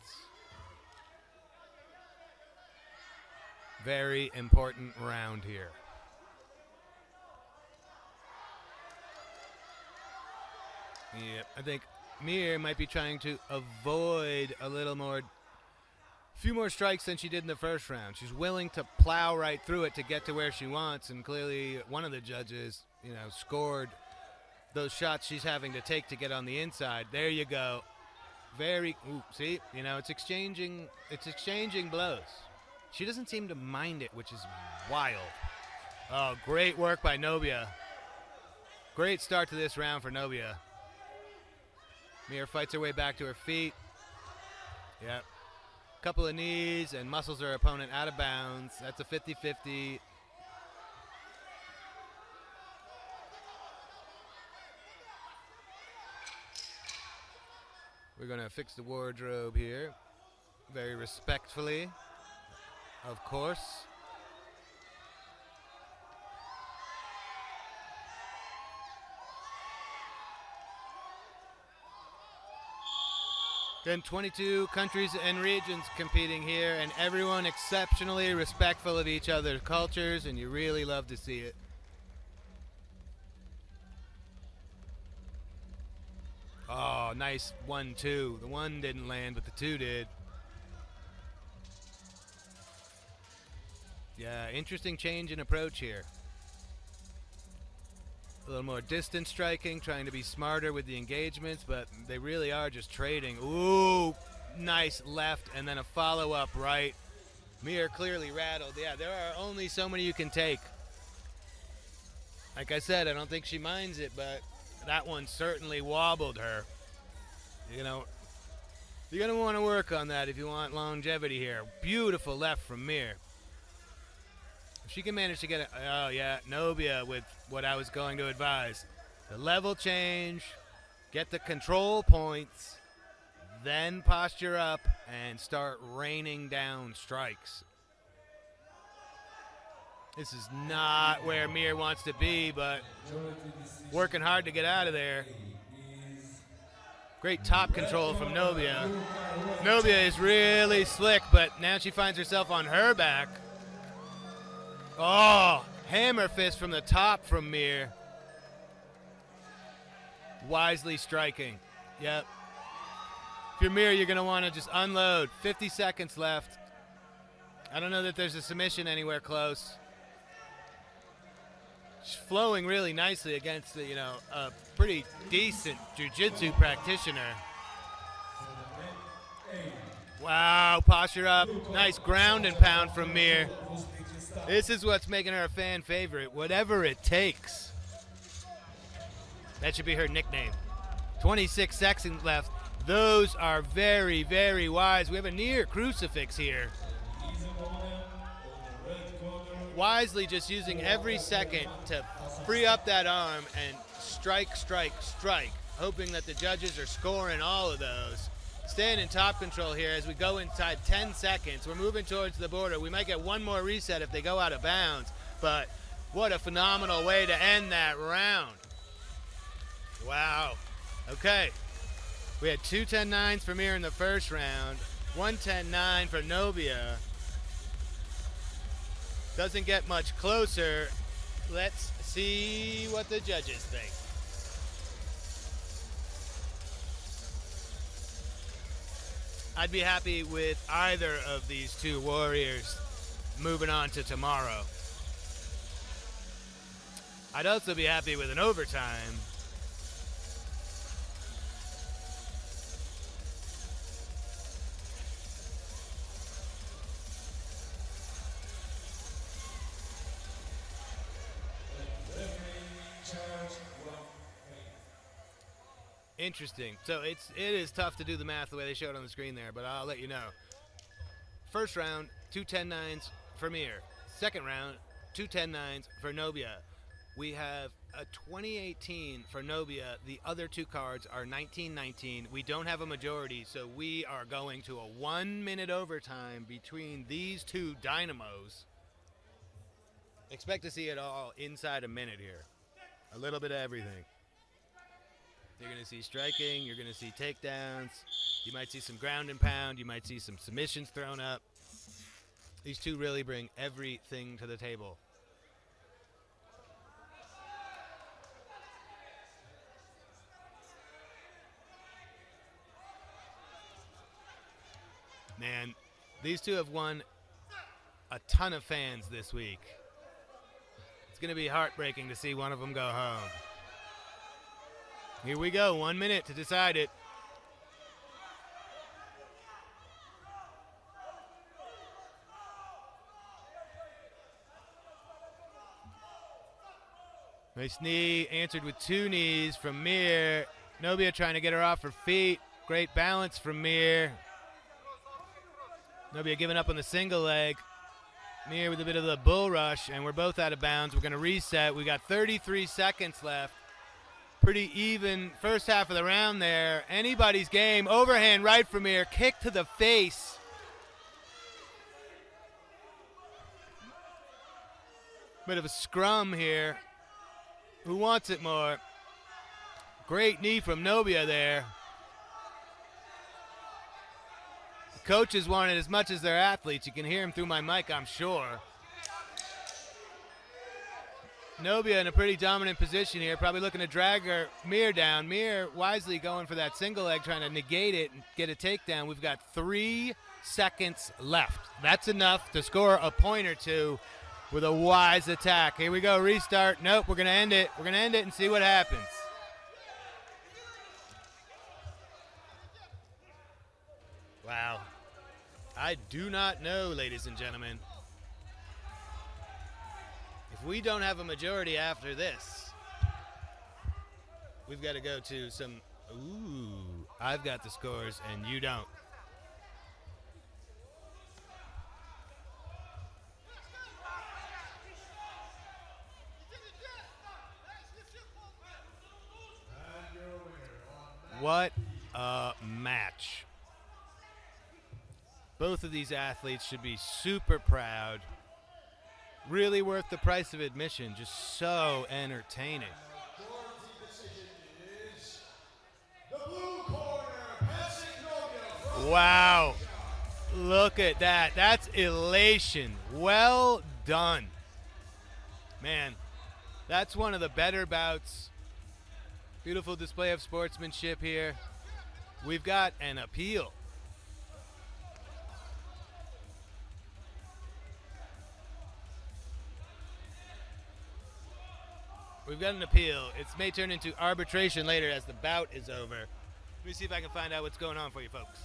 Very important round here. Yep, I think Mir might be trying to avoid a few more strikes than she did in the first round. She's willing to plow right through it to get to where she wants, and clearly one of the judges, scored those shots she's having to take to get on the inside. There you go. See, it's exchanging blows. She doesn't seem to mind it, which is wild. Oh, great work by Novia. Great start to this round for Novia. Mir fights her way back to her feet. Yep. Couple of knees and muscles her opponent out of bounds. That's a 50-50. We're going to fix the wardrobe here. Very respectfully, of course. Then 22 countries and regions competing here, and everyone exceptionally respectful of each other's cultures, and you really love to see it. Oh, nice 1-2. The 1 didn't land, but the 2 did. Yeah, interesting change in approach here. A little more distance striking, trying to be smarter with the engagements, but they really are just trading. Ooh, nice left, and then a follow-up right. Mir clearly rattled. Yeah, there are only so many you can take. Like I said, I don't think she minds it, but that one certainly wobbled her. You know, you're going to want to work on that if you want longevity here. Beautiful left from Mir. If she can manage to get it. Oh, yeah, Novia with what I was going to advise. The level change, get the control points, then posture up and start raining down strikes. This is not where Mir wants to be, but working hard to get out of there. Great top control from Novia. Novia is really slick, but now she finds herself on her back. Oh, hammer fist from the top from Mir. Wisely striking. Yep. If you're Mir, you're going to want to just unload. 50 seconds left. I don't know that there's a submission anywhere close. She's flowing really nicely against, a pretty decent jiu-jitsu practitioner. Wow, posture up. Nice ground and pound from Mir. This is what's making her a fan favorite, whatever it takes. That should be her nickname. 26 seconds left. Those are very, very wise. We have a near crucifix here. Wisely just using every second to free up that arm and strike, strike, strike, hoping that the judges are scoring all of those. Staying in top control here as we go inside 10 seconds. We're moving towards the border. We might get one more reset if they go out of bounds, but what a phenomenal way to end that round. Wow. Okay. We had 2 10-9s from here in the first round, 1 10-9 for Novia. Doesn't get much closer. Let's see what the judges think. I'd be happy with either of these two warriors moving on to tomorrow. I'd also be happy with an overtime. Interesting. So it is tough to do the math the way they showed on the screen there, but I'll let you know. First round, 2 10-9s for Mir. Second round, 2 10-9s for Novia. We have a 2018 for Novia. The other two cards are 19-19. We don't have a majority, so we are going to a 1-minute overtime between these two dynamos. Expect to see it all inside a minute here. A little bit of everything. You're going to see striking, you're going to see takedowns, you might see some ground and pound, you might see some submissions thrown up. These two really bring everything to the table. Man, these two have won a ton of fans this week. It's going to be heartbreaking to see one of them go home. Here we go, 1 minute to decide it. Nice knee, answered with 2 knees from Mir. Novia trying to get her off her feet. Great balance from Mir. Novia giving up on the single leg. Mir with a bit of the bull rush, and we're both out of bounds. We're going to reset. We got 33 seconds left. Pretty even first half of the round there. Anybody's game. Overhand right from here. Kick to the face. Bit of a scrum here. Who wants it more? Great knee from Novia there. Coaches want it as much as their athletes. You can hear him through my mic, I'm sure. Novia in a pretty dominant position here, probably looking to drag her Mir down. Mir wisely going for that single leg, trying to negate it and get a takedown. We've got 3 seconds left. That's enough to score a point or two with a wise attack. Here we go, restart. Nope, we're going to end it. We're going to end it and see what happens. Wow. I do not know, ladies and gentlemen. If we don't have a majority after this, we've got to go to some, I've got the scores and you don't. What a match. Both of these athletes should be super proud. Really worth the price of admission. Just so entertaining. Wow. Look at that. That's elation. Well done. Man, that's one of the better bouts. Beautiful display of sportsmanship here. We've got an appeal. We've got an appeal. It may turn into arbitration later as the bout is over. Let me see if I can find out what's going on for you folks.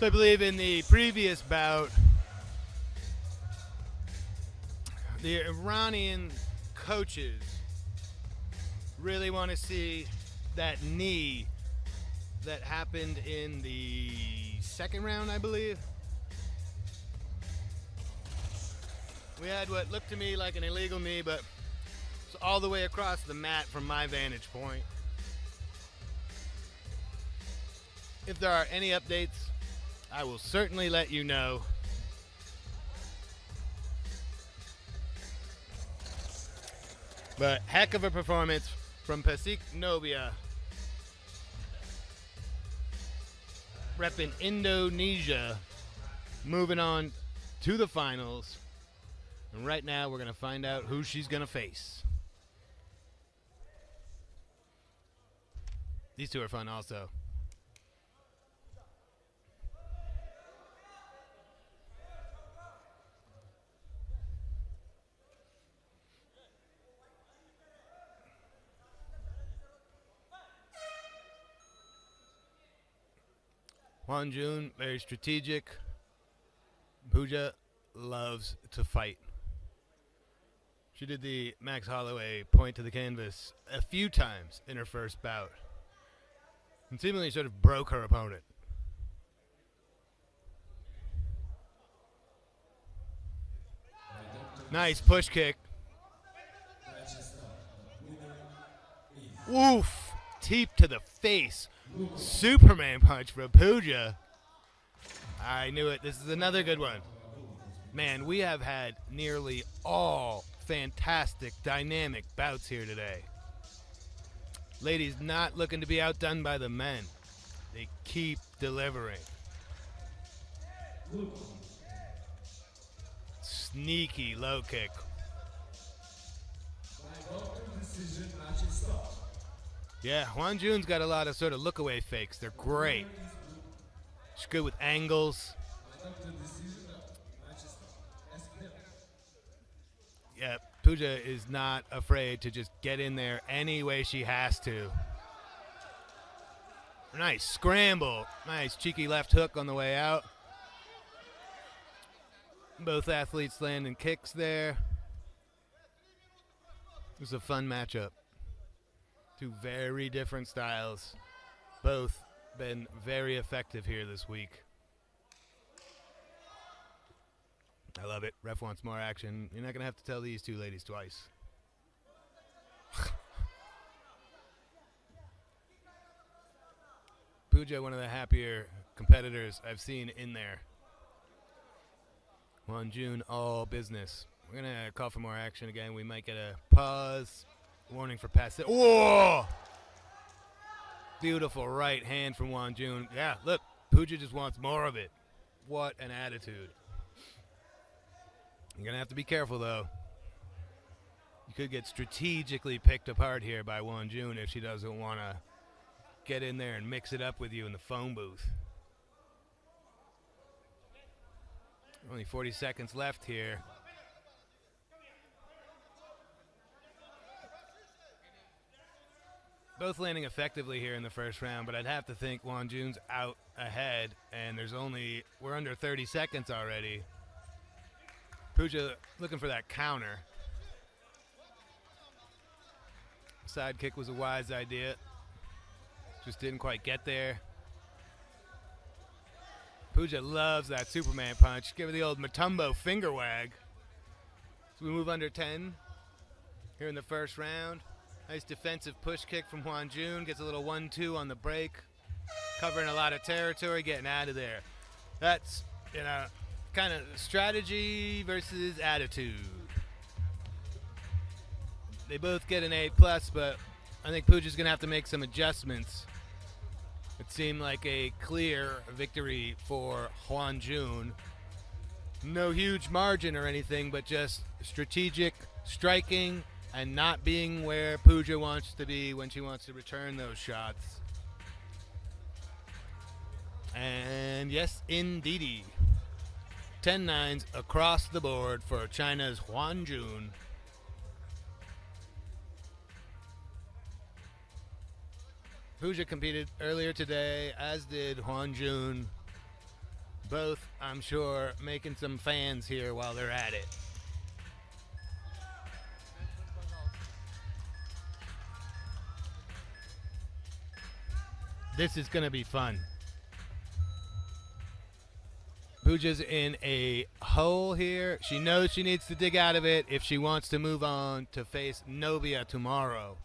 So I believe in the previous bout, the Iranian coaches really want to see that knee that happened in the second round, I believe. We had what looked to me like an illegal knee, but it's all the way across the mat from my vantage point. If there are any updates, I will certainly let you know. But heck of a performance from Pasik Novia, repping Indonesia, moving on to the finals. And right now we're going to find out who she's going to face. These two are fun also. Juan Jun, very strategic. Puja loves to fight. She did the Max Holloway point to the canvas a few times in her first bout, and seemingly sort of broke her opponent. Nice push kick. Oof! Teep to the face. Superman punch from Puja. I knew it. This is another good one. Man, we have had nearly all fantastic, dynamic bouts here today. Ladies not looking to be outdone by the men. They keep delivering. Sneaky low kick. Yeah, Juan Jun's got a lot of sort of look-away fakes. They're great. She's good with angles. Yeah, Puja is not afraid to just get in there any way she has to. Nice scramble. Nice cheeky left hook on the way out. Both athletes landing kicks there. It was a fun matchup. Two very different styles. Both been very effective here this week. I love it. Ref wants more action. You're not going to have to tell these two ladies twice. Puja, one of the happier competitors I've seen in there. Juan Jun, all business. We're going to call for more action again. We might get a pause. Warning for pass. Whoa! Beautiful right hand from Juan Jun. Yeah, look, Puja just wants more of it. What an attitude. You're going to have to be careful, though. You could get strategically picked apart here by Juan Jun if she doesn't want to get in there and mix it up with you in the phone booth. Only 40 seconds left here. Both landing effectively here in the first round, but I'd have to think Juan Jun's out ahead, and we're under 30 seconds already. Puja looking for that counter. Side kick was a wise idea. Just didn't quite get there. Puja loves that Superman punch. Give her the old Matumbo finger wag. So we move under 10 here in the first round. Nice defensive push kick from Juan Jun. Gets a little 1-2 on the break. Covering a lot of territory, getting out of there. That's, kind of strategy versus attitude. They both get an A+, but I think Puja's going to have to make some adjustments. It seemed like a clear victory for Juan Jun. No huge margin or anything, but just strategic striking and not being where Puja wants to be when she wants to return those shots. And yes, indeedy. 10-9s across the board for China's Juan Jun. Puja competed earlier today, as did Juan Jun. Both, I'm sure, making some fans here while they're at it. This is going to be fun. Puja's in a hole here. She knows she needs to dig out of it if she wants to move on to face Novia tomorrow.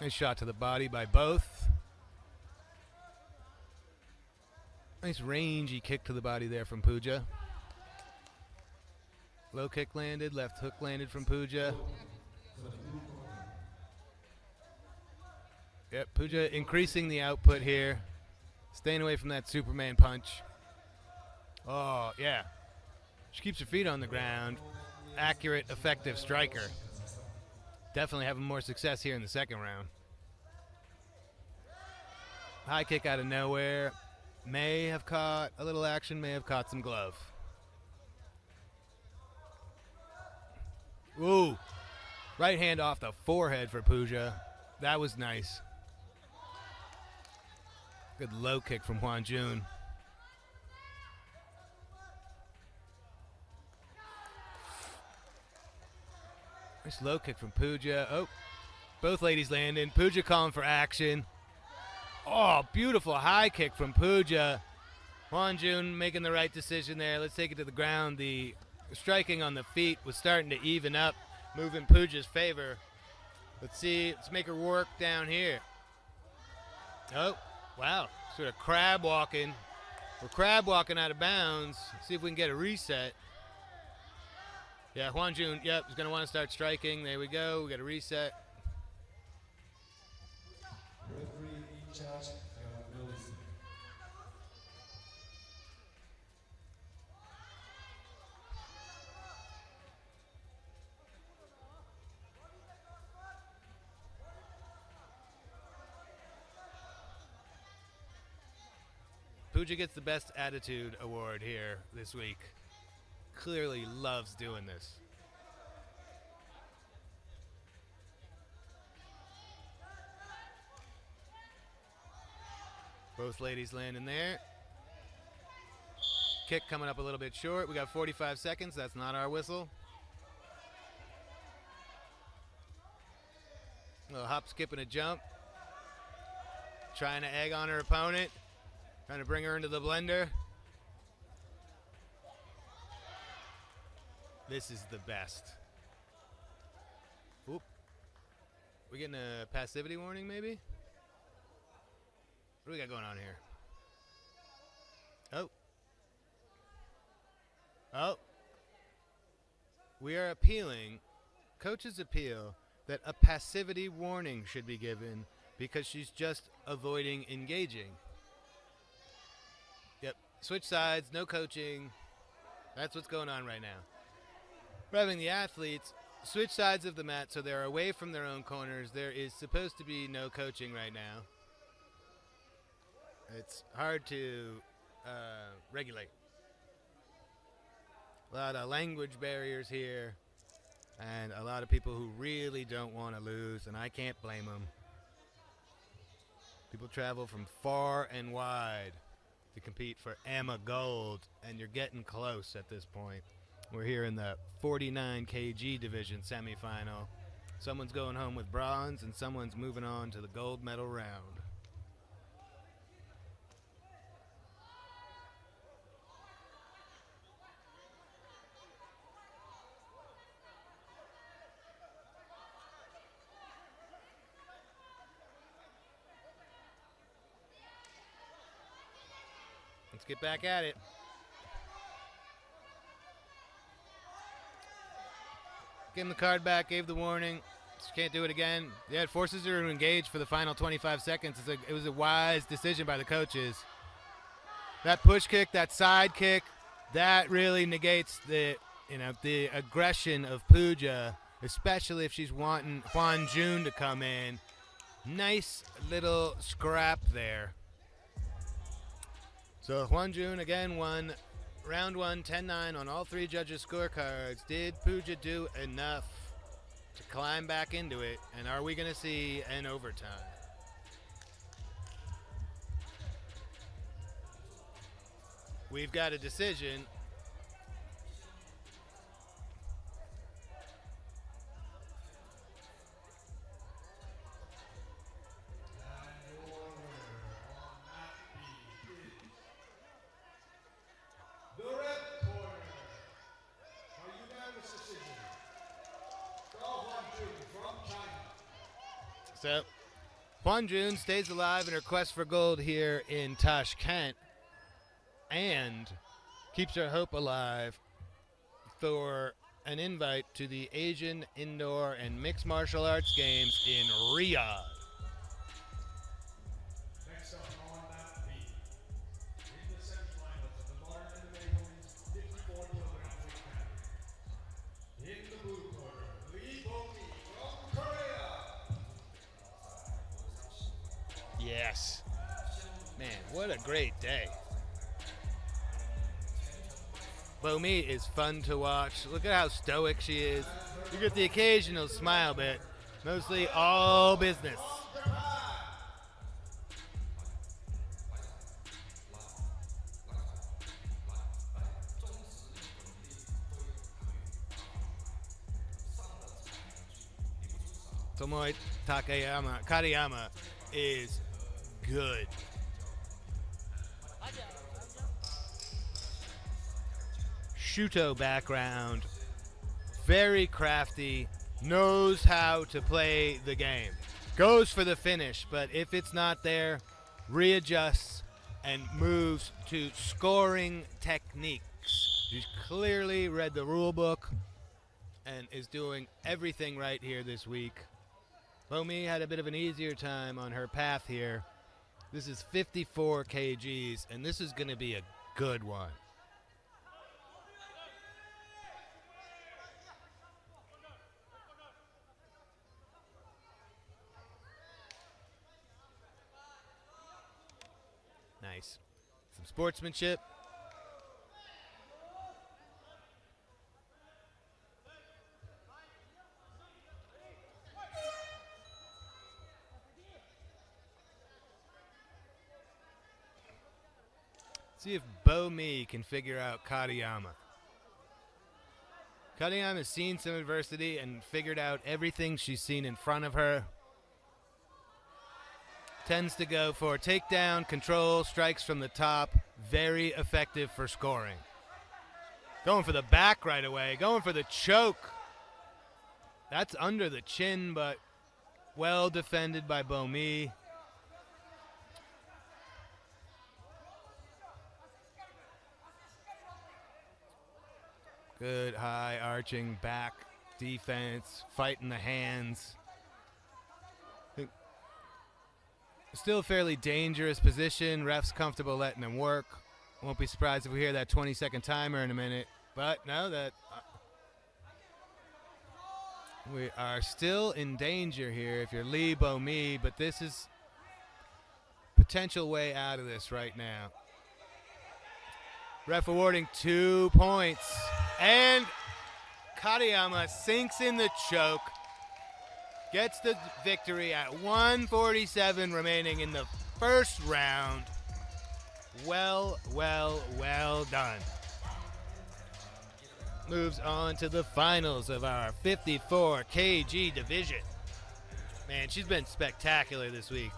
Nice shot to the body by both. Nice rangy kick to the body there from Puja. Low kick landed, left hook landed from Puja. Yep, Puja increasing the output here. Staying away from that Superman punch. Oh, yeah. She keeps her feet on the ground. Accurate, effective striker. Definitely having more success here in the second round. High kick out of nowhere. May have caught a little action, may have caught some glove. Ooh. Right hand off the forehead for Puja. That was nice. Good low kick from Juan Jun. Nice low kick from Puja. Oh, both ladies landing. Puja calling for action. Oh, beautiful high kick from Puja. Juan Jun making the right decision there. Let's take it to the ground. The striking on the feet was starting to even up, moving Puja's favor. Let's see. Let's make her work down here. Oh, wow. Sort of crab walking. We're crab walking out of bounds. See if we can get a reset. Yeah, Juan Jun, yep, is going to want to start striking. There we go. We got a reset. Referee in charge, Melissa. Puja gets the best attitude award here this week. Clearly loves doing this. Both ladies landing there. Kick coming up a little bit short. We got 45 seconds. That's not our whistle. A little hop, skip, and a jump. Trying to egg on her opponent. Trying to bring her into the blender. This is the best. Oop. We getting a passivity warning, maybe? What do we got going on here? Oh. Oh. We are appealing. Coaches appeal that a passivity warning should be given because she's just avoiding engaging. Yep. Switch sides, no coaching. That's what's going on right now. We're having the athletes switch sides of the mat so they're away from their own corners. There is supposed to be no coaching right now. It's hard to regulate. A lot of language barriers here, and a lot of people who really don't want to lose, and I can't blame them. People travel from far and wide to compete for AMMA gold, and you're getting close at this point. We're here in the 49 kg division semifinal. Someone's going home with bronze, and someone's moving on to the gold medal round. Let's get back at it. Give him the card back, gave the warning. Just can't do it again. Yeah, it forces her to engage for the final 25 seconds. It was a wise decision by the coaches. That push kick, that side kick, that really negates the aggression of Puja, especially if she's wanting Juan Jun to come in. Nice little scrap there. So Juan Jun again won round 1, 10-9 on all three judges' scorecards. Did Puja do enough? to climb back into it. And are we going to see an overtime? We've got a decision. The red corner, a unanimous decision. Juan Jun from China. So, Juan Jun stays alive in her quest for gold here in Tashkent and keeps her hope alive for an invite to the Asian Indoor and Mixed Martial Arts Games in Riyadh. Next up on that beat, in the semifinals of the modern MMA women's 54 kilogram weight category. In the blue corner, Bomi from Korea. Yes. Man, what a great day. Bomi is fun to watch. Look at how stoic she is. You get the occasional smile, but mostly all business. Tomoe Katayama is good. Shuto background, very crafty, knows how to play the game. Goes for the finish, but if it's not there, readjusts and moves to scoring techniques. She's clearly read the rule book and is doing everything right here this week. Bomi had a bit of an easier time on her path here. This is 54 kgs, and this is going to be a good one. Nice. Some sportsmanship. See if Bomi can figure out Katayama. Katayama has seen some adversity and figured out everything she's seen in front of her. Tends to go for takedown, control, strikes from the top. Very effective for scoring. Going for the back right away. Going for the choke. That's under the chin, but well defended by Bomi. Good high arching back defense. Fighting the hands. Still a fairly dangerous position. Ref's comfortable letting him work. Won't be surprised if we hear that 20-second timer in a minute. But no, that we are still in danger here if you're Lee Bomi, but this is potential way out of this right now. Ref awarding 2 points. And Katayama sinks in the choke. Gets the victory at 1:47 remaining in the first round. Well done. Moves on to the finals of our 54 kg division. Man, she's been spectacular this week.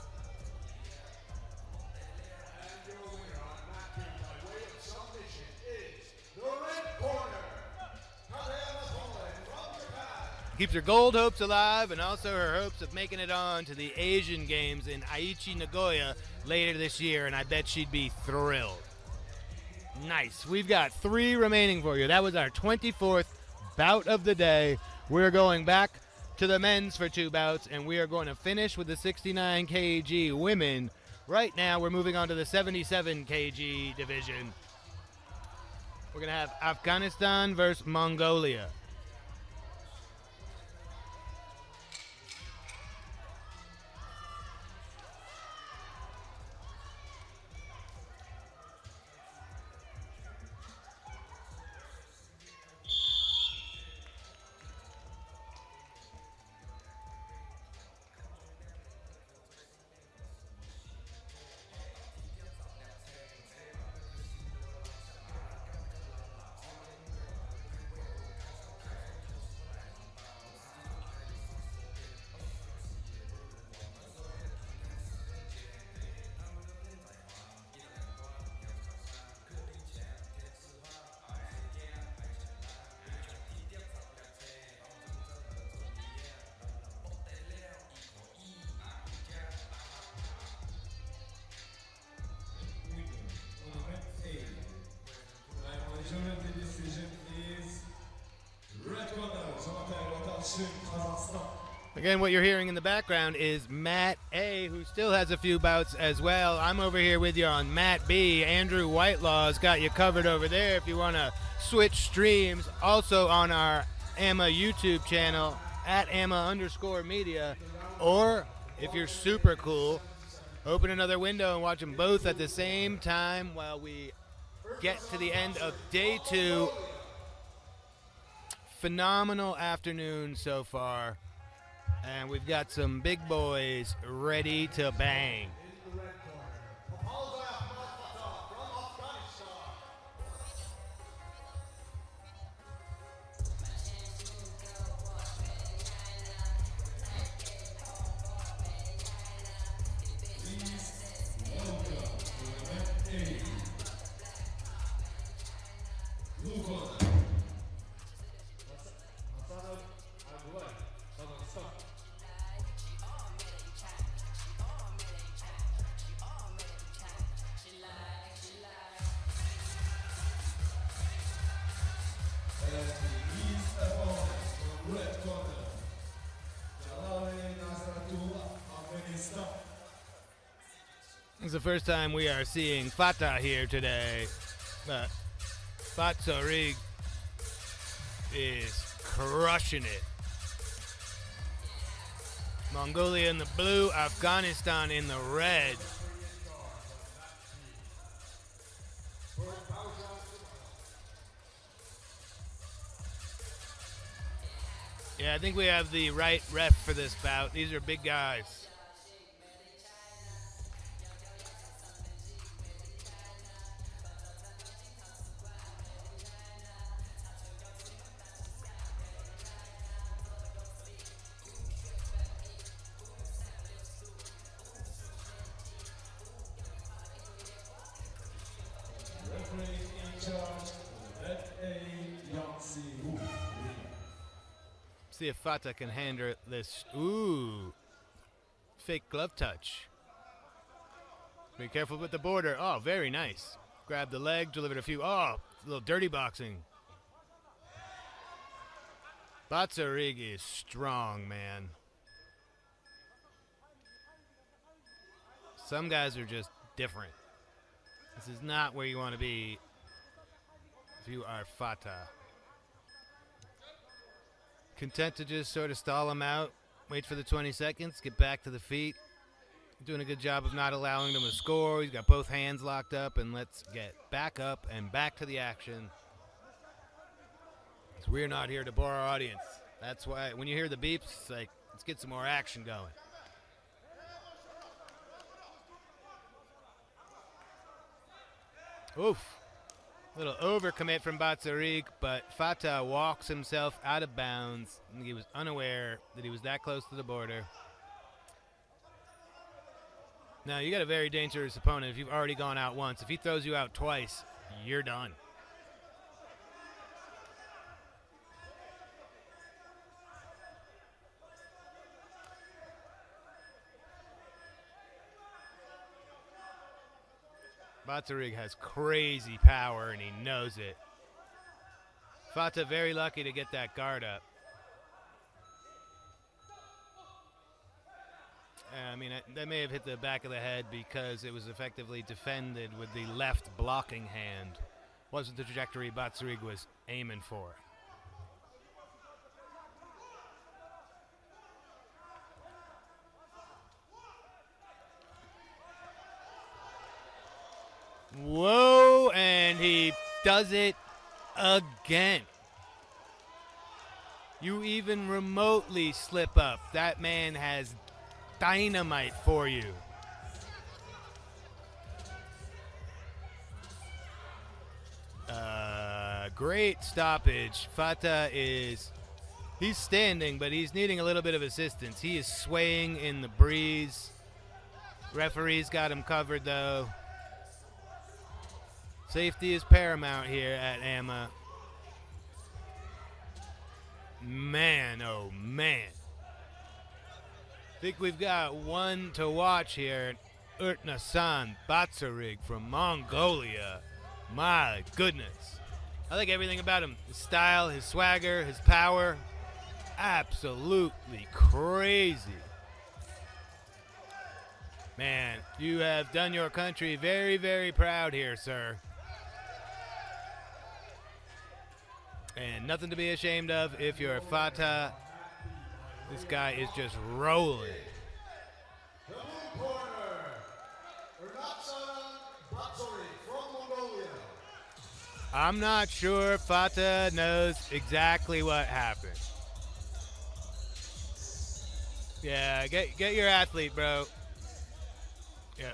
And your winner on that beat by way of submission is the red corner, Katayama from Japan. Keeps her gold hopes alive and also her hopes of making it on to the Asian Games in Aichi, Nagoya later this year, and I bet she'd be thrilled. Nice. We've got 3 remaining for you. That was our 24th bout of the day. We're going back to the men's for 2 bouts, and we are going to finish with the 69 kg women. Right now, we're moving on to the 77 kg division. We're going to have Afghanistan versus Mongolia. Again, what you're hearing in the background is Matt A, who still has a few bouts as well. I'm over here with you on Matt B. Andrew Whitelaw's got you covered over there if you want to switch streams. Also on our AMMA YouTube channel, at AMMA_media. Or, if you're super cool, open another window and watch them both at the same time while we get to the end of day 2. Phenomenal afternoon so far. And we've got some big boys ready to bang. It's the first time we are seeing Fata here today, but Batzorig is crushing it. Mongolia in the blue, Afghanistan in the red. Yeah, I think we have the right ref for this bout. These are big guys. See if Fata can handle this. Ooh. Fake glove touch. Be careful with the border. Oh, very nice. Grabbed the leg, delivered a few. Oh, a little dirty boxing. Batzorig is strong, man. Some guys are just different. This is not where you want to be if you are Fata. Content to just sort of stall him out, wait for the 20 seconds, get back to the feet. Doing a good job of not allowing them to score. He's got both hands locked up, and let's get back up and back to the action. So we're not here to bore our audience. That's why when you hear the beeps, it's like, let's get some more action going. Oof. Little overcommit from Batzorig, but Fata walks himself out of bounds. He was unaware that he was that close to the border. Now, you got a very dangerous opponent if you've already gone out once. If he throws you out twice, you're done. Batzorig has crazy power, and he knows it. Fata very lucky to get that guard up. I mean, that may have hit the back of the head because it was effectively defended with the left blocking hand. Wasn't the trajectory Batzorig was aiming for. Whoa, and he does it again. You even remotely slip up, that man has dynamite for you. Great stoppage. Fata he's standing, but he's needing a little bit of assistance. He is swaying in the breeze. Referee's got him covered, though. Safety is paramount here at AMMA. Man, oh man. I think we've got one to watch here. Urtnasan Batzorig from Mongolia. My goodness. I like everything about him. His style, his swagger, his power. absolutely crazy. Man, you have done your country very, very proud here, sir. And nothing to be ashamed of if you're a Fata. This guy is just rolling. The blue corner, Batzorig from Mongolia. I'm not sure Fata knows exactly what happened. Yeah, get your athlete, bro. Yeah.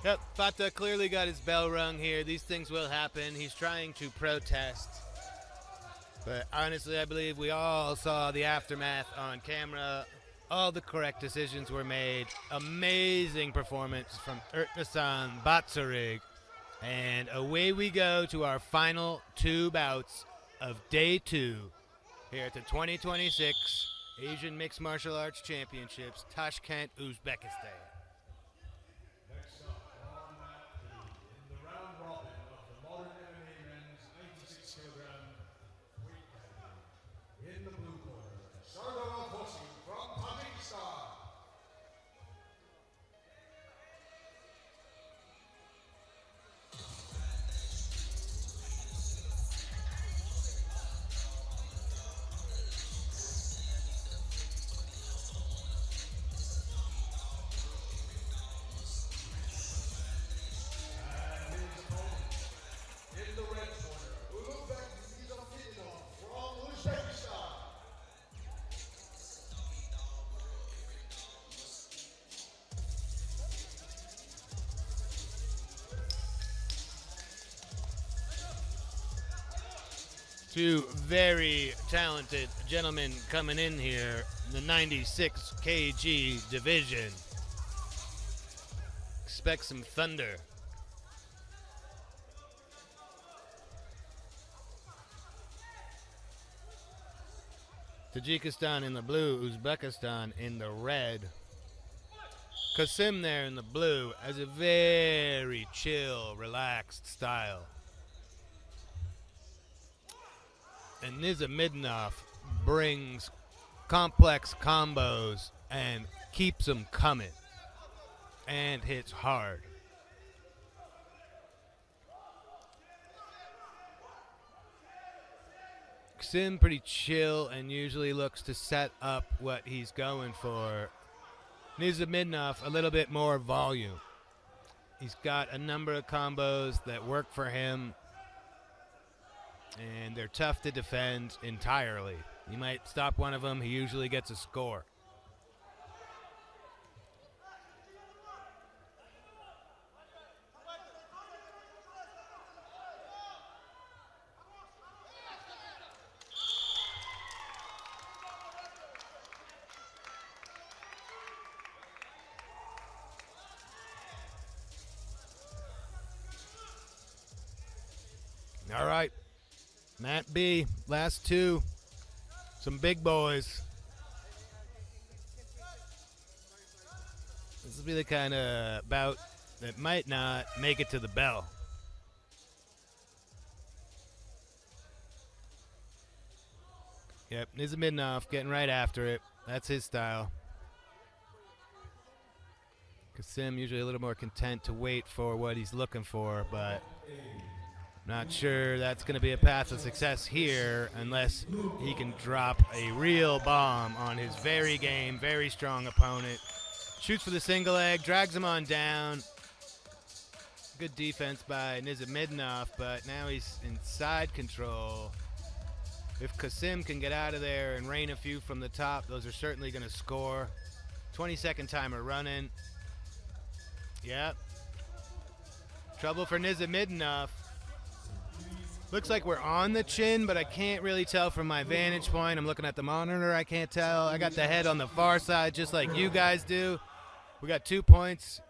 Yep, Fata clearly got his bell rung here. These things will happen. He's trying to protest. But honestly, I believe we all saw the aftermath on camera. All the correct decisions were made. Amazing performance from Batzorig. And away we go to our final two bouts of day 2 here at the 2026 Asian Mixed Martial Arts Championships, Tashkent, Uzbekistan. Next up on that team, in the round robin of the modern MMA men's 96 kilogram weight category. In the blue corner, Hussein from Pakistan. In the red corner, Midnoff from Uzbekistan. Two very talented gentlemen coming in here, the 96 kg division. Expect some thunder. Tajikistan in the blue, Uzbekistan in the red. Kasim there in the blue has a very chill, relaxed style. And Midnoff brings complex combos and keeps them coming and hits hard. Kasim pretty chill and usually looks to set up what he's going for. Midnoff a little bit more volume. He's got a number of combos that work for him, and they're tough to defend entirely. You might stop one of them, he usually gets a score. All right. Matt B, last two. Some big boys. This will be the kind of bout that might not make it to the bell. Yep, Midnoff getting right after it. That's his style. Kasim usually a little more content to wait for what he's looking for, but not sure that's going to be a path of success here unless he can drop a real bomb on his very game, very strong opponent. Shoots for the single leg, drags him on down. Good defense by Midnoff, but now he's in side control. If Kasim can get out of there and rain a few from the top, those are certainly going to score. 20-second timer running. Yep. Trouble for Midnoff. Looks like we're on the chin, but I can't really tell from my vantage point. I'm looking at the monitor. I can't tell. I got the head on the far side just like you guys do. We got 2 points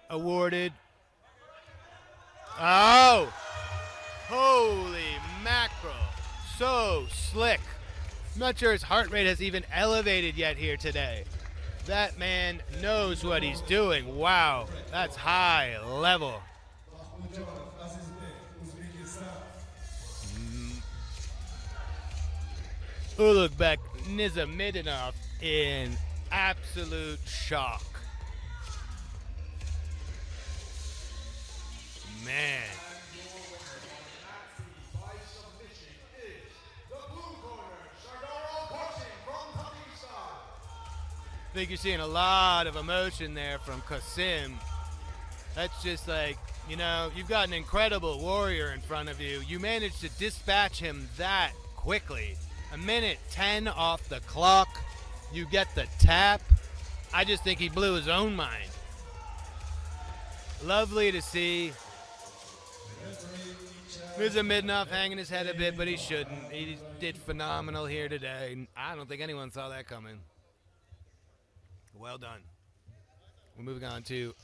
awarded. Oh! Holy mackerel. So slick. I'm not sure his heart rate has even elevated yet here today. That man knows what he's doing. Wow, that's high level. Ulugh Midnoff in absolute shock. Man. I think you're seeing a lot of emotion there from Kasim. That's just like, you know, you've got an incredible warrior in front of you. You managed to dispatch him that quickly. A minute 10 off the clock. You get the tap. I just think he blew his own mind. Lovely to see. There's a Midnoff hanging his head a bit, but he shouldn't. He did phenomenal here today. I don't think anyone saw that coming. Well done. We're moving on to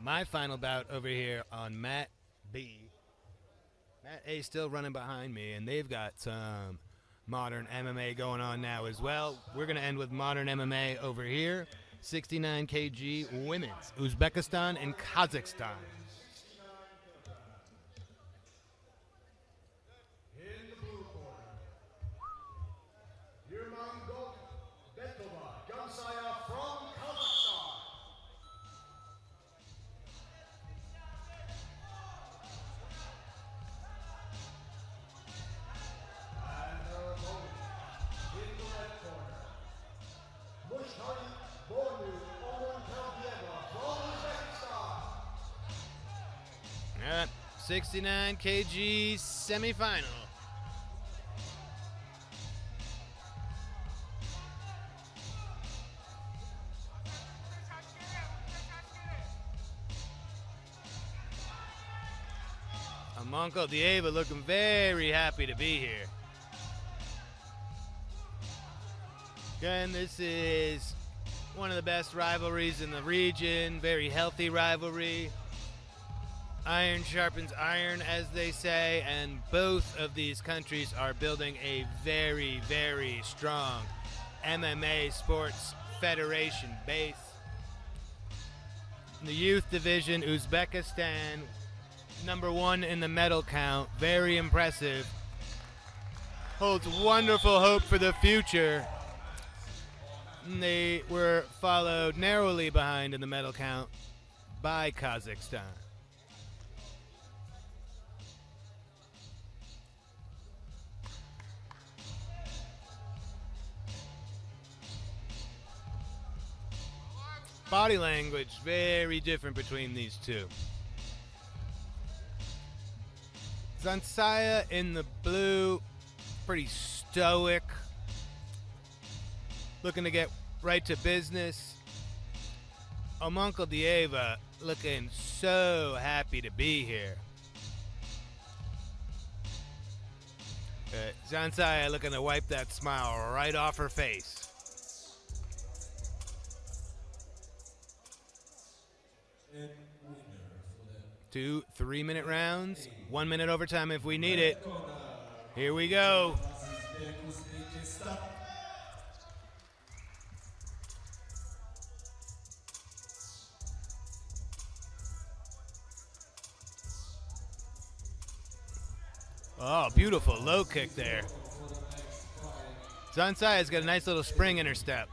my final bout over here on Mat B. Mat A still running behind me, and they've got some modern MMA going on now as well. We're going to end with modern MMA over here. 69 kg women's. Uzbekistan and Kazakhstan. At 69 kg semifinal. Uncle Dieva looking very happy to be here. Again, this is one of the best rivalries in the region. Very healthy rivalry. Iron sharpens iron, as they say, and both of these countries are building a very, very strong MMA sports federation base. In the youth division, Uzbekistan, #1 in the medal count, very impressive. Holds wonderful hope for the future. And they were followed narrowly behind in the medal count by Kazakhstan. Body language, very different between these two. Zansiah in the blue, pretty stoic. Looking to get right to business. Uncle Dieva looking so happy to be here. Zansiah looking to wipe that smile right off her face. 2 3-minute rounds, 1 minute overtime if we need it. Here we go. Oh, beautiful low kick there. Zansiah's got a nice little spring in her step.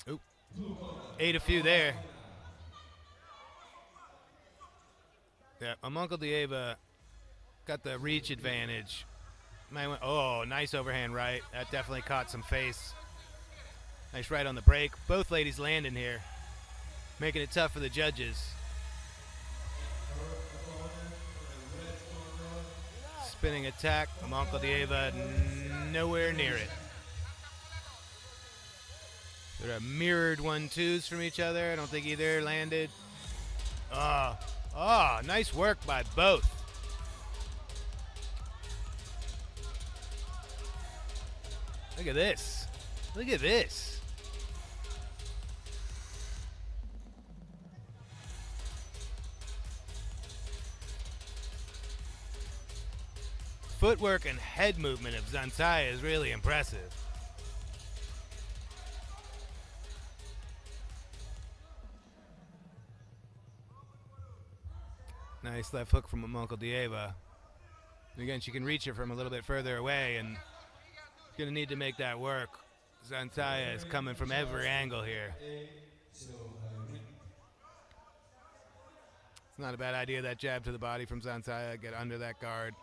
Oop. Ate a few there. Yeah, Uncle Dieva got the reach advantage. Oh, nice overhand right. That definitely caught some face. Nice right on the break. Both ladies landing here, making it tough for the judges. Spinning attack. Uncle Dieva nowhere near it. There are mirrored 1-2s from each other. I don't think either landed. Oh, nice work by both. Look at this. Look at this. Footwork and head movement of Zansiah is really impressive. Nice left hook from Uncle Dieva. Again, she can reach it from a little bit further away, and gonna need to make that work. Zansiah is coming from every angle here. It's not a bad idea, that jab to the body from Zansiah. Get under that guard.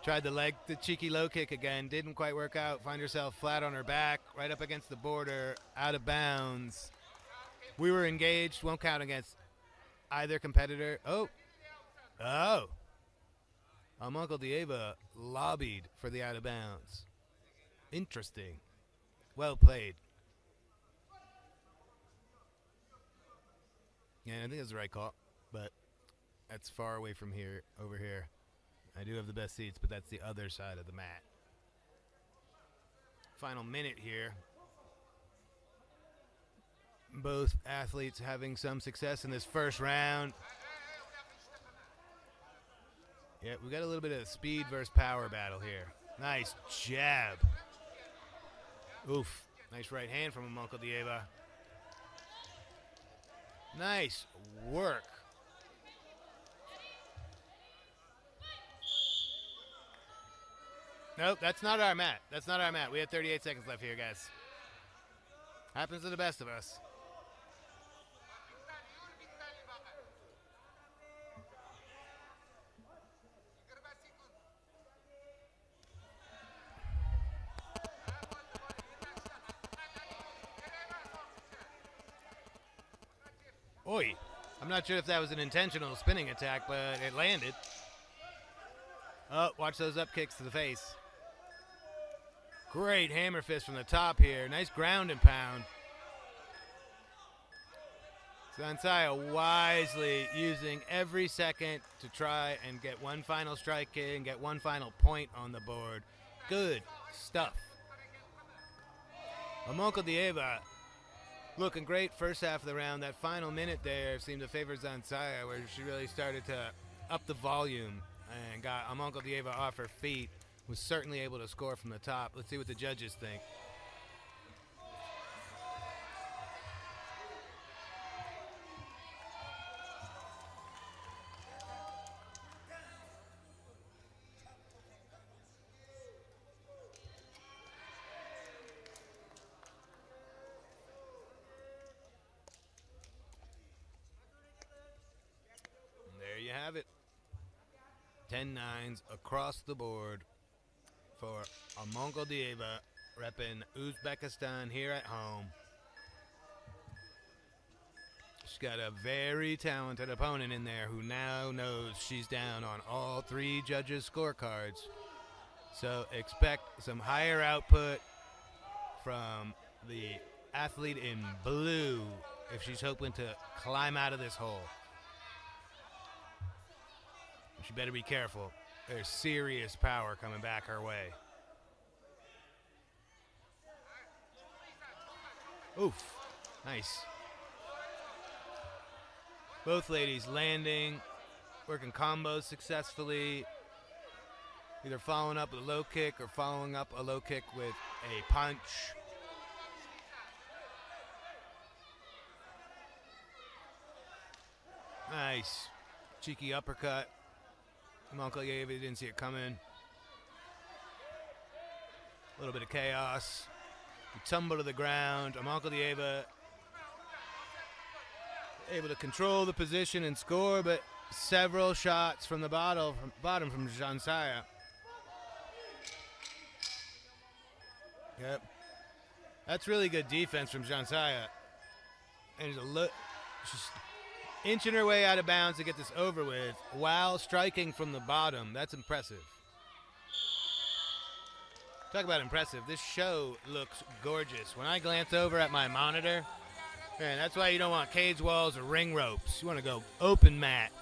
Tried the cheeky low kick again. Didn't quite work out. Find herself flat on her back, right up against the border, out of bounds. We were engaged. Won't count against either competitor. Oh. Uncle Dieva lobbied for the out of bounds. Interesting. Well played. Yeah, I think that's the right call, but that's far away from here, over here. I do have the best seats, but that's the other side of the mat. Final minute here. Both athletes having some success in this first round. Yeah, we got a little bit of speed versus power battle here. Nice jab. Oof. Nice right hand from Uncle Dieva. Nice work. Nope, that's not our mat. That's not our mat. We have 38 seconds left here, guys. Happens to the best of us. Oi. I'm not sure if that was an intentional spinning attack, but it landed. Oh, watch those up kicks to the face. Great hammer fist from the top here. Nice ground and pound. Zansiah wisely using every second to try and get one final strike in, get one final point on the board. Good stuff. Uncle Dieva looking great first half of the round. That final minute there seemed to favor Zansiah, where she really started to up the volume and got Uncle Dieva off her feet. Was certainly able to score from the top. Let's see what the judges think. And there you have it. 10-9s across the board for Uncle Dieva, repping Uzbekistan here at home. She's got a very talented opponent in there who now knows she's down on all three judges' scorecards. So expect some higher output from the athlete in blue if she's hoping to climb out of this hole. She better be careful. There's serious power coming back her way. Oof. Nice. Both ladies landing, working combos successfully. Either following up with a low kick or following up a low kick with a punch. Nice. Cheeky uppercut. Uncle Dieva didn't see it coming. A little bit of chaos. We tumble to the ground. Uncle Dieva able to control the position and score, but several shots from the bottom from Zansiah. Yep. That's really good defense from Zansiah. And she's inching her way out of bounds to get this over with while striking from the bottom. That's impressive. Talk about impressive. This show looks gorgeous. When I glance over at my monitor, man, that's why you don't want cage walls or ring ropes. You want to go open mat.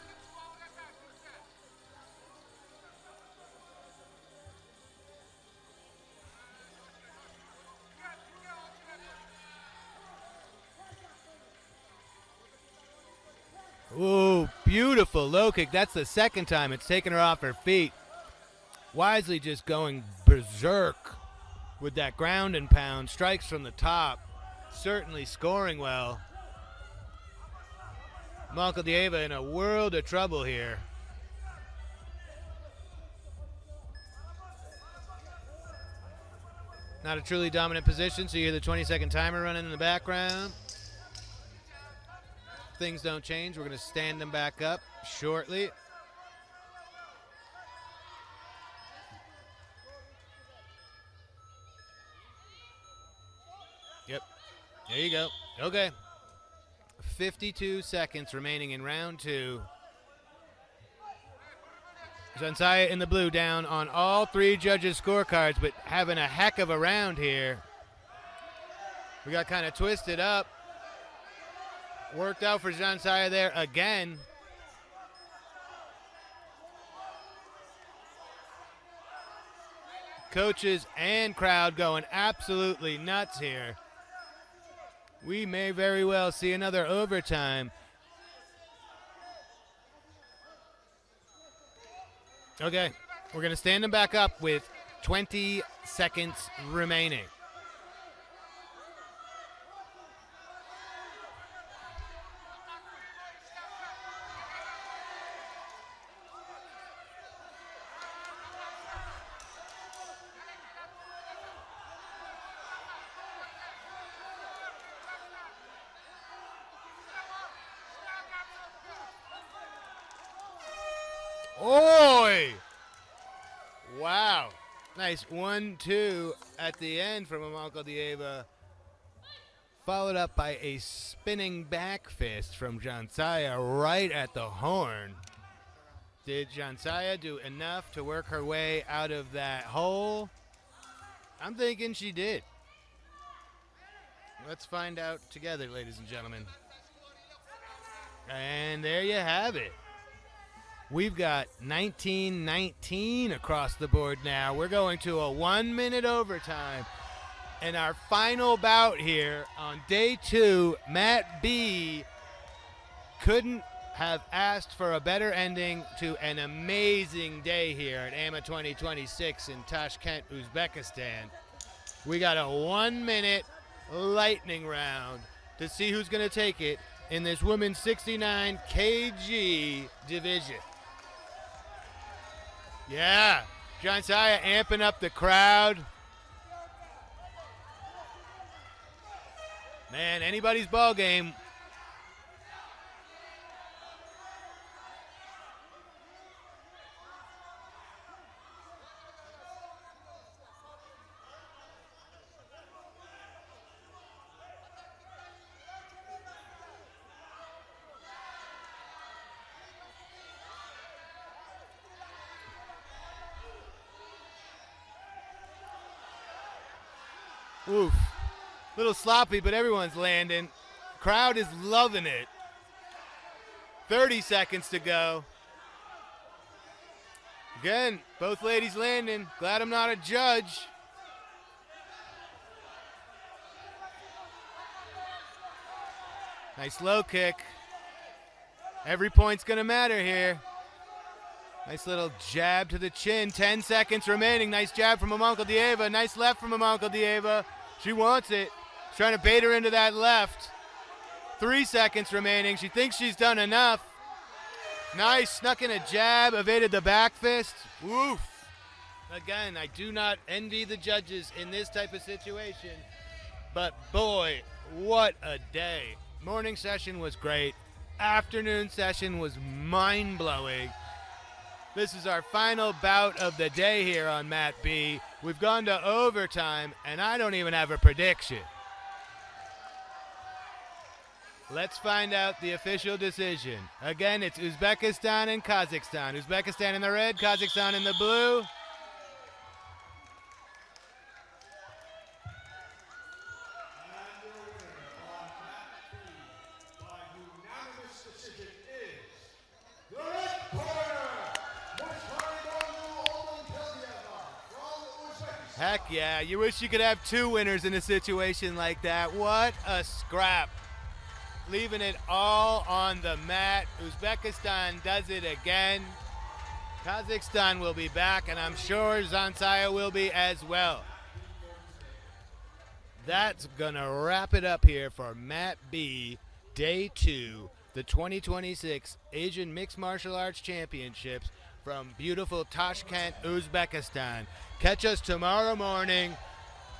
Ooh, beautiful low kick. That's the second time it's taken her off her feet. Wisely just going berserk with that ground and pound. Strikes from the top. Certainly scoring well. Malka Dieva in a world of trouble here. Not a truly dominant position, so you hear the 20-second timer running in the background. Things don't change. We're going to stand them back up shortly. Yep. There you go. Okay. 52 seconds remaining in round 2. Zansiah in the blue down on all 3 judges' scorecards, but having a heck of a round here. We got kind of twisted up. Worked out for Zansiah there again. Coaches and crowd going absolutely nuts here. We may very well see another overtime. Okay, we're going to stand them back up with 20 seconds remaining. Oi! Wow. Nice 1-2 at the end from Malka Dieva. Followed up by a spinning back fist from Zansiah right at the horn. Did Zansiah do enough to work her way out of that hole? I'm thinking she did. Let's find out together, ladies and gentlemen. And there you have it. We've got 19-19 across the board now. We're going to a 1-minute overtime. And our final bout here on day 2, Matt B couldn't have asked for a better ending to an amazing day here at AMMA 2026 in Tashkent, Uzbekistan. We got a 1-minute lightning round to see who's going to take it in this women's 69 kg division. Yeah, Zansiah amping up the crowd. Man, anybody's ball game. Oof. Little sloppy, but everyone's landing. Crowd is loving it. 30 seconds to go. Again, both ladies landing. Glad I'm not a judge. Nice low kick. Every point's going to matter here. Nice little jab to the chin. 10 seconds remaining. Nice jab from Malka Dieva. Nice left from Malka Dieva. She wants it. She's trying to bait her into that left. 3 seconds remaining. She thinks she's done enough. Nice. Snuck in a jab. Evaded the back fist. Woof. Again, I do not envy the judges in this type of situation. But boy, what a day. Morning session was great. Afternoon session was mind-blowing. This is our final bout of the day here on Mat B. We've gone to overtime, and I don't even have a prediction. Let's find out the official decision. Again, it's Uzbekistan and Kazakhstan. Uzbekistan in the red, Kazakhstan in the blue. Heck yeah, you wish you could have 2 winners in a situation like that. What a scrap. Leaving it all on the mat. Uzbekistan does it again. Kazakhstan will be back, and I'm sure Zansiah will be as well. That's going to wrap it up here for Mat B, Day 2, the 2026 Asian Mixed Martial Arts Championships from beautiful Tashkent, Uzbekistan. Catch us tomorrow morning.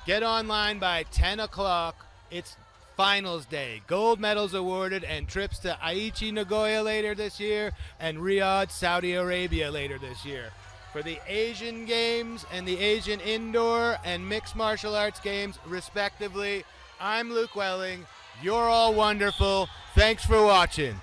Get online by 10 o'clock. It's finals day. Gold medals awarded and trips to Aichi, Nagoya later this year and Riyadh, Saudi Arabia later this year. For the Asian Games and the Asian Indoor and Mixed Martial Arts Games, respectively, I'm Luke Welling. You're all wonderful. Thanks for watching.